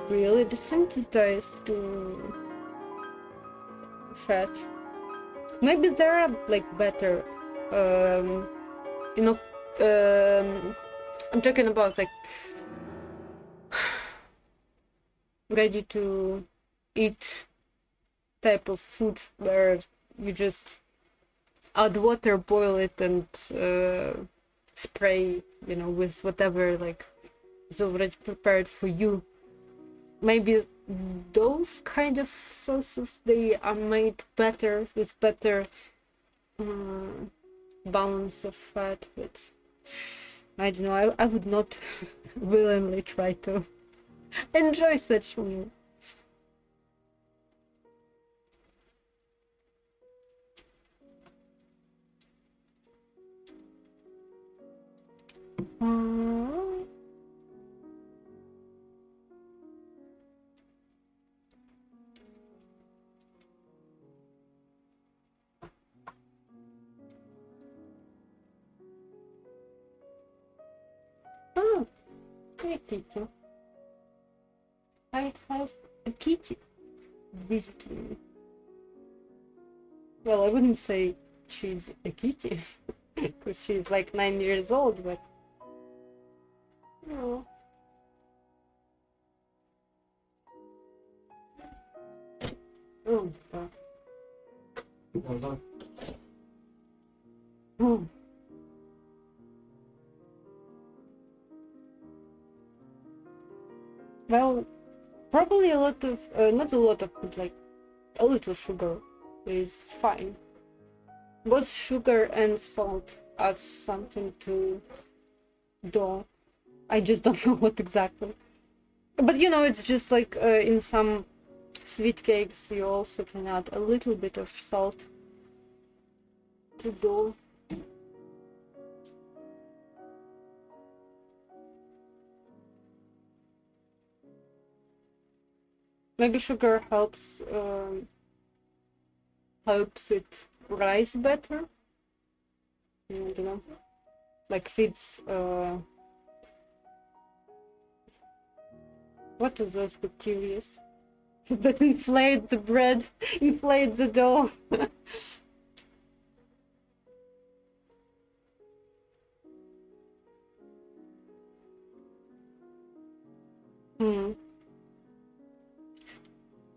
really desensitized to fat. Maybe there are like better, you know, I'm talking about like ready to eat type of food where you just add water, boil it, and spray, you know, with whatever like is already prepared for you. Maybe those kind of sauces, they are made better with better balance of fat, but I don't know, I would not willingly try to enjoy such meal. Oh, hey kitty. I have a kitty visiting me. Well, I wouldn't say she's a kitty, because she's like 9 years old, but... Oh. Oh, God. Oh. Well, probably a lot of, not a lot of, but like a little sugar is fine. Both sugar and salt adds something to dough. I just don't know what exactly. But you know, it's just like in some sweet cakes, you also can add a little bit of salt to dough. Maybe sugar helps it rise better. I don't know, like feeds what are those bacteria that inflate the bread, inflate the dough? Hmm.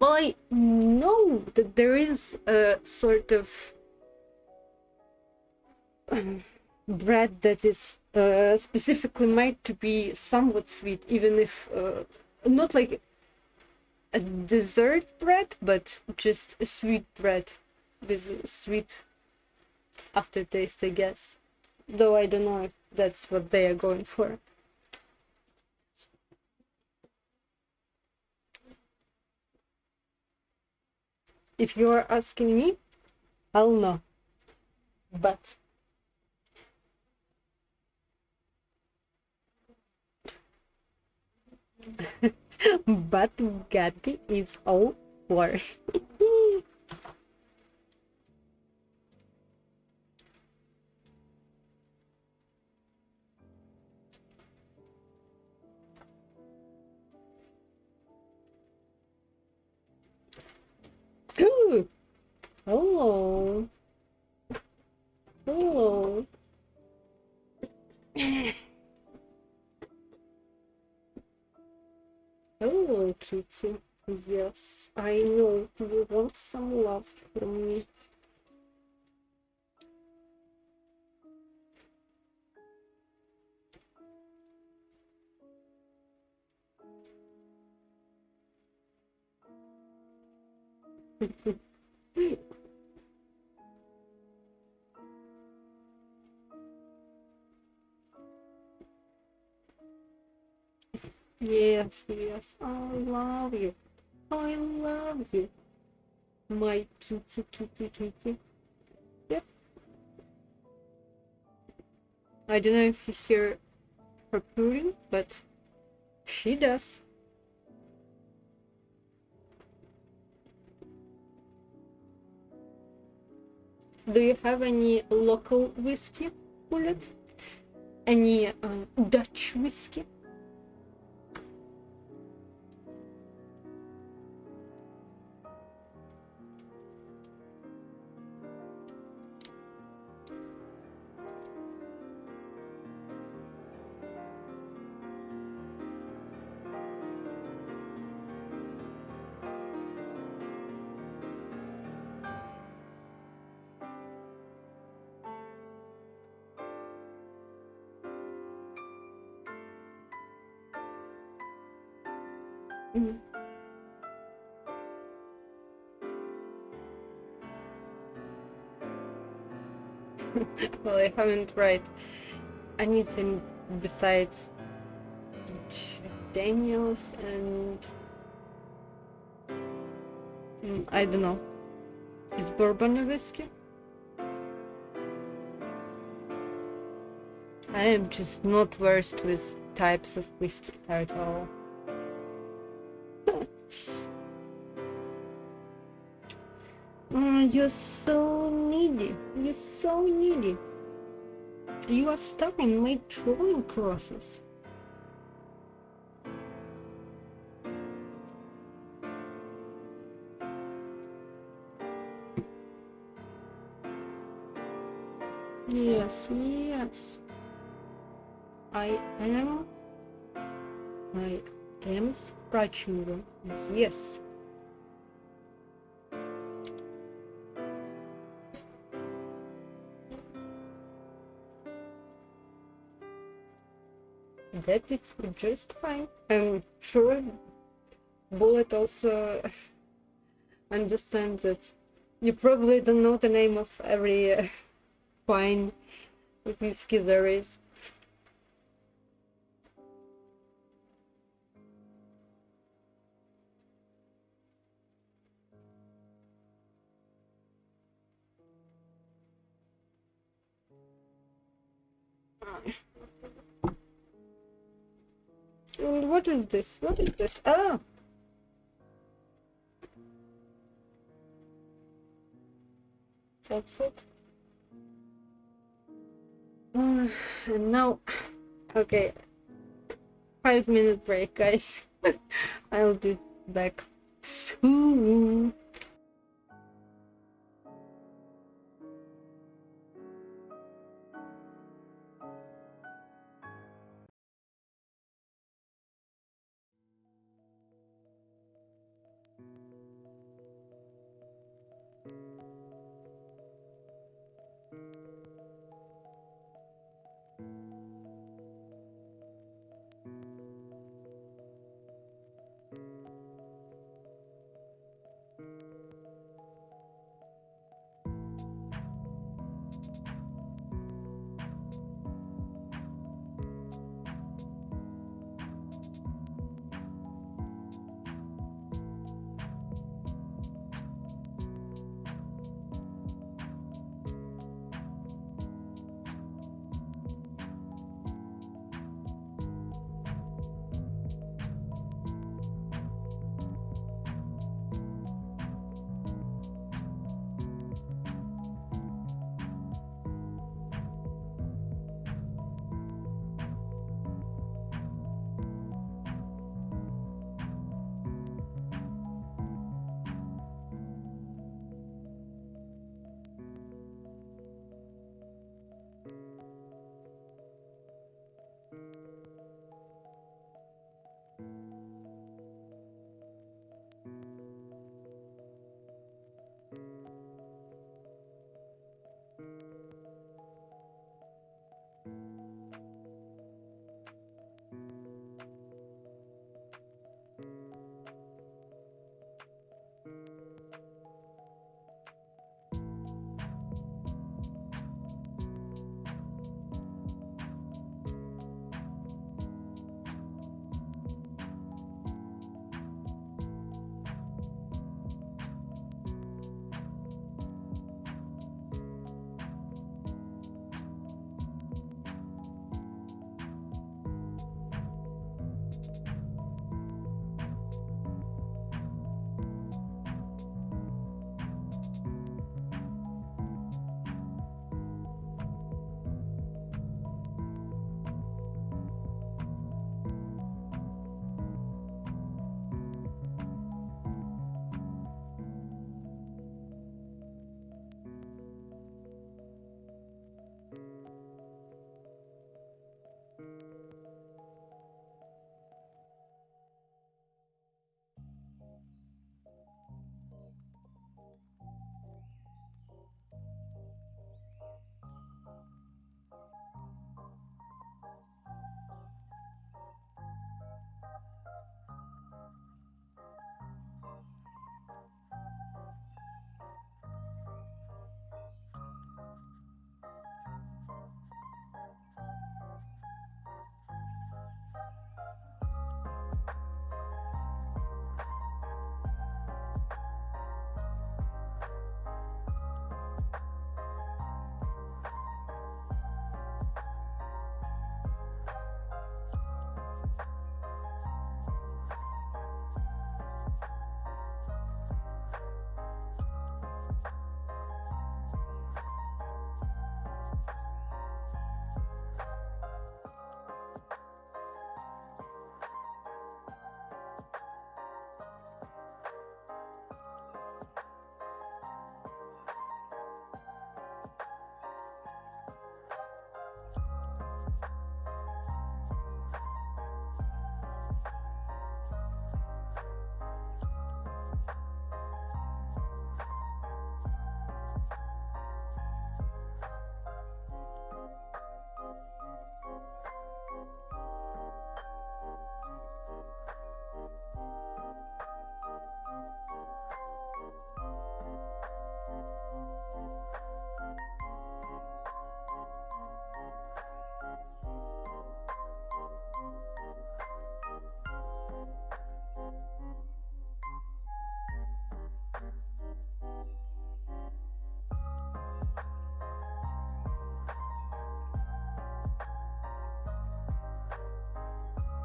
Well, I know that there is a sort of bread that is specifically made to be somewhat sweet, even if not like a dessert bread, but just a sweet bread with sweet aftertaste, I guess. Though I don't know if that's what they are going for. If you are asking me, I'll know. But but Gabi is all for. Ooh. Hello. Hello. Hello, Kitty. Yes, I know you want some love from me. Yes, yes, I love you. I love you. My kitty, kitty, kitty. Yep. I don't know if you hear her purring, but she does. Do you have any local whiskey, Bullet? Any Dutch whiskey? Mm. Well, I haven't tried anything besides Daniels and I don't know. Is bourbon a whiskey? I am just not versed with types of whiskey at all. You're so needy. You're so needy. You are stuck in my drawing process. Yes, yes. I am scratching them. Yes. That is just fine. I'm sure Bullet also understands that You probably don't know the name of every wine whiskey there is. And what is this? What is this? Oh! That's it. And now, okay, 5-minute break, guys. I'll be back soon.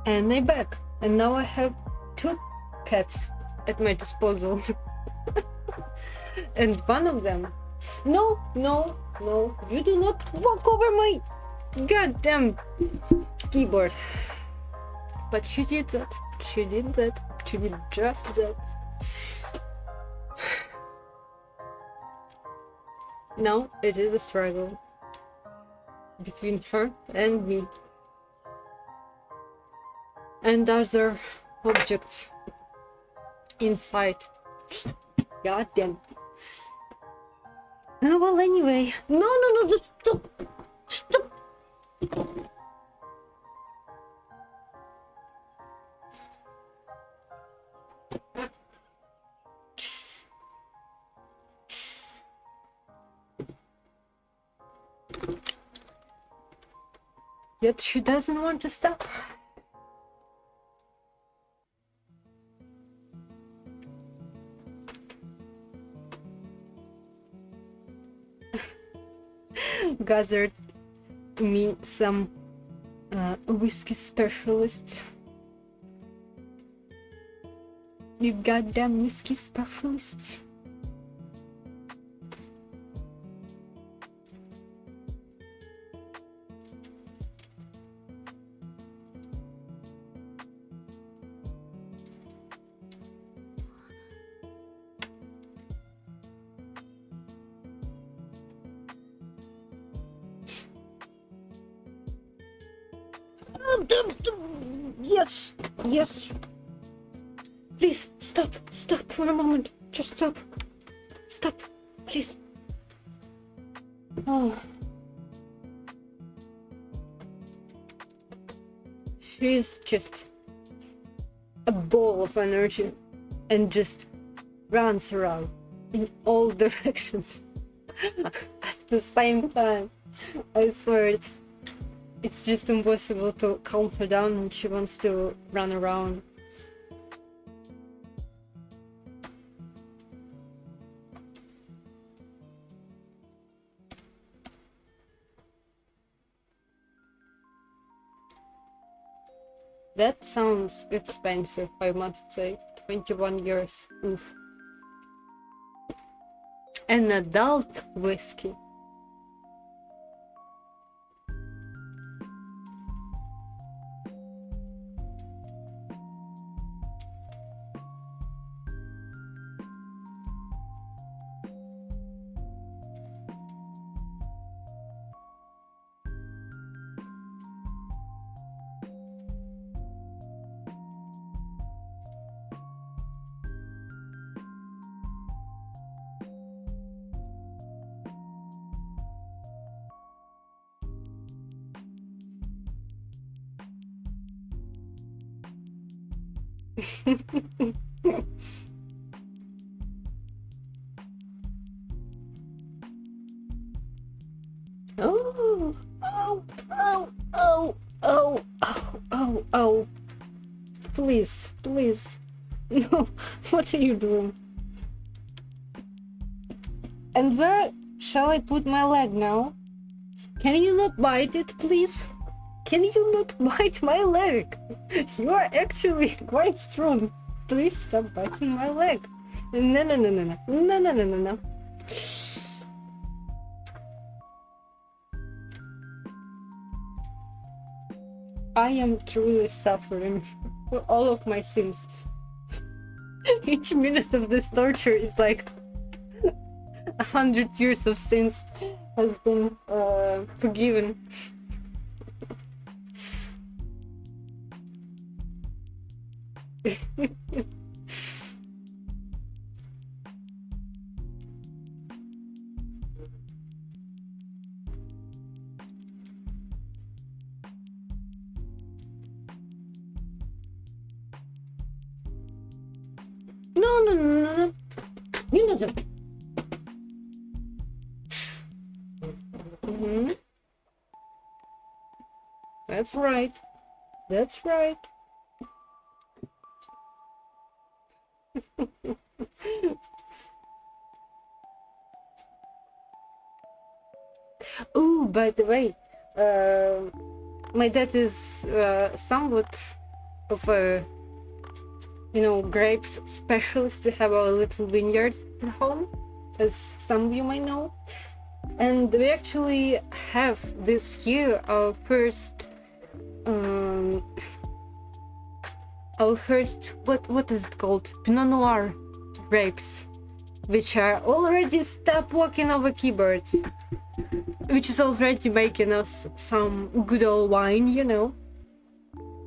and I'm back. And now I have 2 cats at my disposal. And one of them... No, no, no, you do not walk over my goddamn keyboard. But she did that. She did that. She did just that. Now it is a struggle between her and me and other objects inside. God damn. Well, anyway. No, just stop. Stop. Yet she doesn't want to stop. Gathered me some whiskey specialists. You goddamn whiskey specialists. Yes, yes. Please stop for a moment. Just stop, please. Oh, she's just a ball of energy and just runs around in all directions at the same time. I swear it's just impossible to calm her down when she wants to run around. That sounds expensive, I must say. 21 years. Oof. An adult whiskey. Oh, oh, oh, oh, oh, oh, oh, oh. Please, please. No, what are you doing? And where shall I put my leg now? Can you not bite it, please? Can you not bite my leg? You are actually quite strong. Please stop biting my leg. No, no, no, no, no. No, no, no, no, no. I am truly suffering for all of my sins. Each minute of this torture is like 100 years of sins has been forgiven. No, no, no, no, no. You know that. Mm-hmm. That's right. That's right. Oh, by the way, my dad is somewhat of a grapes specialist. We have our little vineyard at home, as some of you might know, and we actually have this year our first what is it called, Pinot Noir grapes, which are already stop walking over keyboards, which is already making us some good old wine,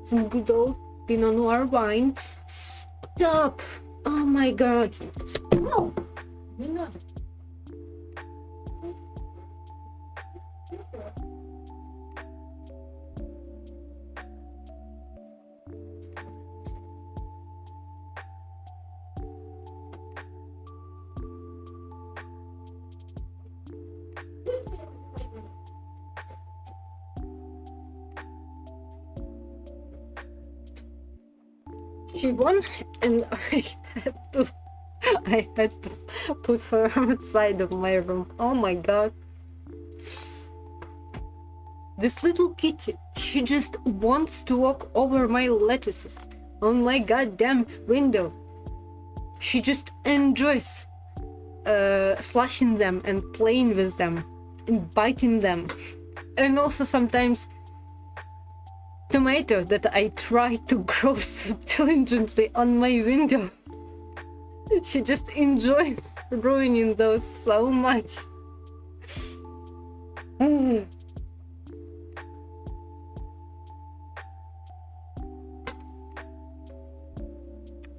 some good old Pinot Noir wine. Stop! Oh my god! No! No! She won, and I had to put her outside of my room. Oh my god. This little kitty, she just wants to walk over my lettuces on my goddamn window. She just enjoys slashing them and playing with them and biting them. And also sometimes tomato that I try to grow so diligently on my window. She just enjoys ruining those so much.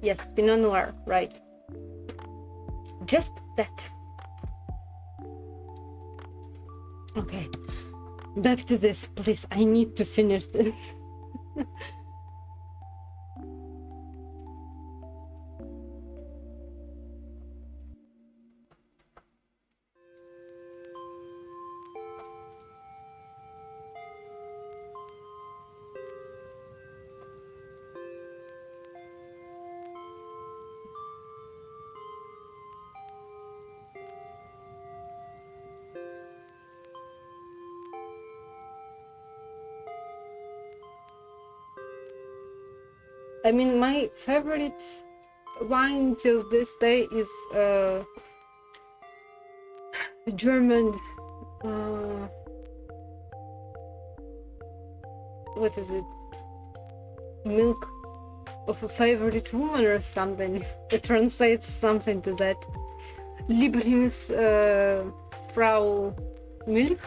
Yes, Pinot Noir, right. Just that. Okay, back to this, please. I need to finish this. I mean, my favorite wine till this day is German. What is it? Milk of a favorite woman or something. It translates something to that. Lieblingsfrau Milch.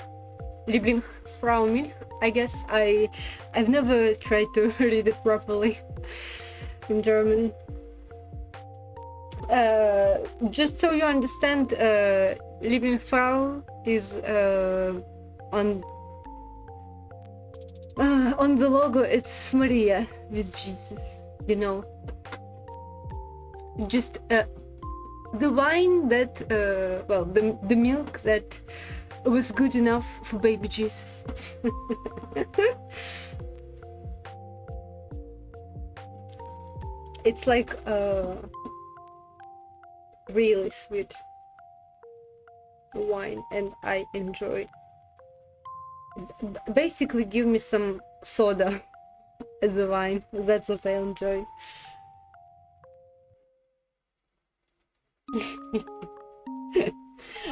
Lieblingsfrau Milch. I guess I've never tried to read it properly in German. Just so you understand, Lieblingsfrau is on the logo. It's Maria with Jesus. Just the wine that the milk that was good enough for baby Jesus. It's like really sweet wine, and I enjoy. Basically, give me some soda as a wine. That's what I enjoy.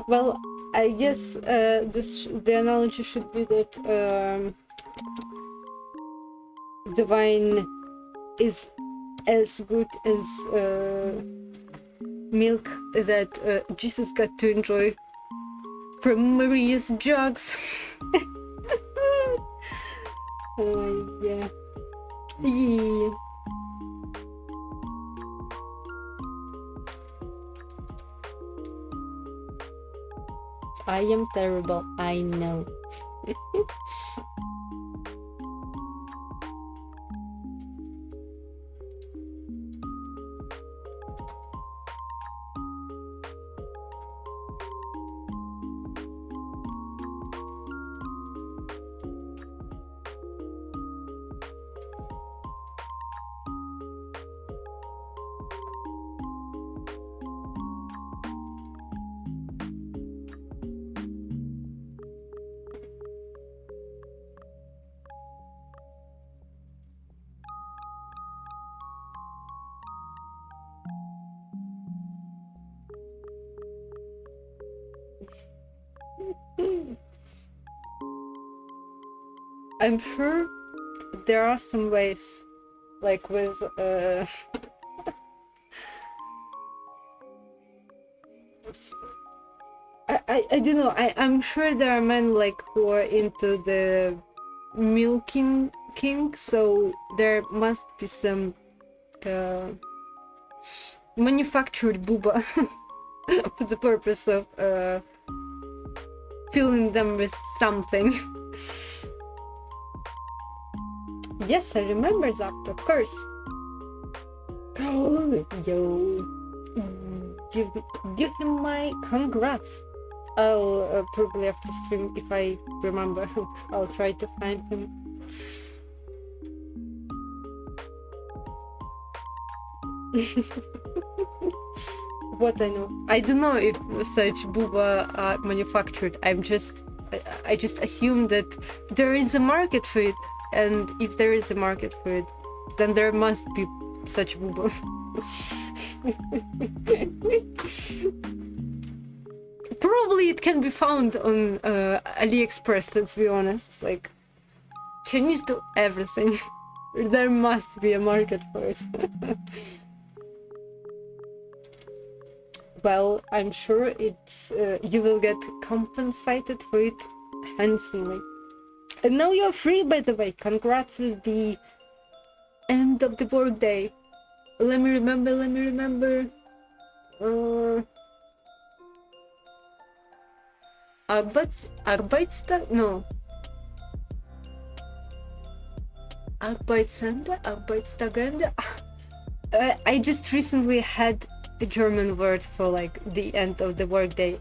Well, I guess the analogy should be that the wine is as good as milk that Jesus got to enjoy from Maria's jugs. Yeah. Yeah. I am terrible, I know. I'm sure there are some ways, like with I don't know. I'm sure there are men like who are into the milking kink, so there must be some manufactured booba for the purpose of filling them with something. Yes, I remember that, of course. Oh, yo. Give him my congrats. I'll probably have to stream if I remember. I'll try to find him. What I know, I don't know if such booba are manufactured. I just assume that there is a market for it, and if there is a market for it, then there must be such booba. Probably it can be found on AliExpress, let's be honest. Like, Chinese do everything. There must be a market for it. Well, I'm sure it's you will get compensated for it handsomely. And now you're free, by the way. Congrats with the end of the workday. Let me remember. Arbeitstag? No. Arbeitsende? Arbeitstagende? I just recently had a German word for like the end of the workday.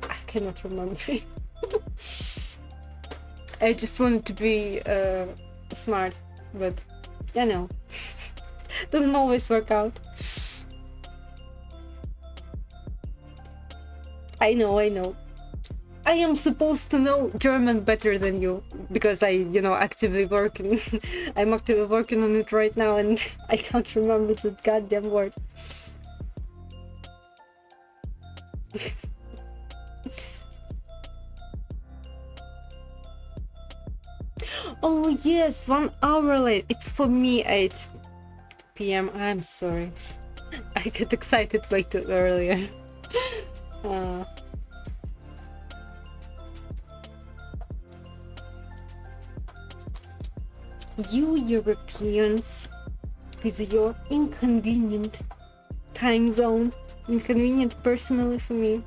I cannot remember it. I just wanted to be smart, but you know, doesn't always work out. I know. I am supposed to know German better than you because I'm actively working on it right now, and I can't remember the goddamn word. Oh yes, 1 hour late. It's for me 8 p.m. I'm sorry. I get excited way too earlier. You Europeans with your inconvenient time zone. Inconvenient personally for me.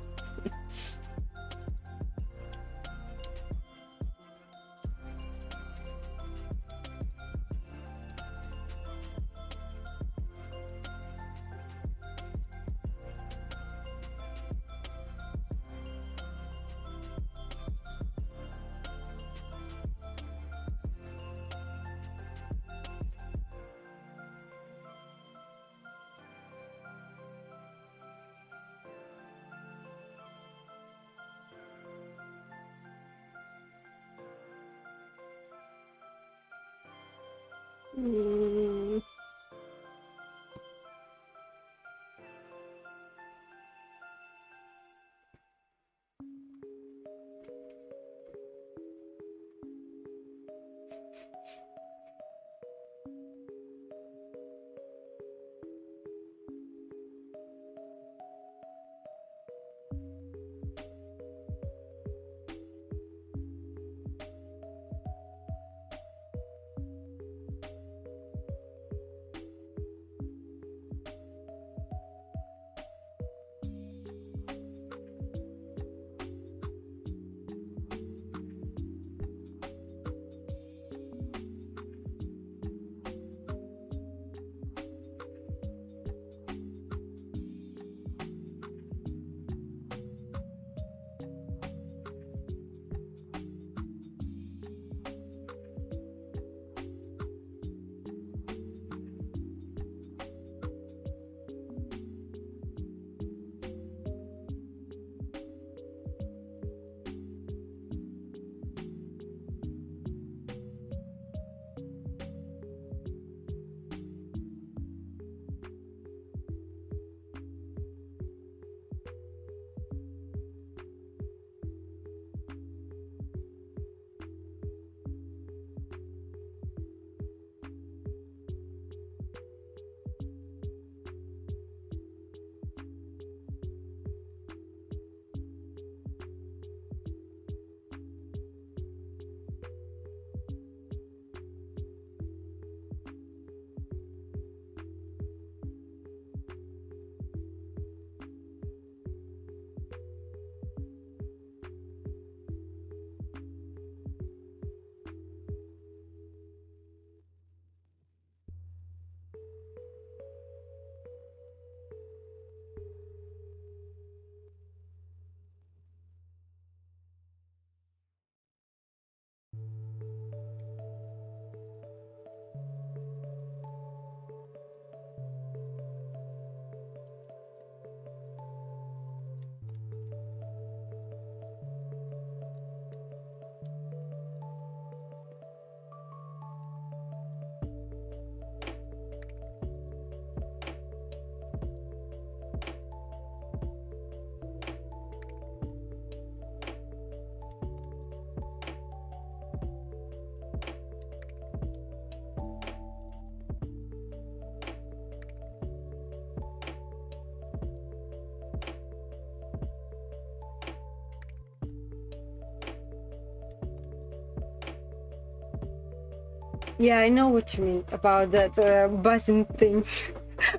Yeah, I know what you mean about that buzzing thing.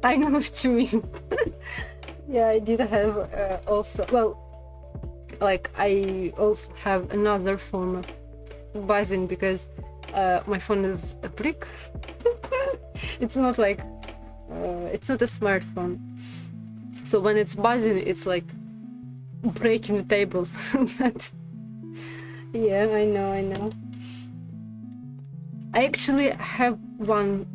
I know what you mean. Yeah, I did have also, well, like I also have another form of buzzing because my phone is a brick. It's not like it's not a smartphone, so when it's buzzing it's like breaking the table. But yeah, I know. I actually have one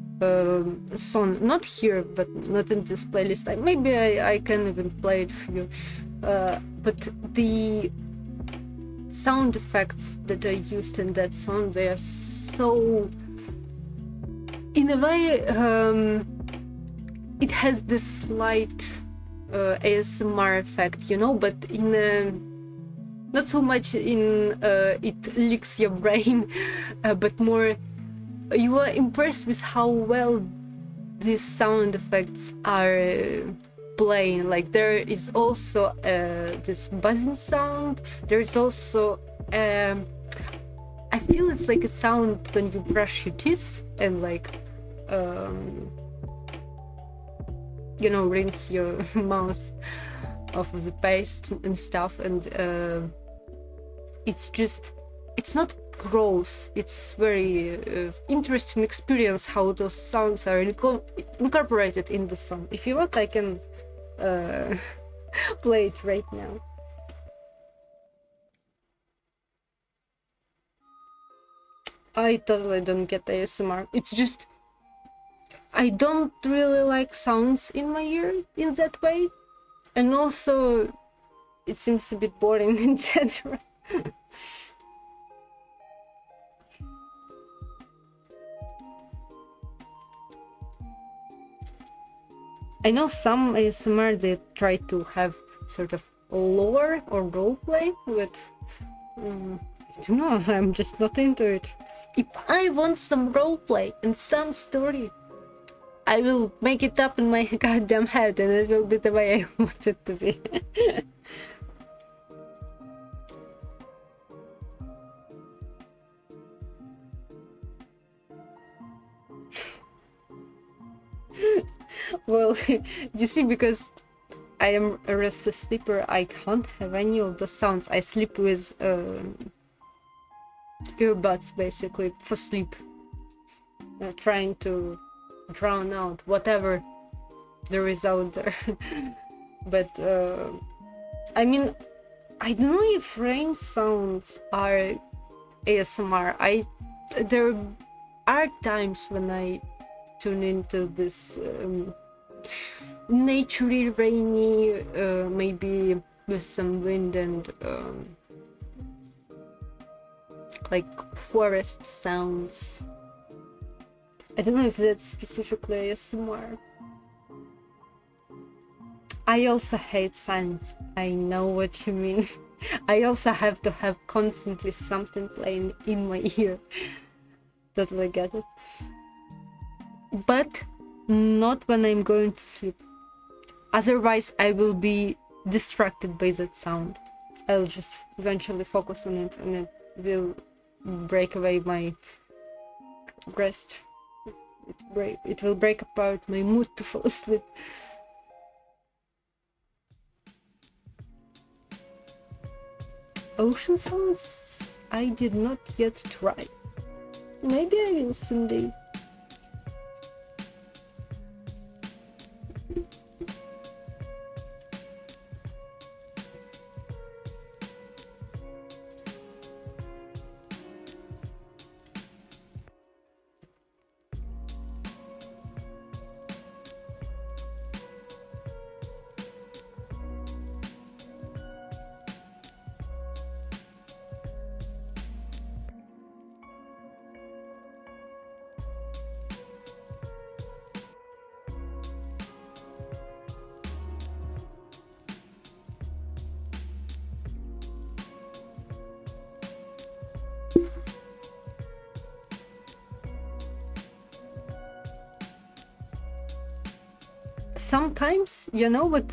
song, not here, but not in this playlist. Maybe I can even play it for you. But the sound effects that I used in that song, they are so... In a way, it has this slight ASMR effect, you know, but in a... Not so much in it licks your brain, but more you are impressed with how well these sound effects are playing. Like there is also this buzzing sound. There is also I feel it's like a sound when you brush your teeth and like you know, rinse your mouth off of the paste and stuff, and it's just, it's not gross, it's very interesting experience how those sounds are incorporated in the song. If you want, I can play it right now. I totally don't get ASMR. It's just I don't really like sounds in my ear in that way, and also it seems a bit boring in general. I know some ASMR they try to have sort of lore or roleplay, but I don't know, I'm just not into it. If I want some roleplay and some story, I will make it up in my goddamn head and it will be the way I want it to be. Well, you see, because I am a restless sleeper, I can't have any of the sounds. I sleep with earbuds basically for sleep, trying to drown out whatever there is out there. But I mean, I don't know if rain sounds are ASMR. There are times when I tune into this naturey, rainy, maybe with some wind and like forest sounds. I don't know if that's specifically ASMR. I also hate silence. I know what you mean. I also have to have constantly something playing in my ear. Totally get it. But not when I'm going to sleep. Otherwise, I will be distracted by that sound. I'll just eventually focus on it and it will break away my rest. It will break apart my mood to fall asleep. Ocean sounds I did not yet try. Maybe I will someday. Sometimes, you know what,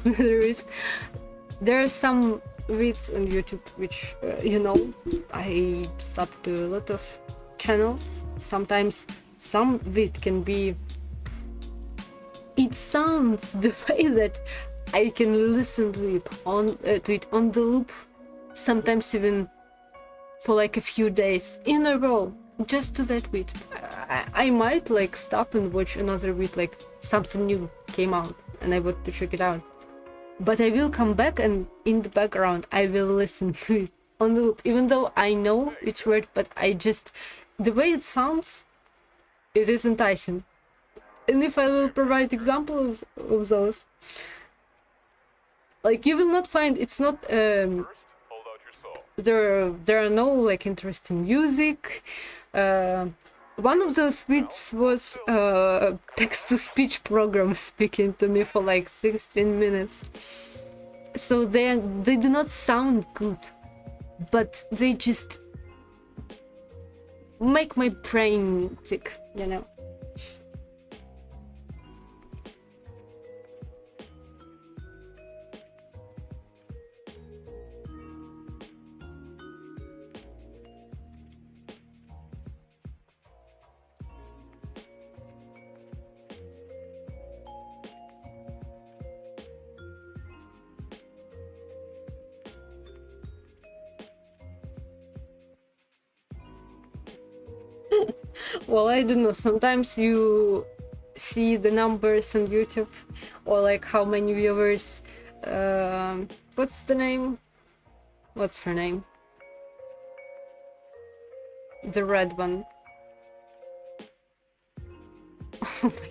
there are some vids on YouTube which, you know, I sub to a lot of channels. Sometimes some of it can be, it sounds the way that I can listen to it on the loop, sometimes even for like a few days in a row, just to that beat. I might like stop and watch another beat, like something new came out and I want to check it out, but I will come back and in the background I will listen to it on the loop, even though I know each word, but I just, the way it sounds, it is enticing. And if I will provide examples of those, like you will not find, it's not there are no like interesting music. One of those beats was text-to-speech program speaking to me for like 16 minutes. So they do not sound good, but they just make my brain tick, you know. Well, I don't know, sometimes you see the numbers on YouTube, or like how many viewers, what's the name? What's her name? The red one. Oh my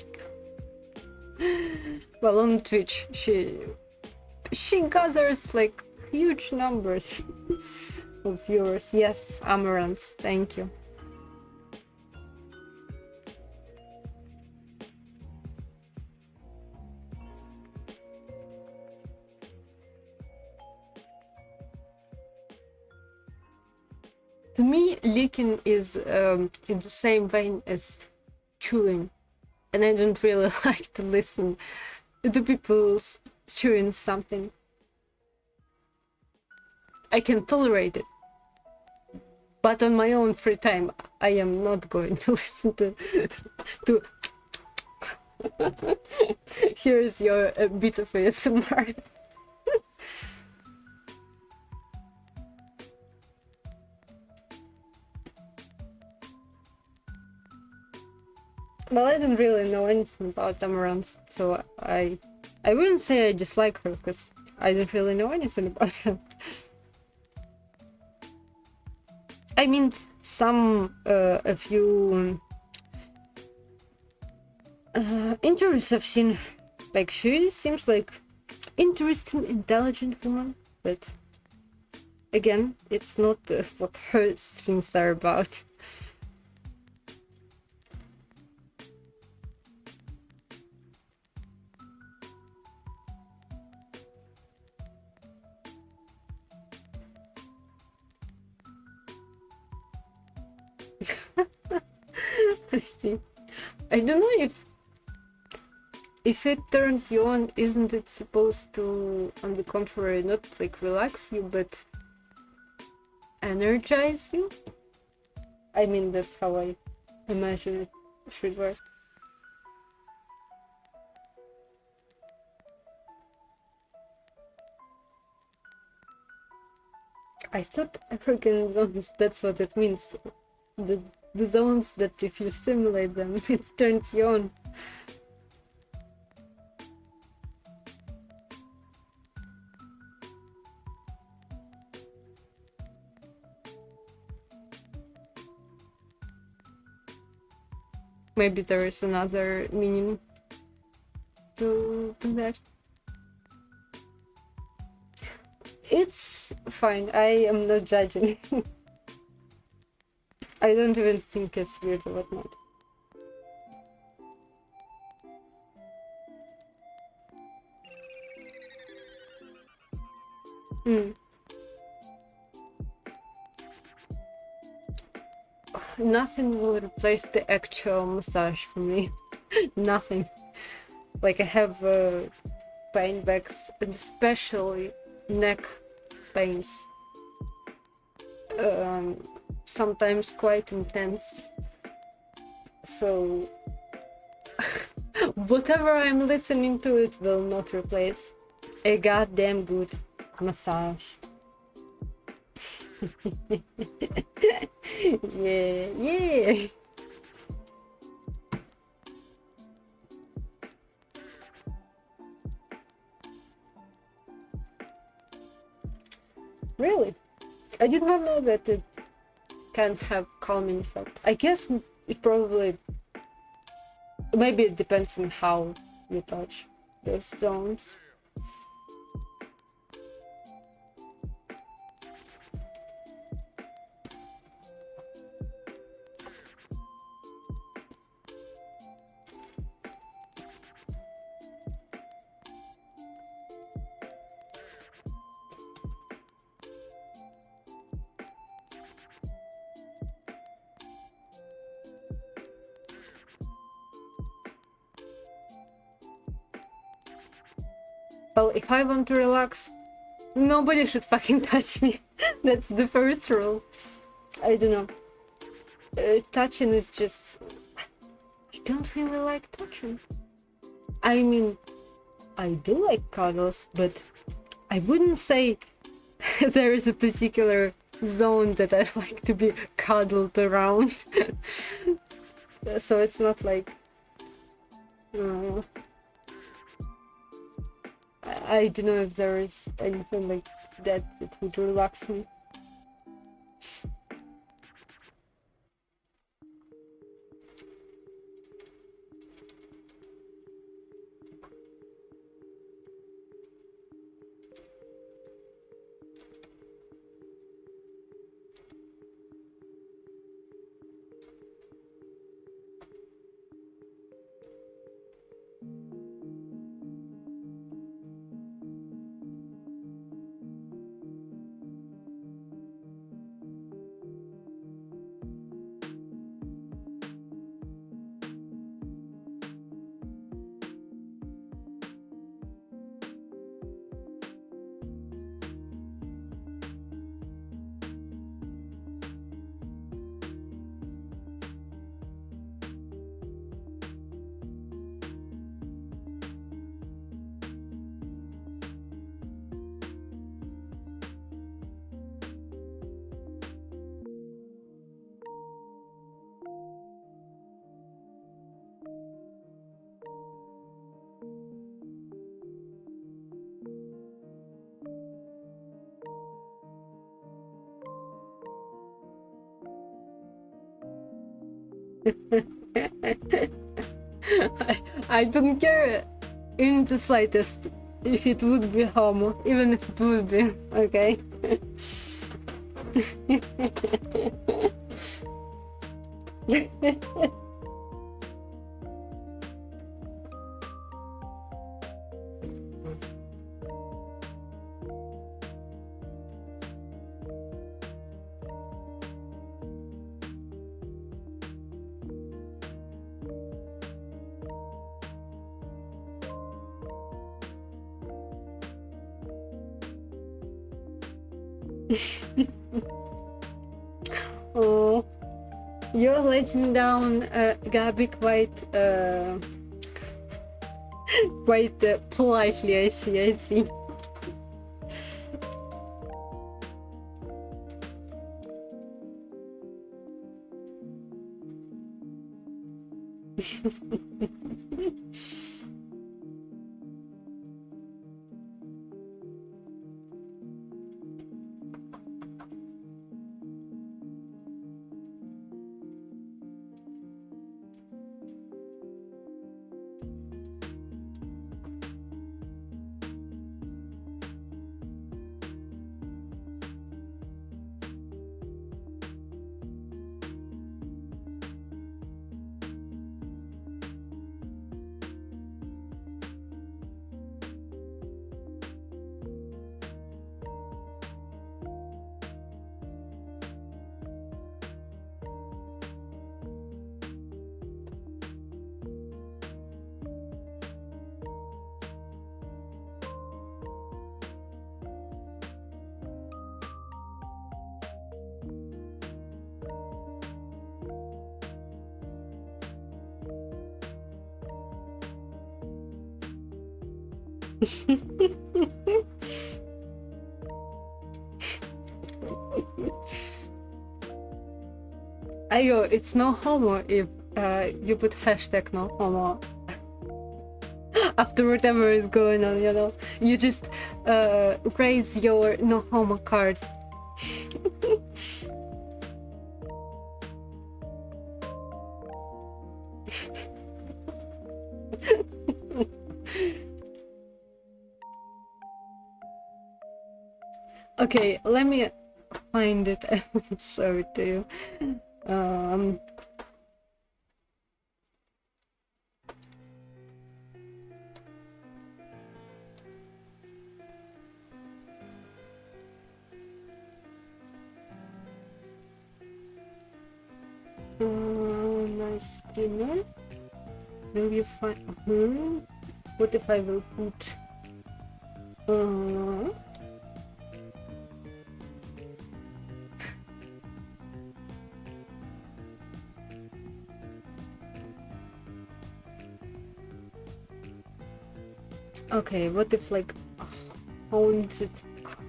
god. Well, on Twitch, she gathers like huge numbers of viewers. Yes, Amaranth, thank you. To me, licking is in the same vein as chewing, and I don't really like to listen to people chewing something. I can tolerate it, but on my own free time, I am not going to listen to Here's your bit of ASMR. Well, I don't really know anything about Amaranth, so I wouldn't say I dislike her, because I don't really know anything about her. I mean, some a few interviews I've seen, like she seems like interesting, intelligent woman, but again, it's not what her streams are about. I see. I don't know if it turns you on, isn't it supposed to, on the contrary, not like relax you, but energize you? I mean, that's how I imagine it should work. I thought African zones, that's what it means. The zones that if you stimulate them, it turns you on. Maybe there is another meaning to that. It's fine, I am not judging. I don't even think it's weird or whatnot. Nothing will replace the actual massage for me. Nothing. Like I have pain backs, and especially neck pains. Sometimes quite intense. So whatever I'm listening to, it will not replace a goddamn good massage. Yeah, yeah. Really? I did not know that it can have calming effect. I guess it probably, maybe it depends on how you touch those zones. Well, if I want to relax, nobody should fucking touch me. That's the first rule. I don't know. Touching is just... I don't really like touching. I mean, I do like cuddles, but I wouldn't say there is a particular zone that I like to be cuddled around. So it's not like... I don't know if there is anything like that that would relax me. I don't care in the slightest if it would be homo, even if it would be, okay? Oh, you're letting down Gabby quite politely, I see, I see. Ayo, it's no homo if you put hashtag no homo after whatever is going on, you know. You just raise your no homo card. Okay, let me find it and show it to you. Nice dinner. Will you find? What if I will put? Okay, what if like a haunted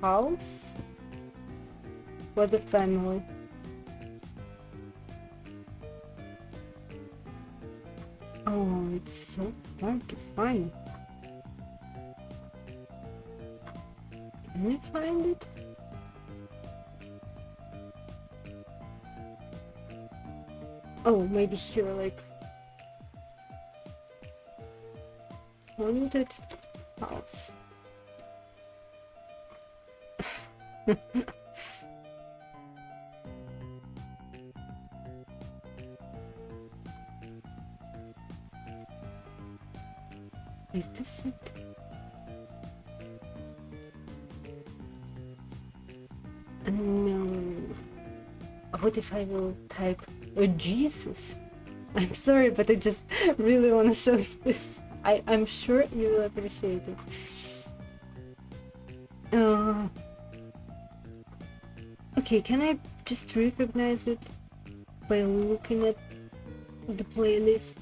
house? What a family. Oh, it's so hard to find. Can you find it? Oh, maybe here, like haunted house. Is this it? No. What if I will type Jesus? I'm sorry, but I just really want to show you this. I'm sure you will appreciate it. Okay, can I just recognize it by looking at the playlist?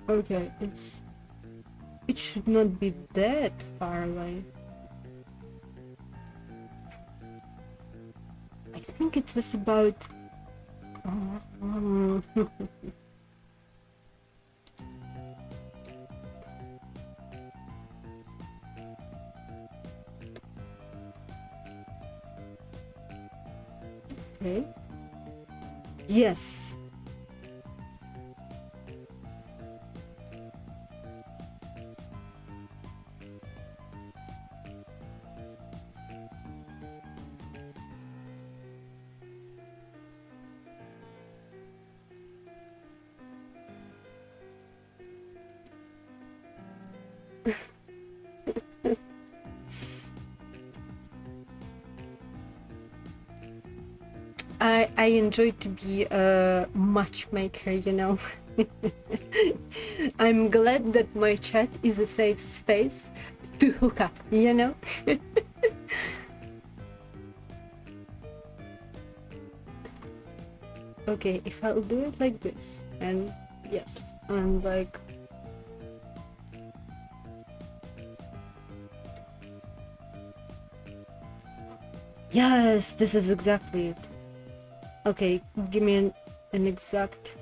Okay, it should not be that far away. I think it was about okay. Yes. I enjoy to be a matchmaker, you know. I'm glad that my chat is a safe space to hook up, you know. Okay, if I'll do it like this, and yes, I'm like, yes, this is exactly it. Okay, give me an exact.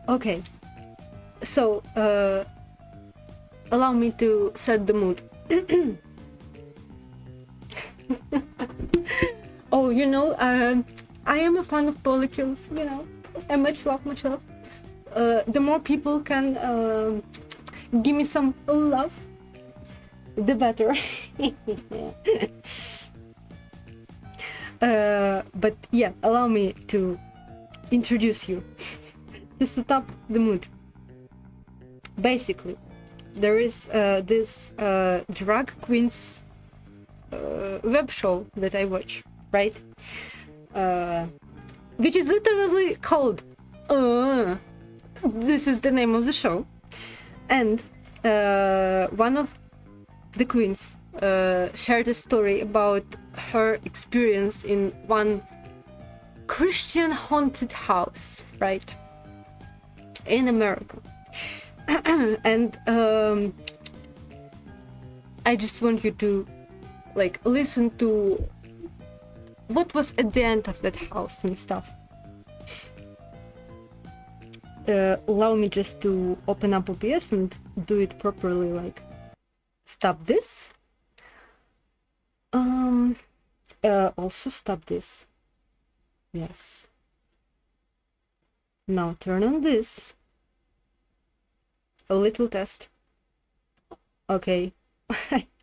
Okay, so allow me to set the mood. Oh, you know, I am a fan of polycules, you know, and much love, much love. The more people can give me some love, the better. But yeah, allow me to introduce you to set up the mood. Basically, there is this drag queens web show that I watch, right? Which is literally called this is the name of the show. And one of the queens shared a story about her experience in one Christian haunted house, right? In America. And I just want you to like listen to what was at the end of that house and stuff. Allow me just to open up OBS and do it properly, like stop this. Also stop this. Yes. Now turn on this. A little test. Okay.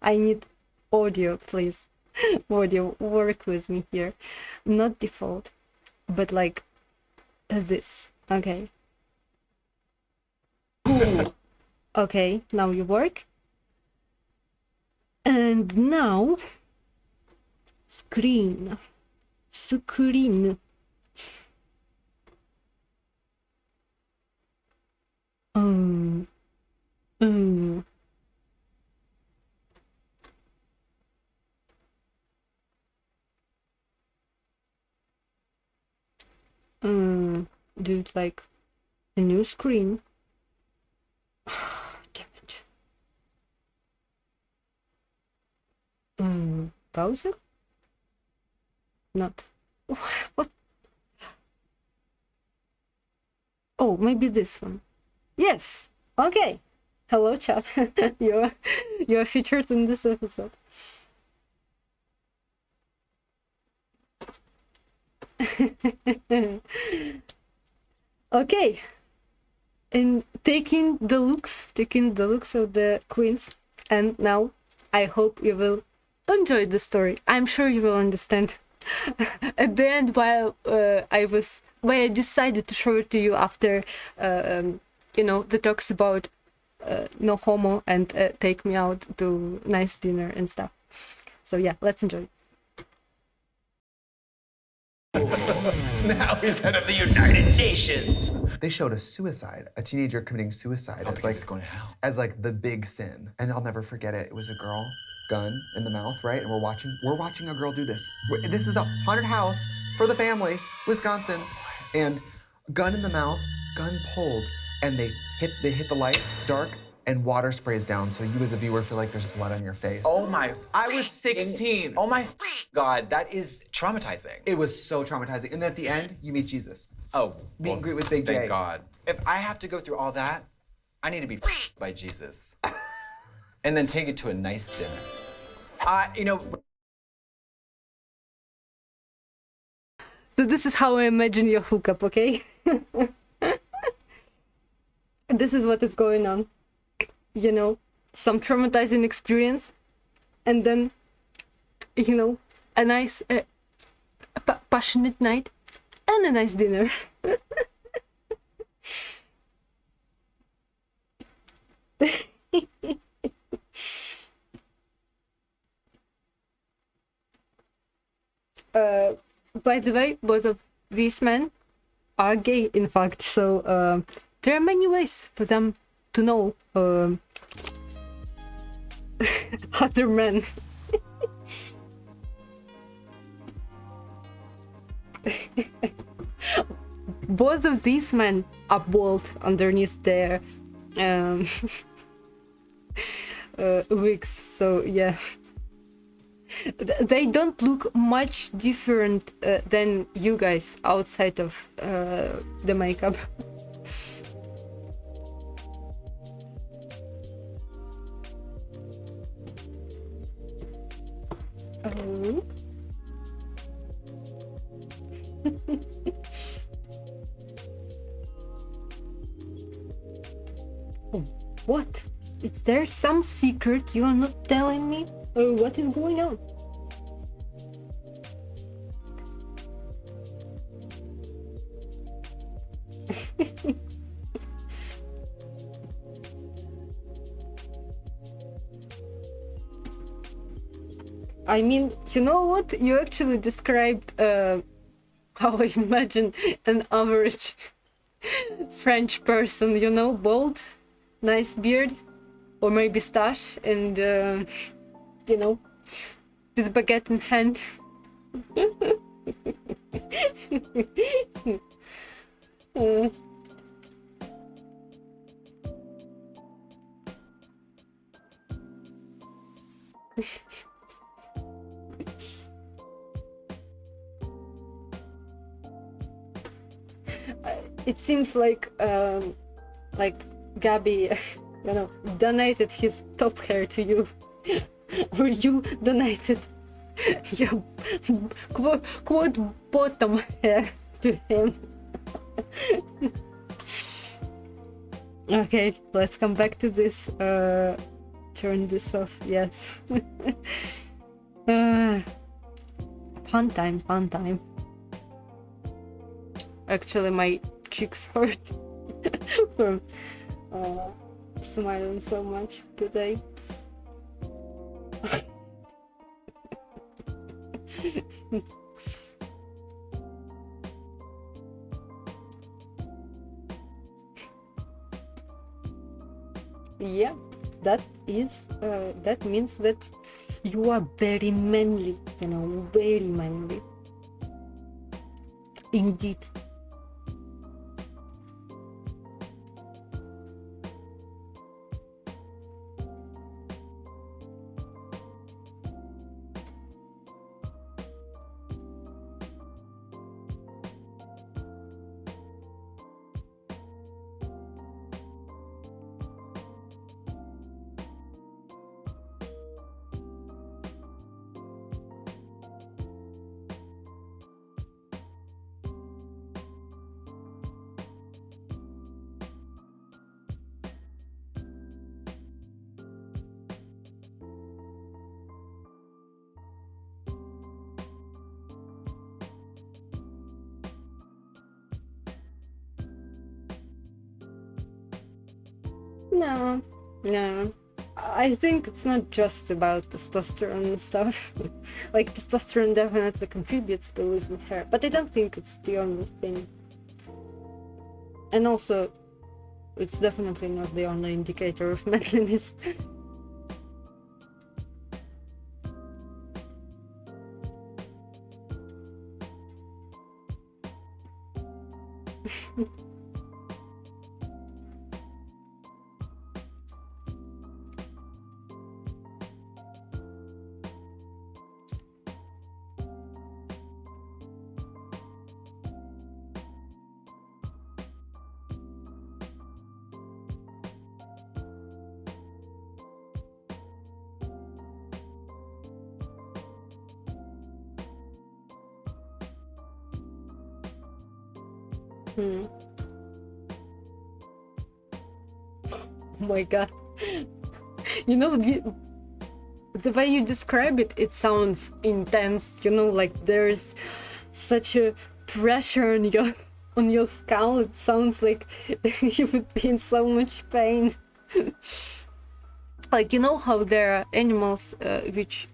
I need audio, please. Audio, work with me here. Not default, but like this. Okay. Okay, now you work. And now screen. Screen. Um. Do it like a new screen. Damn it. Pause it? Not. What? Oh, maybe this one. Yes. Okay. Hello, chat. You're featured in this episode. Okay. And taking the looks of the queens, and now I hope you will enjoy the story. I'm sure you will understand. At the end, while I decided to show it to you after the talks about no homo and take me out to nice dinner and stuff. So yeah, let's enjoy. Now he's head of the United Nations. They showed a teenager committing suicide as like going to hell. as like the big sin. And I'll never forget it. It was a girl, gun in the mouth, right? And we're watching a girl do this. This is a haunted house for the family, Wisconsin. And gun in the mouth, gun pulled, and they hit the lights, dark, and water sprays down, so you as a viewer feel like there's blood on your face. Oh my. I was 16. Oh my God, that is traumatizing. It was so traumatizing. And then at the end, you meet Jesus. Oh, Meet and greet with Big J. Thank God. If I have to go through all that, I need to be by Jesus. And then take it to a nice dinner. So this is how I imagine your hookup, okay? This is what is going on. Some traumatizing experience, and then, a nice, passionate night, and a nice dinner. By the way, both of these men are gay, in fact, so there are many ways for them to know other men. Both of these men are bald underneath their wigs, so yeah. They don't look much different than you guys outside of the makeup. Oh. Oh, what? Is there some secret you are not telling me? Or what is going on? I mean, you know what? You actually described how I imagine an average French person, you know, bald, nice beard, or maybe stash, and, you know, with baguette in hand. Uh, it seems like Gabby, you know, donated his top hair to you, or you donated your quote bottom hair to him. Okay, let's come back to this. Turn this off. Yes. Fun time, fun time. Actually, my cheeks hurt from smiling so much today. Yeah, that means that you are very manly, you know, very manly. Indeed. No, no. I think it's not just about testosterone and stuff. Like, testosterone definitely contributes to losing hair, but I don't think it's the only thing. And also, it's definitely not the only indicator of manliness. Hmm. Oh my god. You know, the way you describe it, it sounds intense, you know, like there's such a pressure on your skull. It sounds like you would be in so much pain. Like, you know how there are animals which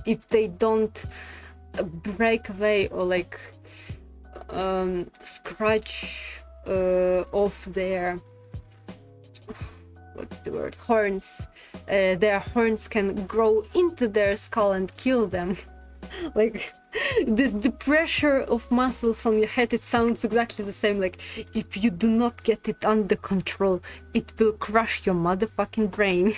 if they don't break away or like scratch off their, what's the word, horns, their horns can grow into their skull and kill them. Like, the pressure of muscles on your head, it sounds exactly the same. Like, if you do not get it under control, it will crush your motherfucking brain.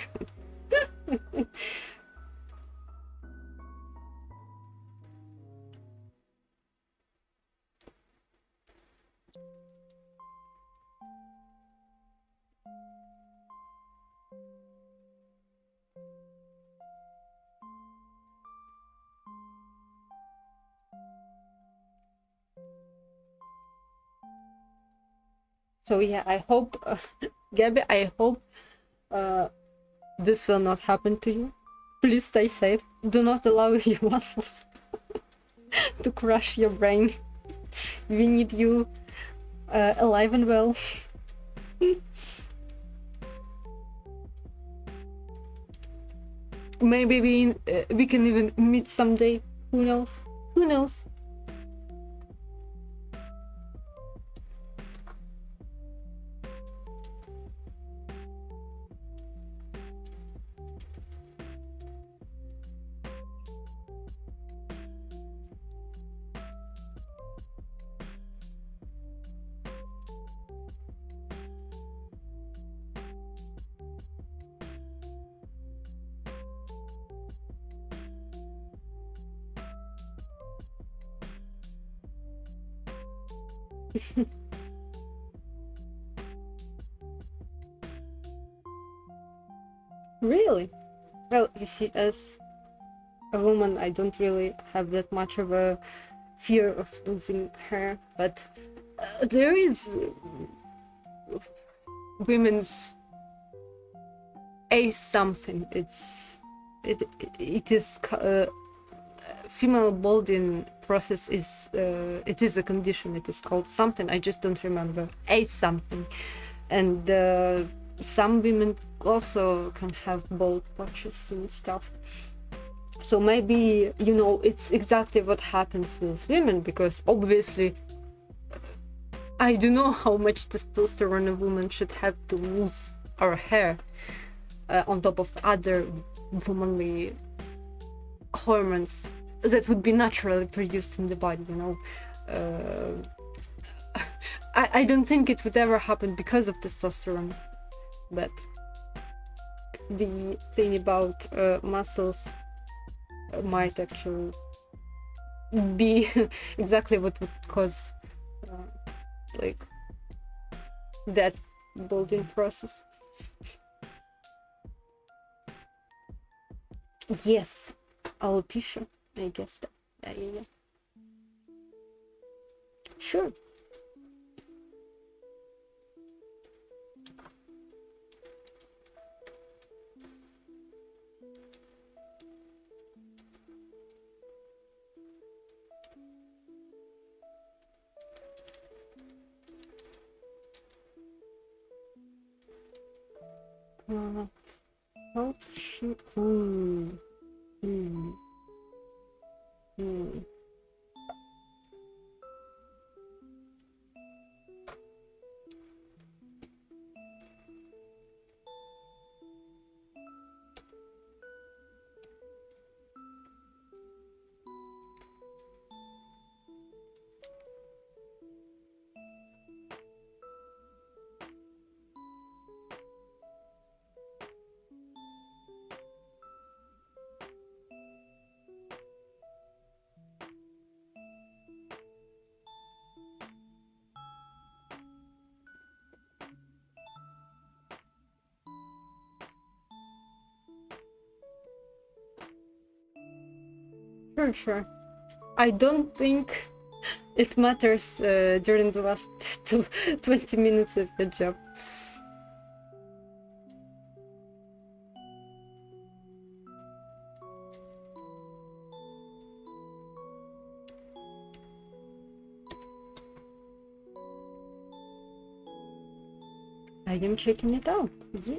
So yeah, I hope, Gabby, I hope this will not happen to you. Please stay safe. Do not allow your muscles to crush your brain. We need you alive and well. maybe we can even meet someday. Who knows? Who knows? Really? Well, you see, as a woman, I don't really have that much of a fear of losing hair, but there is women's a something. It is female balding process is it is a condition. It is called something. I just don't remember a something, and some women also can have bald patches and stuff. So maybe, you know, it's exactly what happens with women, because obviously I don't know how much testosterone a woman should have to lose her hair on top of other womanly hormones that would be naturally produced in the body, you know. I don't think it would ever happen because of testosterone, but the thing about muscles might actually be exactly what would cause like that balding process. Yes, alopecia, I guess that. Yeah. Sure. How she? Hmm. Sure. I don't think it matters during the last 20 minutes of the job. I am checking it out. Yeah.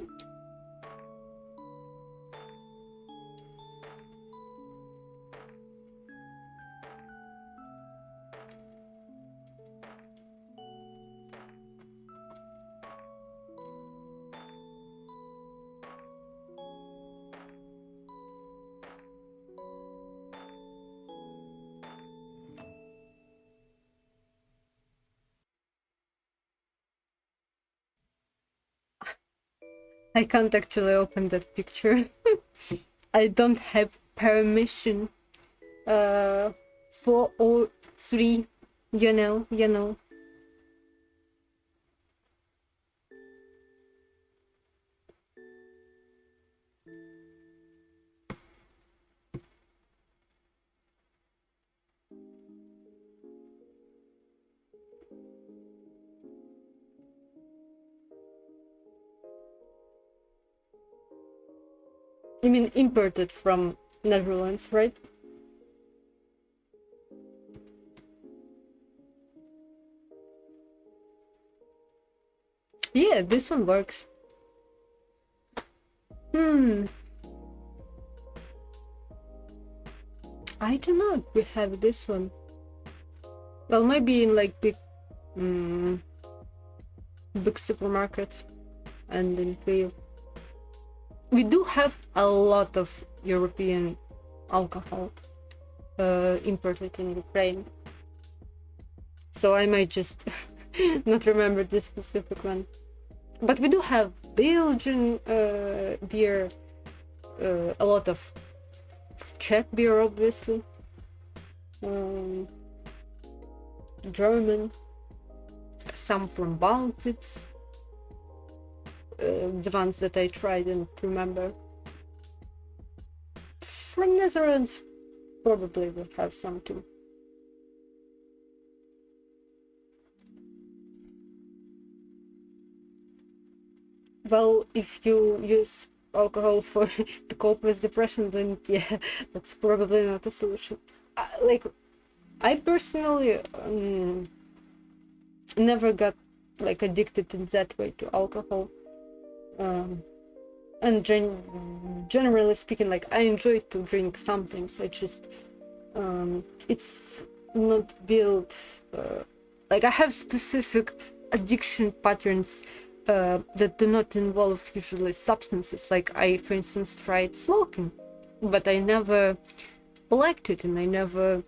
I can't actually open that picture. I don't have permission. 403, you know. I mean, imported from Netherlands, right? Yeah, this one works. do not we have this one. Well, maybe in like big supermarkets and in Kyiv. We do have a lot of European alcohol imported in Ukraine. So I might just not remember this specific one. But we do have Belgian beer, a lot of Czech beer, obviously, German, some from Baltics, the ones that I tried and remember. From Netherlands, probably will have some too. Well, if you use alcohol for to cope with depression, then yeah, that's probably not a solution. Like, I personally never got like addicted in that way to alcohol, and generally speaking, like I enjoy to drink sometimes. I just it's not built like I have specific addiction patterns that do not involve usually substances. Like I, for instance, tried smoking, but I never liked it, and I never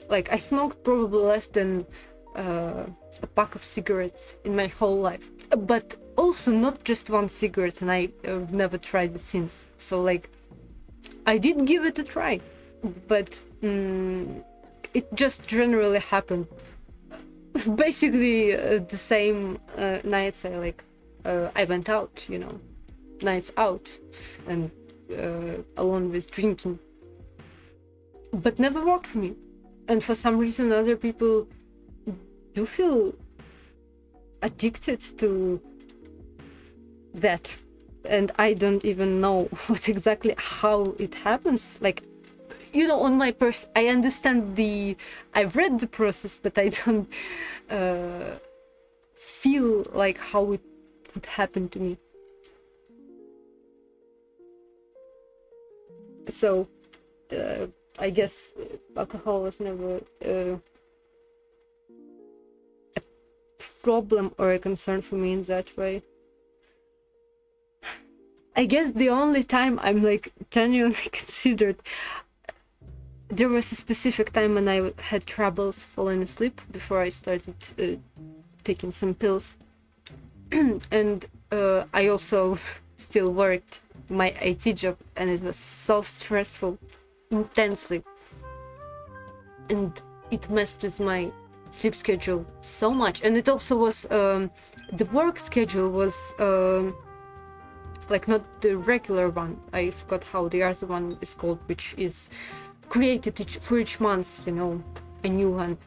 like I smoked probably less than a pack of cigarettes in my whole life, but also not just one cigarette, and I've never tried it since. So like I did give it a try, but it just generally happened basically the same nights I went out, you know, nights out, and along with drinking, but never worked for me. And for some reason other people do feel addicted to that, and I don't even know what exactly how it happens. Like, you know, on my I understand I've read the process, but I don't feel like how it would happen to me. So I guess alcohol was never a problem or a concern for me in that way. I guess the only time I'm like genuinely considered, there was a specific time when I had troubles falling asleep before I started taking some pills. And I also still worked my IT job, and it was so stressful, intensely. And it messed with my sleep schedule so much. And it also was, the work schedule was like not the regular one. I forgot how the other one is called, which is created for each month, you know, a new one.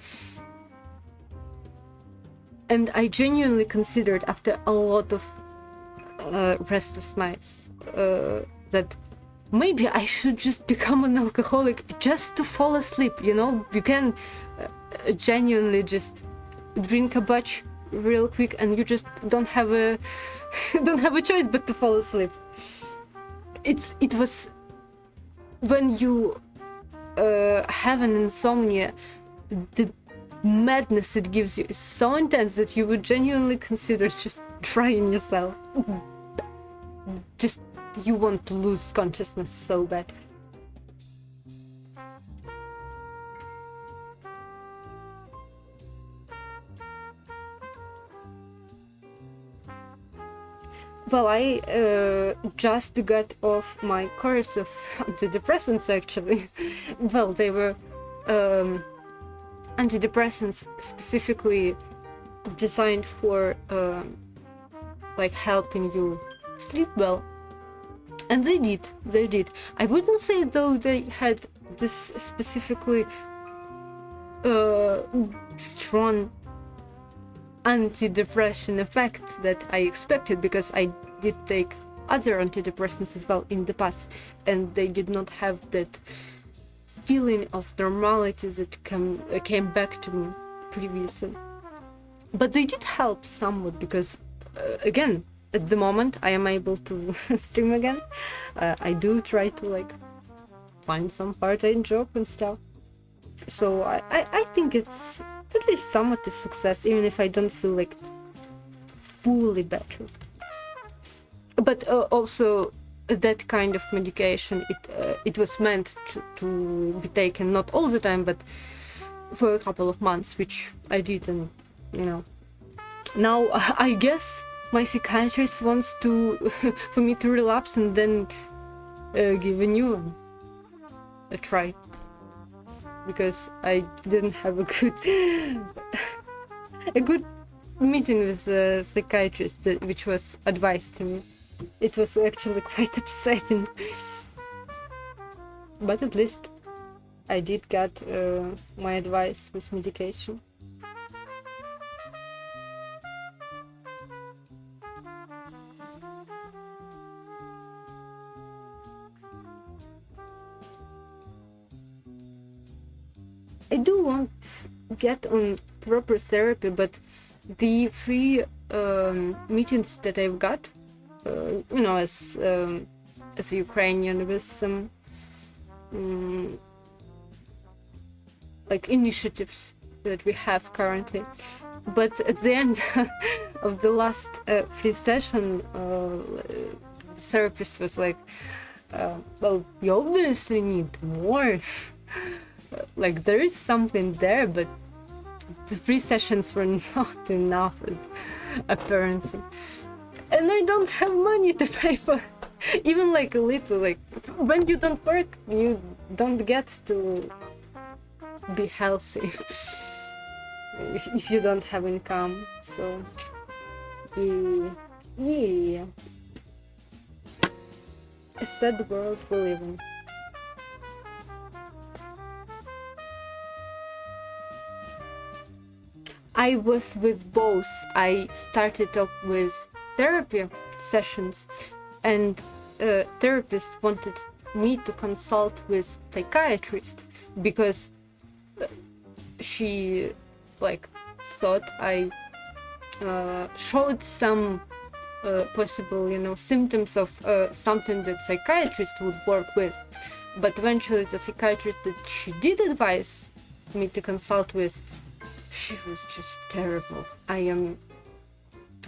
And I genuinely considered, after a lot of restless nights, that maybe I should just become an alcoholic just to fall asleep, you know? You can genuinely just drink a batch real quick and you just don't have a choice but to fall asleep. It was when you have an insomnia, the madness it gives you is so intense that you would genuinely consider just trying yourself. Just, you want to lose consciousness so bad. Well, I just got off my course of antidepressants, actually. Well, they were antidepressants specifically designed for like helping you sleep well. And they did. I wouldn't say though they had this specifically strong anti-depression effect that I expected, because I did take other antidepressants as well in the past, and they did not have that feeling of normality that came back to me previously. But they did help somewhat, because again, at the moment I am able to stream again. I do try to like find some part-time job and stuff. So I think it's at least somewhat a success, even if I don't feel like fully better. But also that kind of medication, it was meant to be taken not all the time, but for a couple of months, which I did, and you know. Now I guess my psychiatrist wants to for me to relapse and then give a new one a try, because I didn't have a good meeting with the psychiatrist, which was advised to me. It was actually quite upsetting, but at least I did get my advice with medication. I do want to get on proper therapy, but the free meetings that I've got, you know, as a Ukrainian, with some like initiatives that we have currently. But at the end of the last free session, the therapist was like, well, you obviously need more. Like, there is something there, but the free sessions were not enough, apparently. And I don't have money to pay for even like a little. Like, when you don't work, you don't get to be healthy if you don't have income. So yeah, a sad world we live in. I was with both. I started off with therapy sessions, and a therapist wanted me to consult with psychiatrist because she like thought I showed some possible, you know, symptoms of something that psychiatrist would work with. But eventually the psychiatrist that she did advise me to consult with, she was just terrible.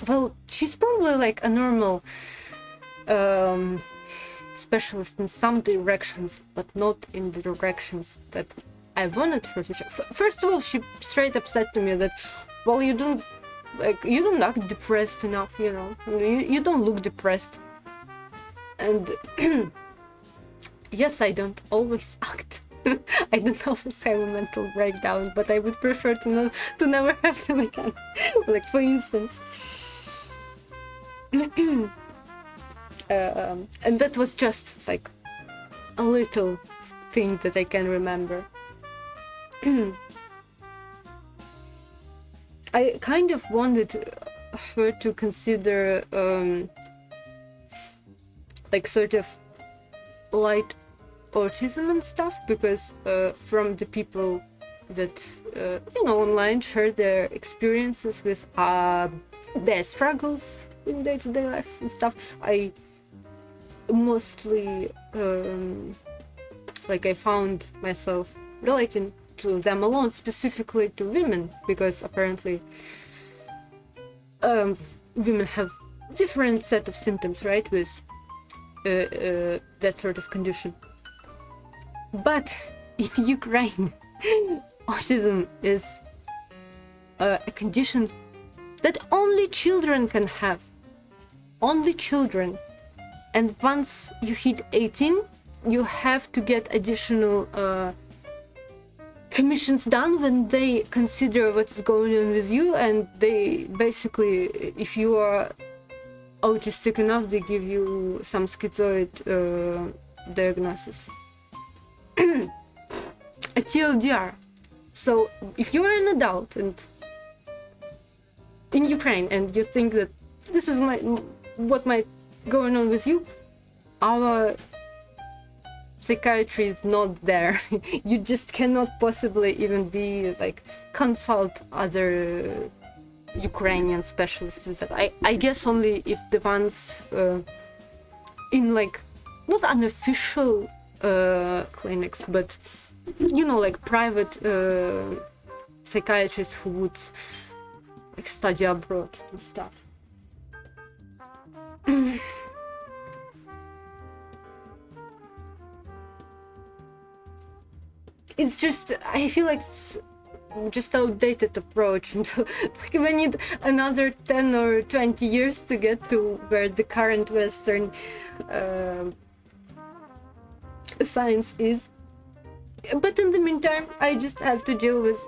Well, she's probably like a normal specialist in some directions, but not in the directions that I wanted her to show. First of all, she straight up said to me that, well, you don't act depressed enough, you know. You don't look depressed. And yes, I don't always act. I don't always have a mental breakdown, but I would prefer to never have them again. Like, for instance. And that was just like a little thing that I can remember. I kind of wanted her to consider like sort of light autism and stuff, because from the people that you know, online share their experiences with their struggles in day-to-day life and stuff, I mostly like I found myself relating to them alone, specifically to women, because apparently women have different set of symptoms, right, with that sort of condition. But in Ukraine, autism is a condition that only children can have. Only children. And once you hit 18, you have to get additional commissions done when they consider what's going on with you, and they basically, if you are autistic enough, they give you some schizoid diagnosis. A TLDR. So if you are an adult and in Ukraine and you think that this is what might going on with you, our psychiatry is not there. You just cannot possibly even be like consult other Ukrainian specialists with that. I guess only if the ones in like not unofficial clinics, but you know, like private psychiatrists who would like study abroad and stuff. It's just, I feel like it's just outdated approach, and like we need another 10 or 20 years to get to where the current Western science is. But in the meantime, I just have to deal with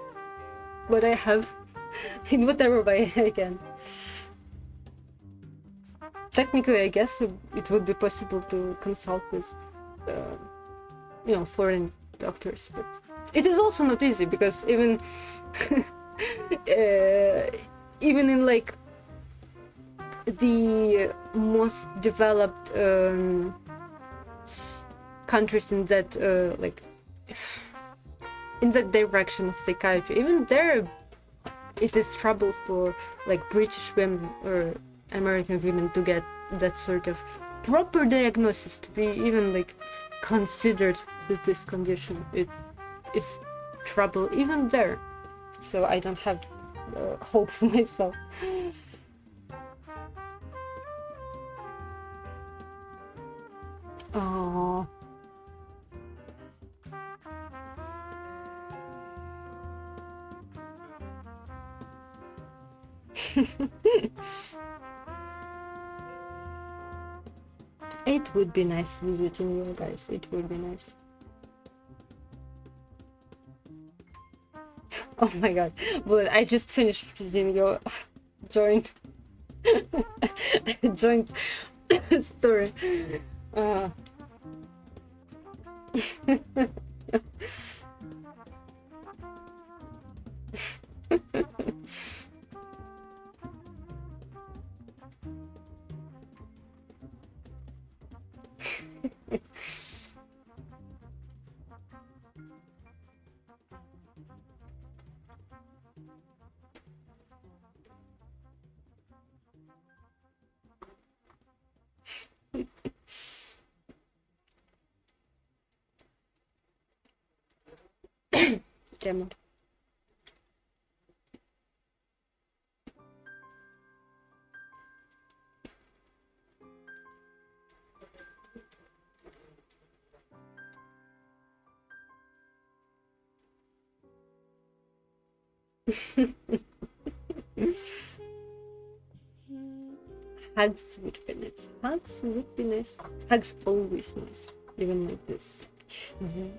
what I have in whatever way I can. Technically, I guess it would be possible to consult with, you know, foreign doctors, but it is also not easy because even even in like the most developed countries in that like in that direction of psychiatry, even there it is trouble for like British women or American women to get that sort of proper diagnosis, to be even like considered with this condition. It is trouble even there, so I don't have hope for myself. Oh. It would be nice visiting you guys. It would be nice. Oh my god. But I just finished reading your joint joint story. Damn it. Hugs would be nice. Hugs would be nice. Hugs always nice. Even like this. Z.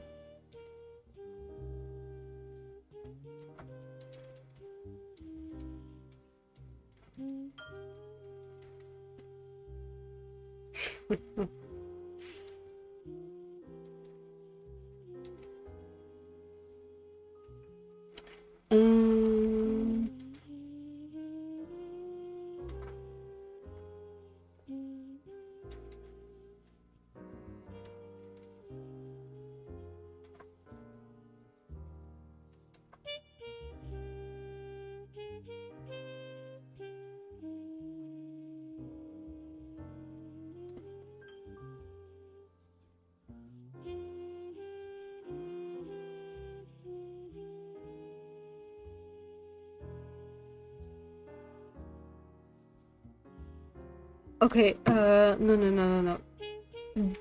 Um, okay, no.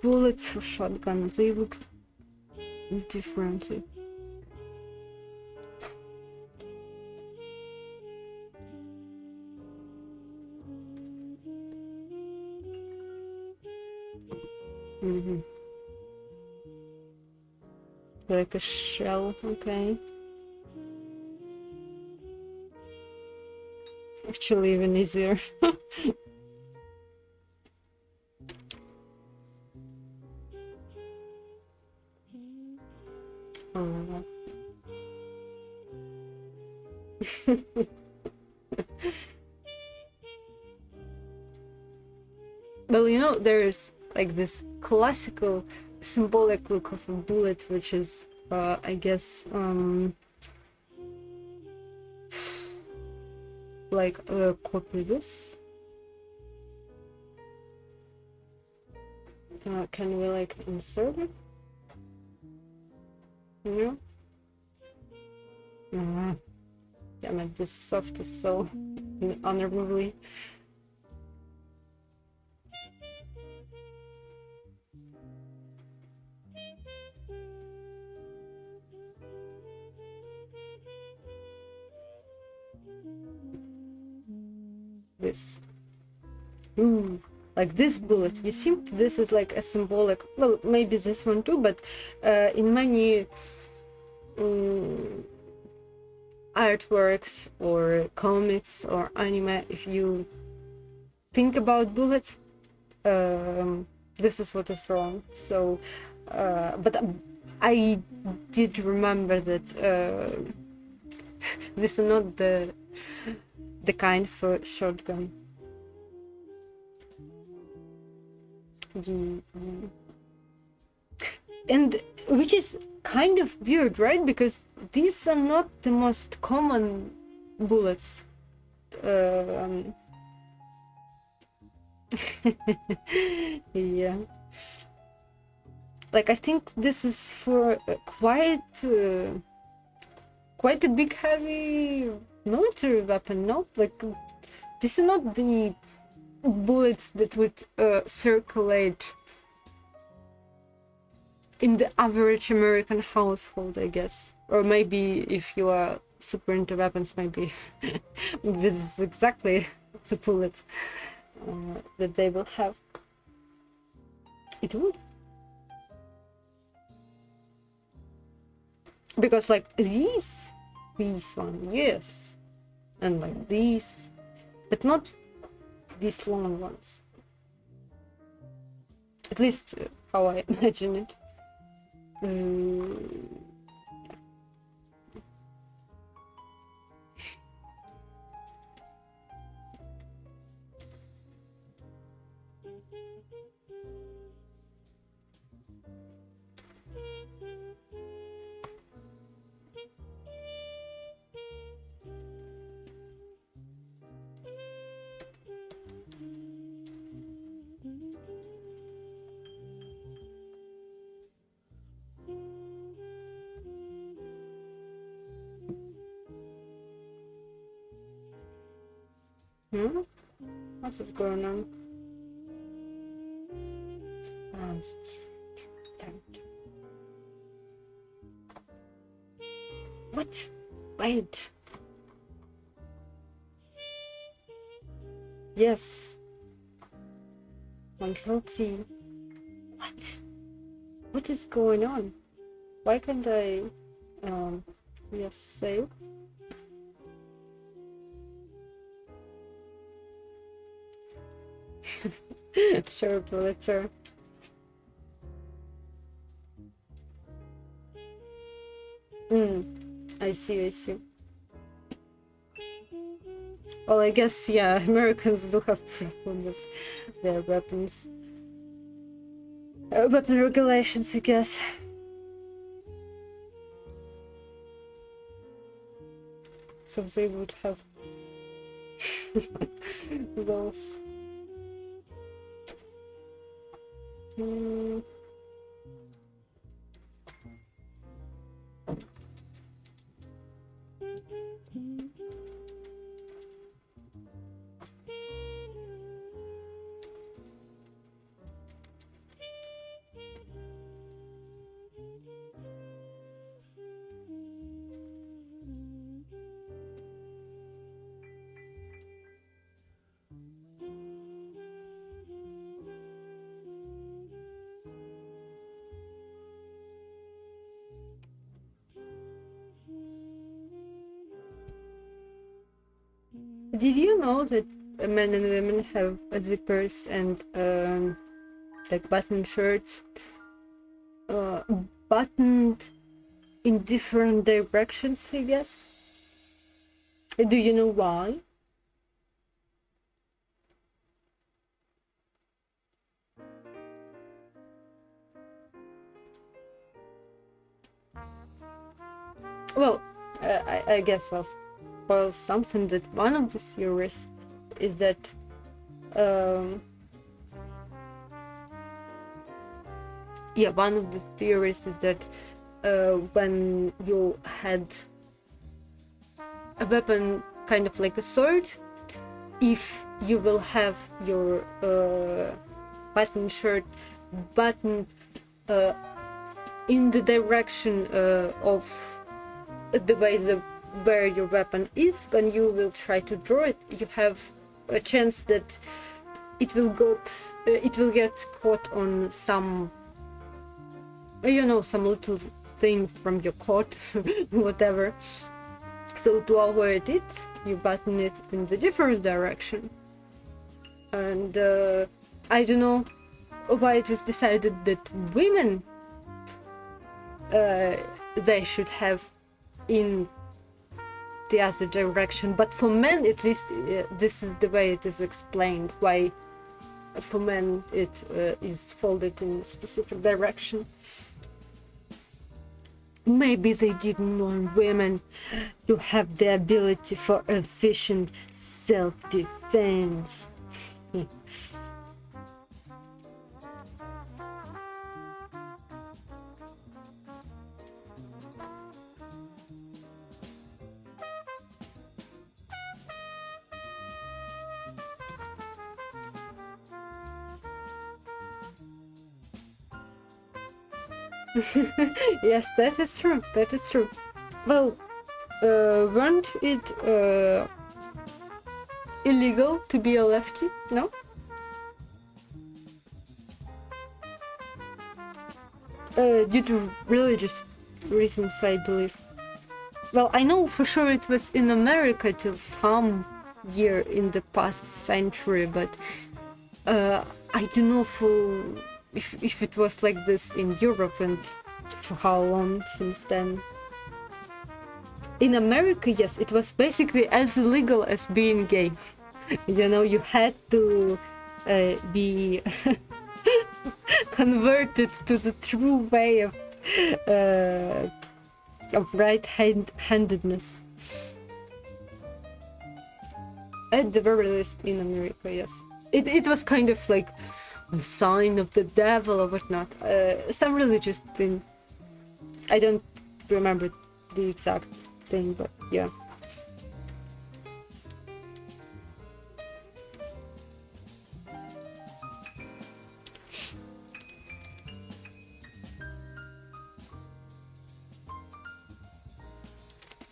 Bullets for shotgun, they look differently. Mm-hmm. Like a shell, okay. Actually, even easier. Oh. Well, you know, there's like this classical symbolic look of a bullet, which is, I guess, like copy this. Can we like insert it? Yeah. Damn it, this soft is so unnervingly. This. Ooh, like this bullet. You see, this is like a symbolic. Well, maybe this one too, but in many artworks or comics or anime, if you think about bullets, this is what is wrong. So, but I did remember that this is not the kind for shotgun. And which is kind of weird, right? Because these are not the most common bullets. Yeah. Like I think this is for quite a big heavy military weapon, no? Like this is not the bullets that would circulate in the average American household, I guess. Or maybe if you are super into weapons, maybe this is exactly the bullets that they will have. It would. Because like these ones, yes. And like these, but not these long ones. At least how I imagine it. What is going on? Damn it. What? Wait. Yes. Control T. What? What is going on? Why can't I yes, save? Sure, Pulitzer. I see. Well, I guess, yeah, Americans do have problems with their weapons. Weapon regulations, I guess. So they would have those. Did you know that men and women have zippers and like button shirts buttoned in different directions, I guess? Do you know why? Well, I guess was well something that one of the theories is that one of the theories is that when you had a weapon kind of like a sword, if you will have your button shirt buttoned in the direction of the way where your weapon is, when you will try to draw it, you have a chance that it will get caught on some, some little thing from your coat, whatever. So to avoid it, you button it in the different direction. And I don't know why it was decided that women they should have in the other direction, but for men at least this is the way it is explained, why for men it is folded in a specific direction. Maybe they didn't want women to have the ability for efficient self-defense. Yes, that is true. That is true. Well, weren't it illegal to be a lefty? No? Due to religious reasons, I believe. Well, I know for sure it was in America till some year in the past century, but I don't know if it was like this in Europe and for how long since then. In America, yes, it was basically as illegal as being gay. You had to be converted to the true way of right-handedness. At the very least in America, yes. It was kind of like a sign of the devil or whatnot. Some religious thing. I don't remember the exact thing, but yeah.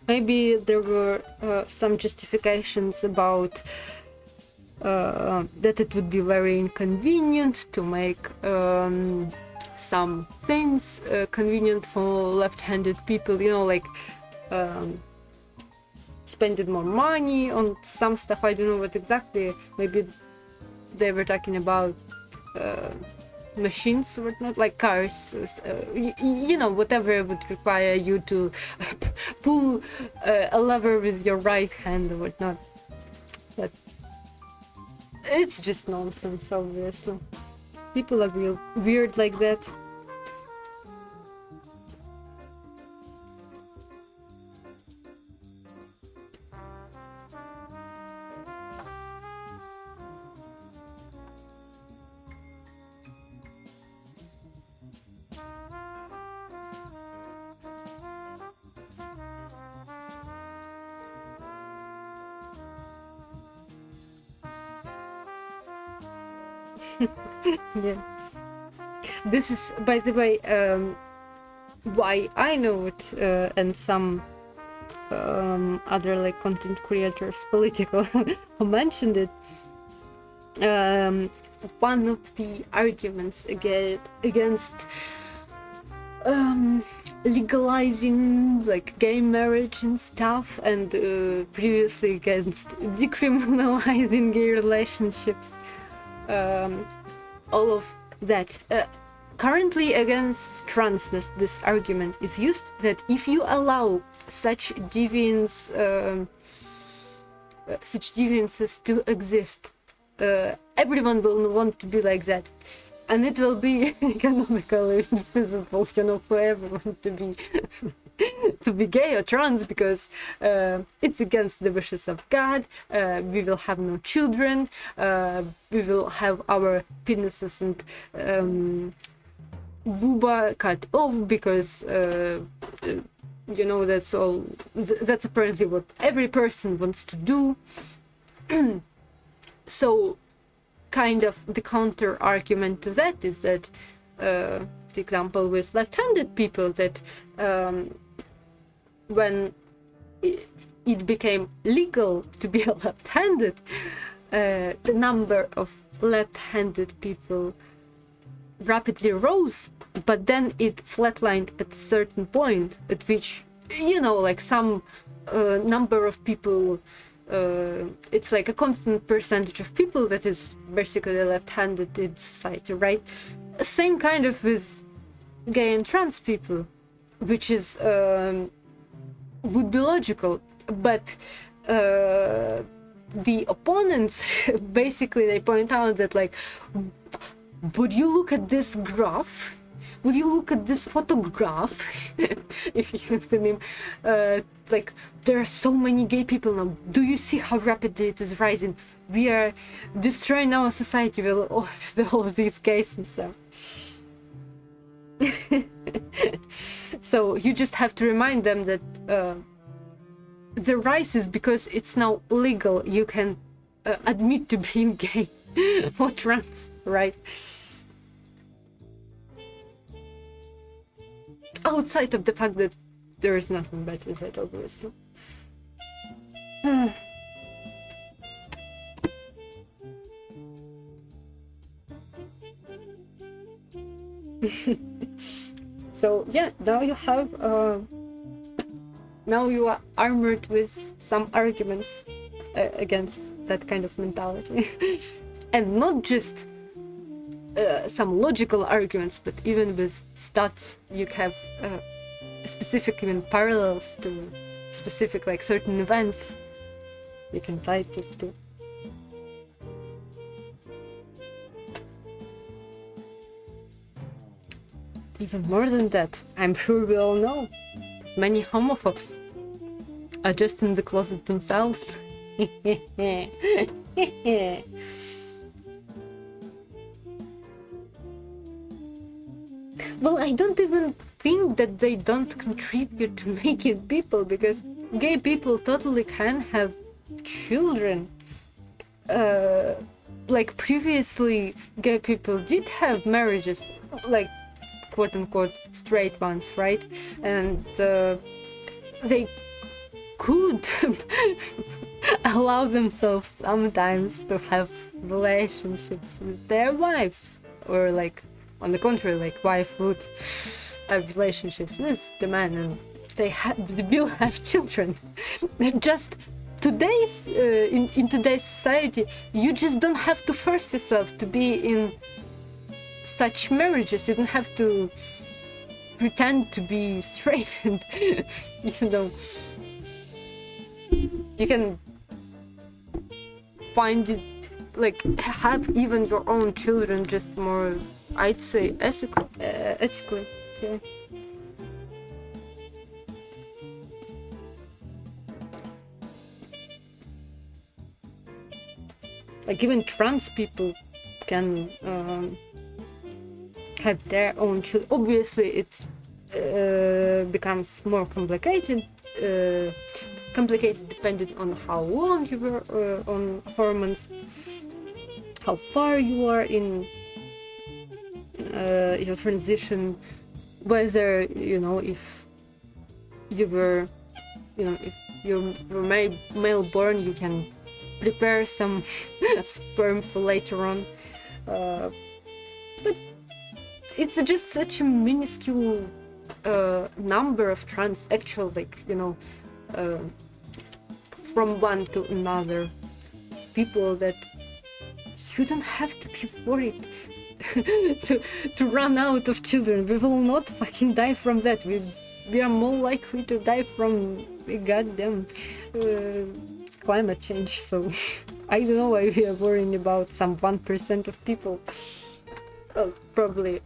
Maybe there were some justifications about that it would be very inconvenient to make some things convenient for left-handed people, like spending more money on some stuff. I don't know what exactly. Maybe they were talking about machines or whatnot, like cars, whatever would require you to pull a lever with your right hand or whatnot. But it's just nonsense, obviously. People are real weird like that. Yeah. This is, by the way, why I know it, and some other like content creators, political, who mentioned it. One of the arguments against legalizing like gay marriage and stuff, and previously against decriminalizing gay relationships. All of that. Currently against transness, this argument is used that if you allow such deviances to exist, everyone will want to be like that, and it will be economically feasible, for everyone to be to be gay or trans, because it's against the wishes of God. We will have no children. We will have our penises and booba cut off because you know, that's all that's apparently what every person wants to do. So kind of the counter argument to that is that the example with left-handed people, that when it became legal to be left-handed, the number of left-handed people rapidly rose, but then it flatlined at a certain point at which, you know, like some number of people, it's like a constant percentage of people that is basically left-handed in society, right? Same kind of with gay and trans people, which is would be logical, but the opponents basically they point out that, like, would you look at this graph? Would you look at this photograph? If you have the meme, like, there are so many gay people now. Do you see how rapidly it is rising? We are destroying our society with all of these gays and stuff. So you just have to remind them that the rise is because it's now legal. You can admit to being gay or trans, right? Outside of the fact that there is nothing bad with it, obviously. So yeah, now you have now you are armored with some arguments against that kind of mentality. And not just some logical arguments, but even with stats, you have specific even parallels to specific, like, certain events you can tie it to. Even more than that, I'm sure we all know many homophobes are just in the closet themselves. Well, I don't even think that they don't contribute to making people, because gay people totally can have children. Like, previously, gay people did have marriages, like, quote-unquote straight ones, right? And they could allow themselves sometimes to have relationships with their wives, or, like, on the contrary, like, wife would have relationships with the man, and they will have children. Just today's in today's society, you just don't have to force yourself to be in such marriages. You don't have to pretend to be straight, and you know, you can find it, like, have even your own children, just more, I'd say, ethically, yeah. Like, even trans people can have their own children. Obviously, it becomes more complicated depending on how long you were on hormones, how far you are in your transition, whether, you know, if you were, you know, if you were male born, you can prepare some sperm for later on, but it's just such a minuscule number of trans actual, like, you know, from one to another people, that you don't have to be worried to run out of children. We will not fucking die from that. We are more likely to die from the goddamn climate change. So I don't know why we are worrying about some 1% of people. Well, probably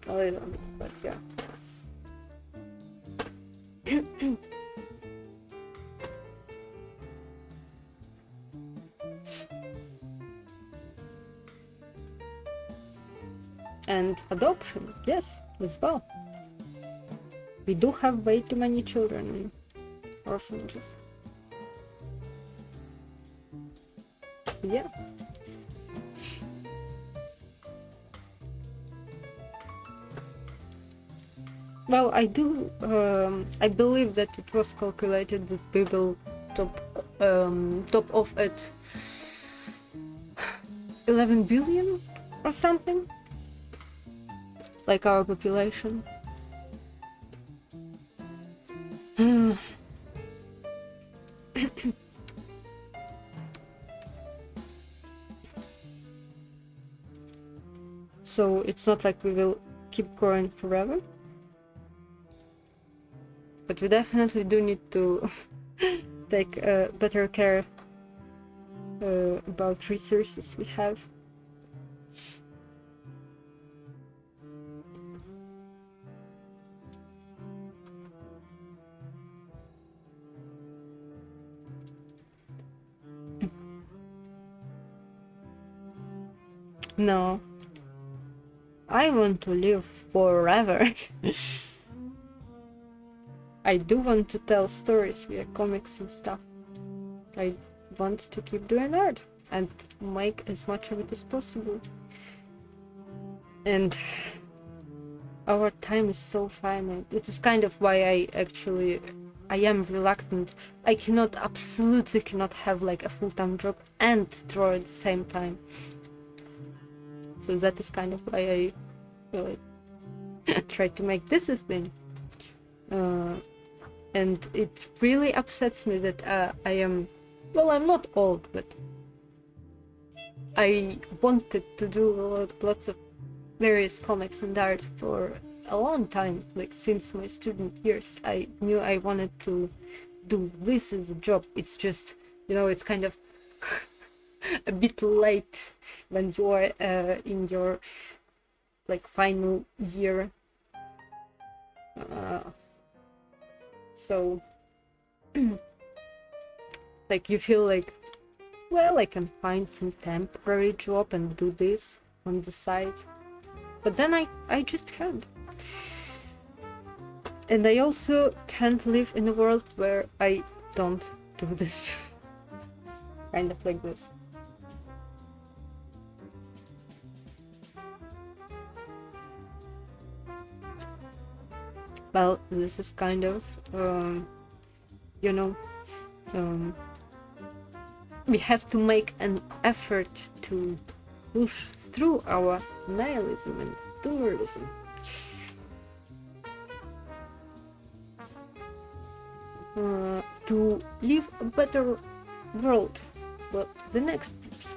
a little bit, but yeah. And adoption, yes, as well. We do have way too many children in orphanages. Yeah. Well, I believe that it was calculated that we will top off at 11 billion or something, like our population. So it's not like we will keep growing forever, but we definitely do need to take better care about resources we have. No, I want to live forever. I do want to tell stories via comics and stuff. I want to keep doing art and make as much of it as possible. And our time is so finite. It is kind of why I am reluctant. I absolutely cannot have like a full-time job and draw at the same time. So that is kind of why I try to make this a thing. And it really upsets me that I'm not old, but I wanted to do lots of various comics and art for a long time, like since my student years. I knew I wanted to do this as a job. It's just, it's kind of a bit late when you're in your like final year. So like you feel like, well, I can find some temporary job and do this on the side, but then I just can't. And I also can't live in a world where I don't do this. Kind of like this. Well, this is kind of, we have to make an effort to push through our nihilism and doomerism. To live a better world for the next peeps.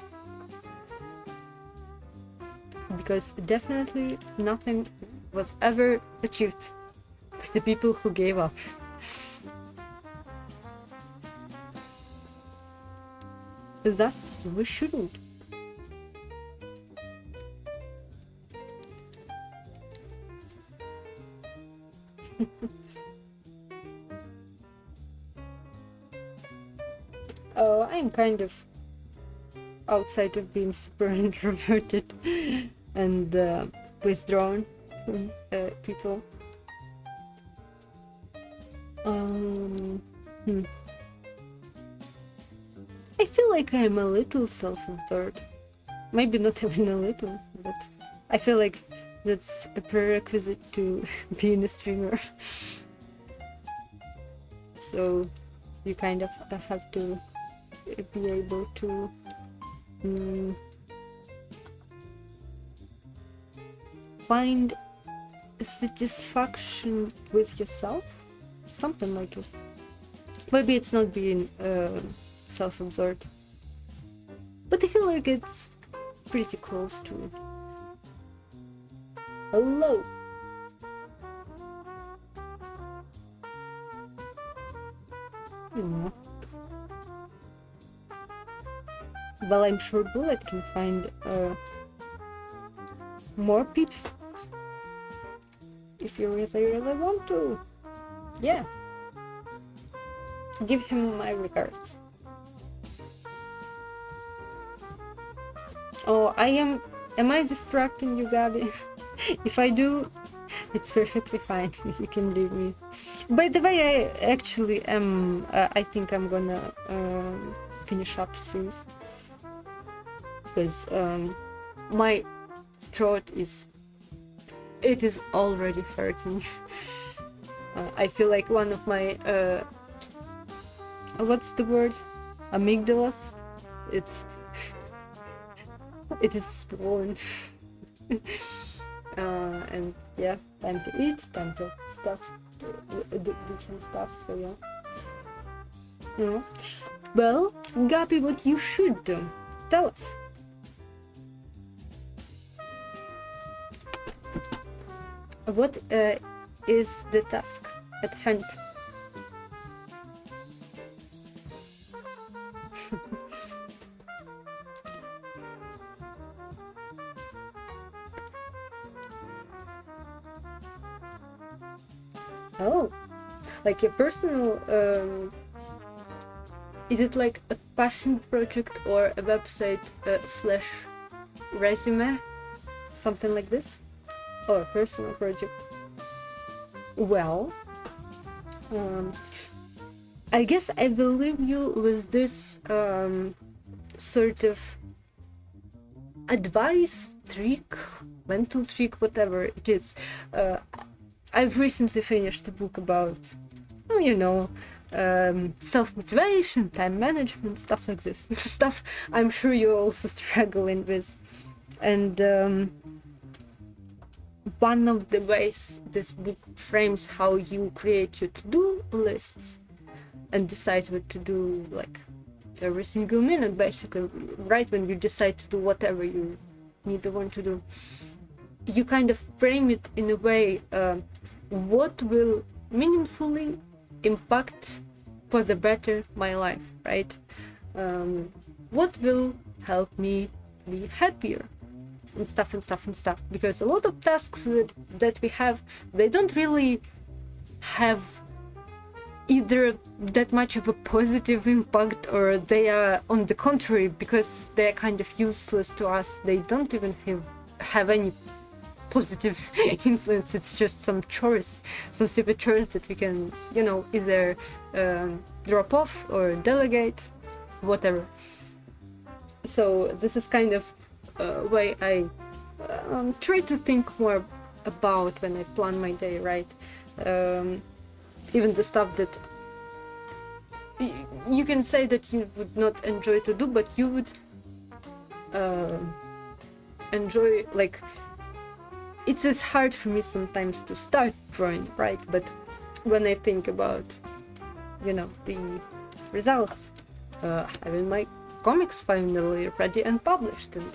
Because definitely nothing was ever achieved by the people who gave up. Thus, we shouldn't. Oh, I'm kind of outside of being super introverted and withdrawn from people. I feel like I'm a little self-absorbed. Maybe not even a little, but I feel like that's a prerequisite to being a streamer. So you kind of have to be able to find satisfaction with yourself, something like it. Maybe it's not being self-absorbed, but I feel like it's pretty close to it. Hello. Well, I'm sure Bullet can find more peeps if you really want to. Yeah. Give him my regards. Oh, am I distracting you, Gabby? If I do, it's perfectly fine. You can leave me. By the way, I actually am. I think I'm gonna finish up streams because my throat is. It is already hurting. I feel like one of my what's the word? Amygdalas. It is swollen. And yeah, time to eat, time to do some stuff. So yeah. Well, Gabi, what you should do? Tell us. What is the task at hand? Oh, like your personal, is it like a passion project or a website slash resume? Something like this? Or a personal project? Well, I guess I will leave you with this sort of advice, trick, mental trick, whatever it is. I've recently finished a book about, self-motivation, time management, stuff like this. Stuff I'm sure you're also struggling with. And one of the ways this book frames how you create your to-do lists and decide what to do, like every single minute, basically, right when you decide to do whatever you need to want to do. You kind of frame it in a way, what will meaningfully impact for the better my life, right? What will help me be happier, and stuff. Because a lot of tasks that we have, they don't really have either that much of a positive impact, or they are on the contrary, because they're kind of useless to us. They don't even have any positive influence. It's just some chores, some stupid chores that we can, either drop off or delegate, whatever. So this is kind of way I try to think more about when I plan my day, right? Even the stuff that you can say that you would not enjoy to do, but you would enjoy, like, it is hard for me sometimes to start drawing, right? But when I think about, the results, having my comics finally ready and published and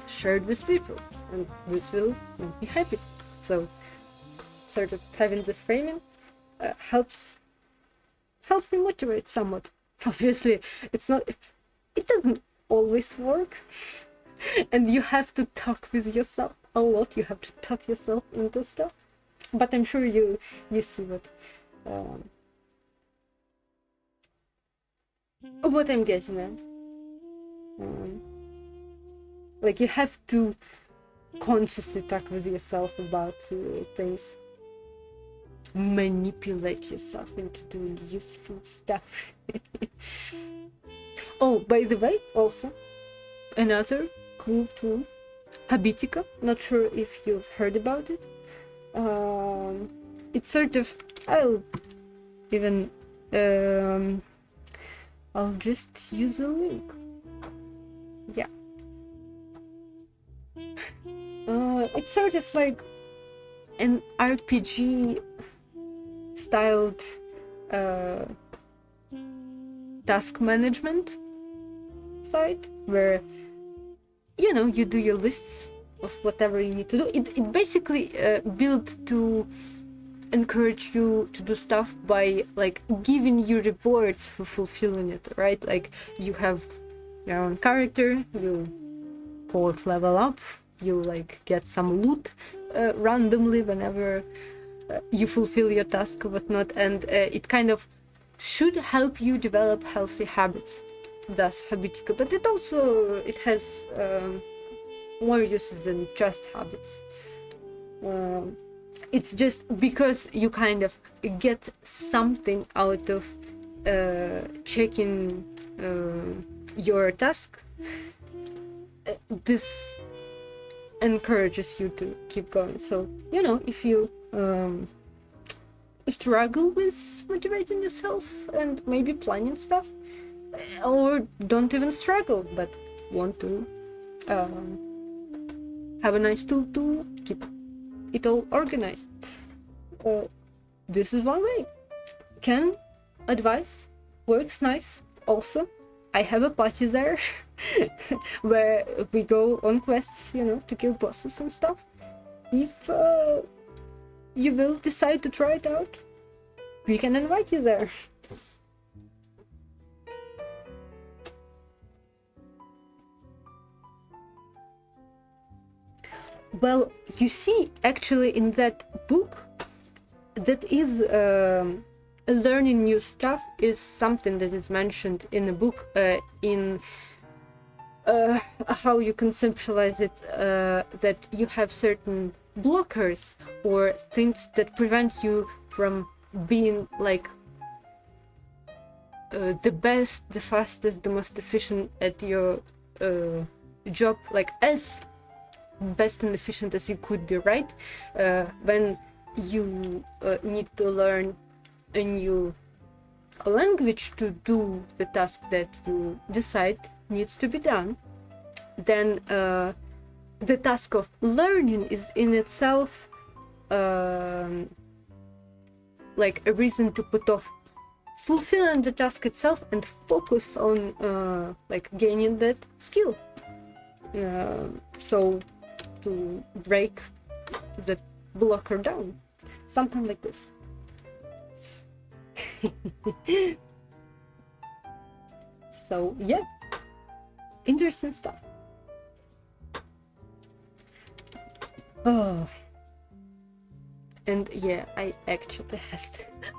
shared with people, and this will make me happy. So, sort of having this framing helps me motivate somewhat. Obviously, it doesn't always work, and you have to talk with yourself a lot. You have to talk yourself into stuff, but I'm sure you see what I'm getting at. Like, you have to consciously talk with yourself about things, manipulate yourself into doing useful stuff. Oh, by the way, also another cool tool, Habitica. Not sure if you've heard about it. It's sort of, I'll just use a link. Yeah. It's sort of like an RPG styled task management site, where you do your lists of whatever you need to do. It basically built to encourage you to do stuff by, like, giving you rewards for fulfilling it, right? Like, you have your own character, you quote level up, you like get some loot randomly whenever you fulfill your task or whatnot, and it kind of should help you develop healthy habits. That's Habitica, but it has more uses than just habits. It's just because you kind of get something out of checking your task. This encourages you to keep going. So, you know, if you struggle with motivating yourself and maybe planning stuff, or don't even struggle but want to have a nice tool to keep it all organized, this is one way. Can advice works nice. Also, I have a party there where we go on quests, you know, to kill bosses and stuff. If you will decide to try it out, we can invite you there. Well, you see, actually, in that book, that is learning new stuff is something that is mentioned in the book, in how you conceptualize it, that you have certain blockers or things that prevent you from being like the best, the fastest, the most efficient at your job, like as best and efficient as you could be, right? When you need to learn a new language to do the task that you decide needs to be done, then the task of learning is in itself like a reason to put off fulfilling the task itself and focus on like gaining that skill. So to break the blocker down, something like this. So yeah, interesting stuff. Oh, and yeah, I actually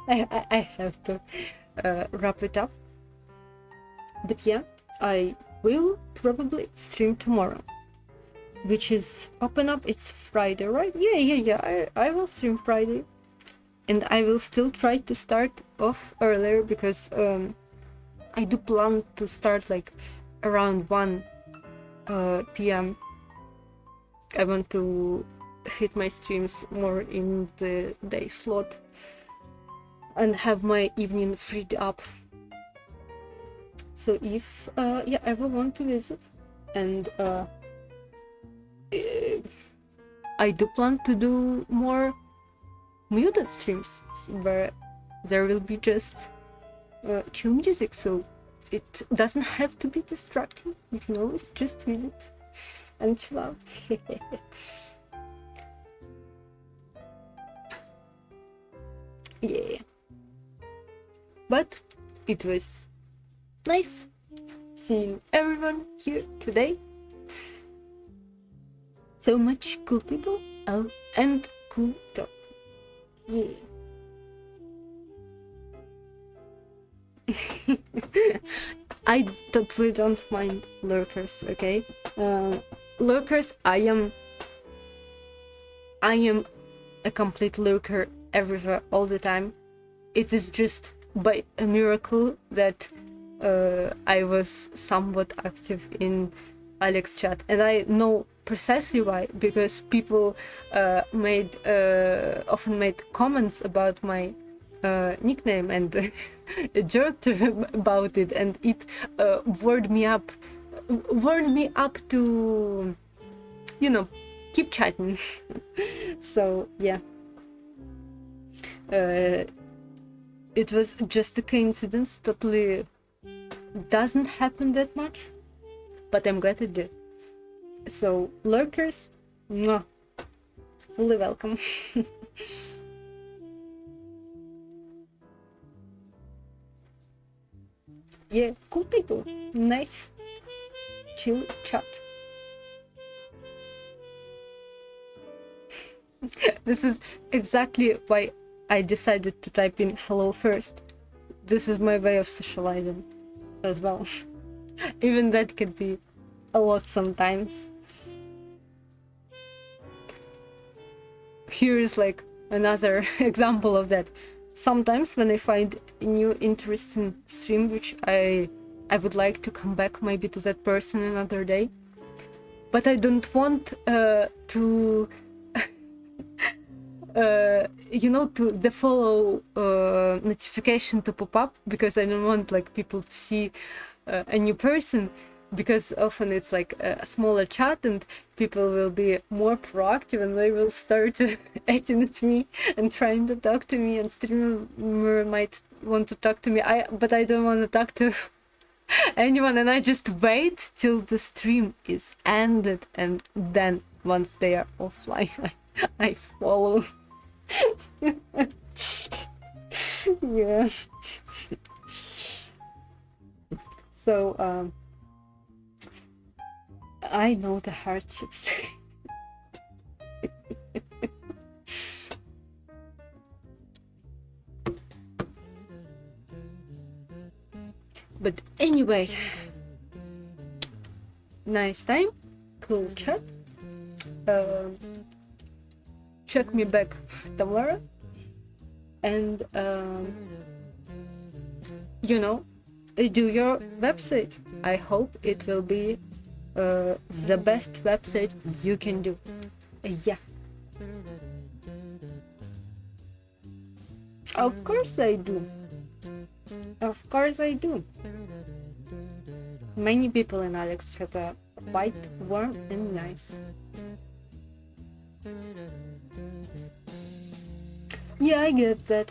I have to wrap it up. But yeah, I will probably stream tomorrow, which is open up. It's Friday, right? Yeah. I will stream Friday, and I will still try to start off earlier because I do plan to start like around 1 p.m. I want to fit my streams more in the day slot and have my evening freed up. So if you ever want to visit, and I do plan to do more muted streams where there will be just chill music, so it doesn't have to be distracting. You can always just visit and chill out. Yeah, but it was nice seeing everyone here today. So much cool people, oh, and cool talk. Yeah. I totally don't mind lurkers, okay? Lurkers, I am a complete lurker everywhere, all the time. It is just by a miracle that I was somewhat active in Alex chat, and I know precisely why, because people often made comments about my nickname and joked about it, and it warmed me up to, you know, keep chatting. So yeah, it was just a coincidence. Totally doesn't happen that much, but I'm glad it did. So lurkers, mwah, fully welcome. Yeah, cool people, nice chill chat. This is exactly why I decided to type in hello first. This is my way of socializing as well. Even that could be a lot sometimes. here is like another example of that. Sometimes when I find a new interesting stream, which I would like to come back maybe to that person another day, but I don't want to to the follow notification to pop up, because I don't want like people to see a new person, because often it's like a smaller chat and people will be more proactive and they will start acting at me and trying to talk to me, and streamer might want to talk to me, but I don't want to talk to anyone, and I just wait till the stream is ended, and then once they are offline I follow. Yeah. So I know the hardships. But anyway, nice time, cool chat. Check me back tomorrow, and do your website. I hope it will be the best website you can do. Yeah. Of course I do. Of course I do. Many people in Alex chat are quite warm and nice. Yeah, I get that.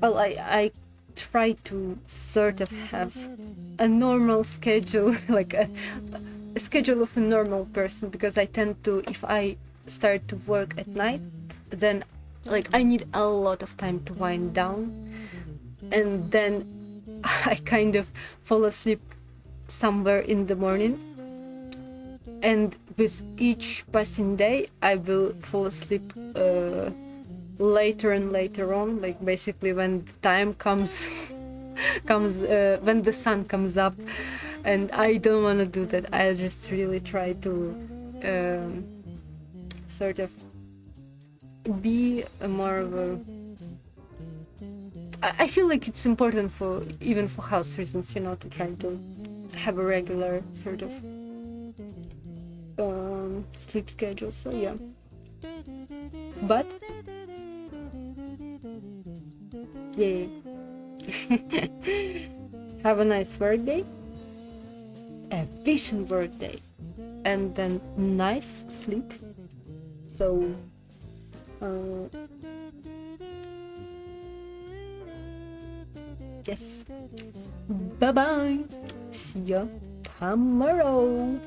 Well, I try to sort of have a normal schedule, like a schedule of a normal person, because I tend to, if I start to work at night, then like I need a lot of time to wind down, and then I kind of fall asleep somewhere in the morning, and with each passing day I will fall asleep later and later on, like basically when the time comes when the sun comes up, and I don't want to do that. I just really try to sort of be a more of a, I feel like it's important for even for health reasons, to try to have a regular sort of sleep schedule. So yeah, but yeah. Have a nice work day, efficient work day, and then nice sleep. So yes, bye bye, see ya tomorrow.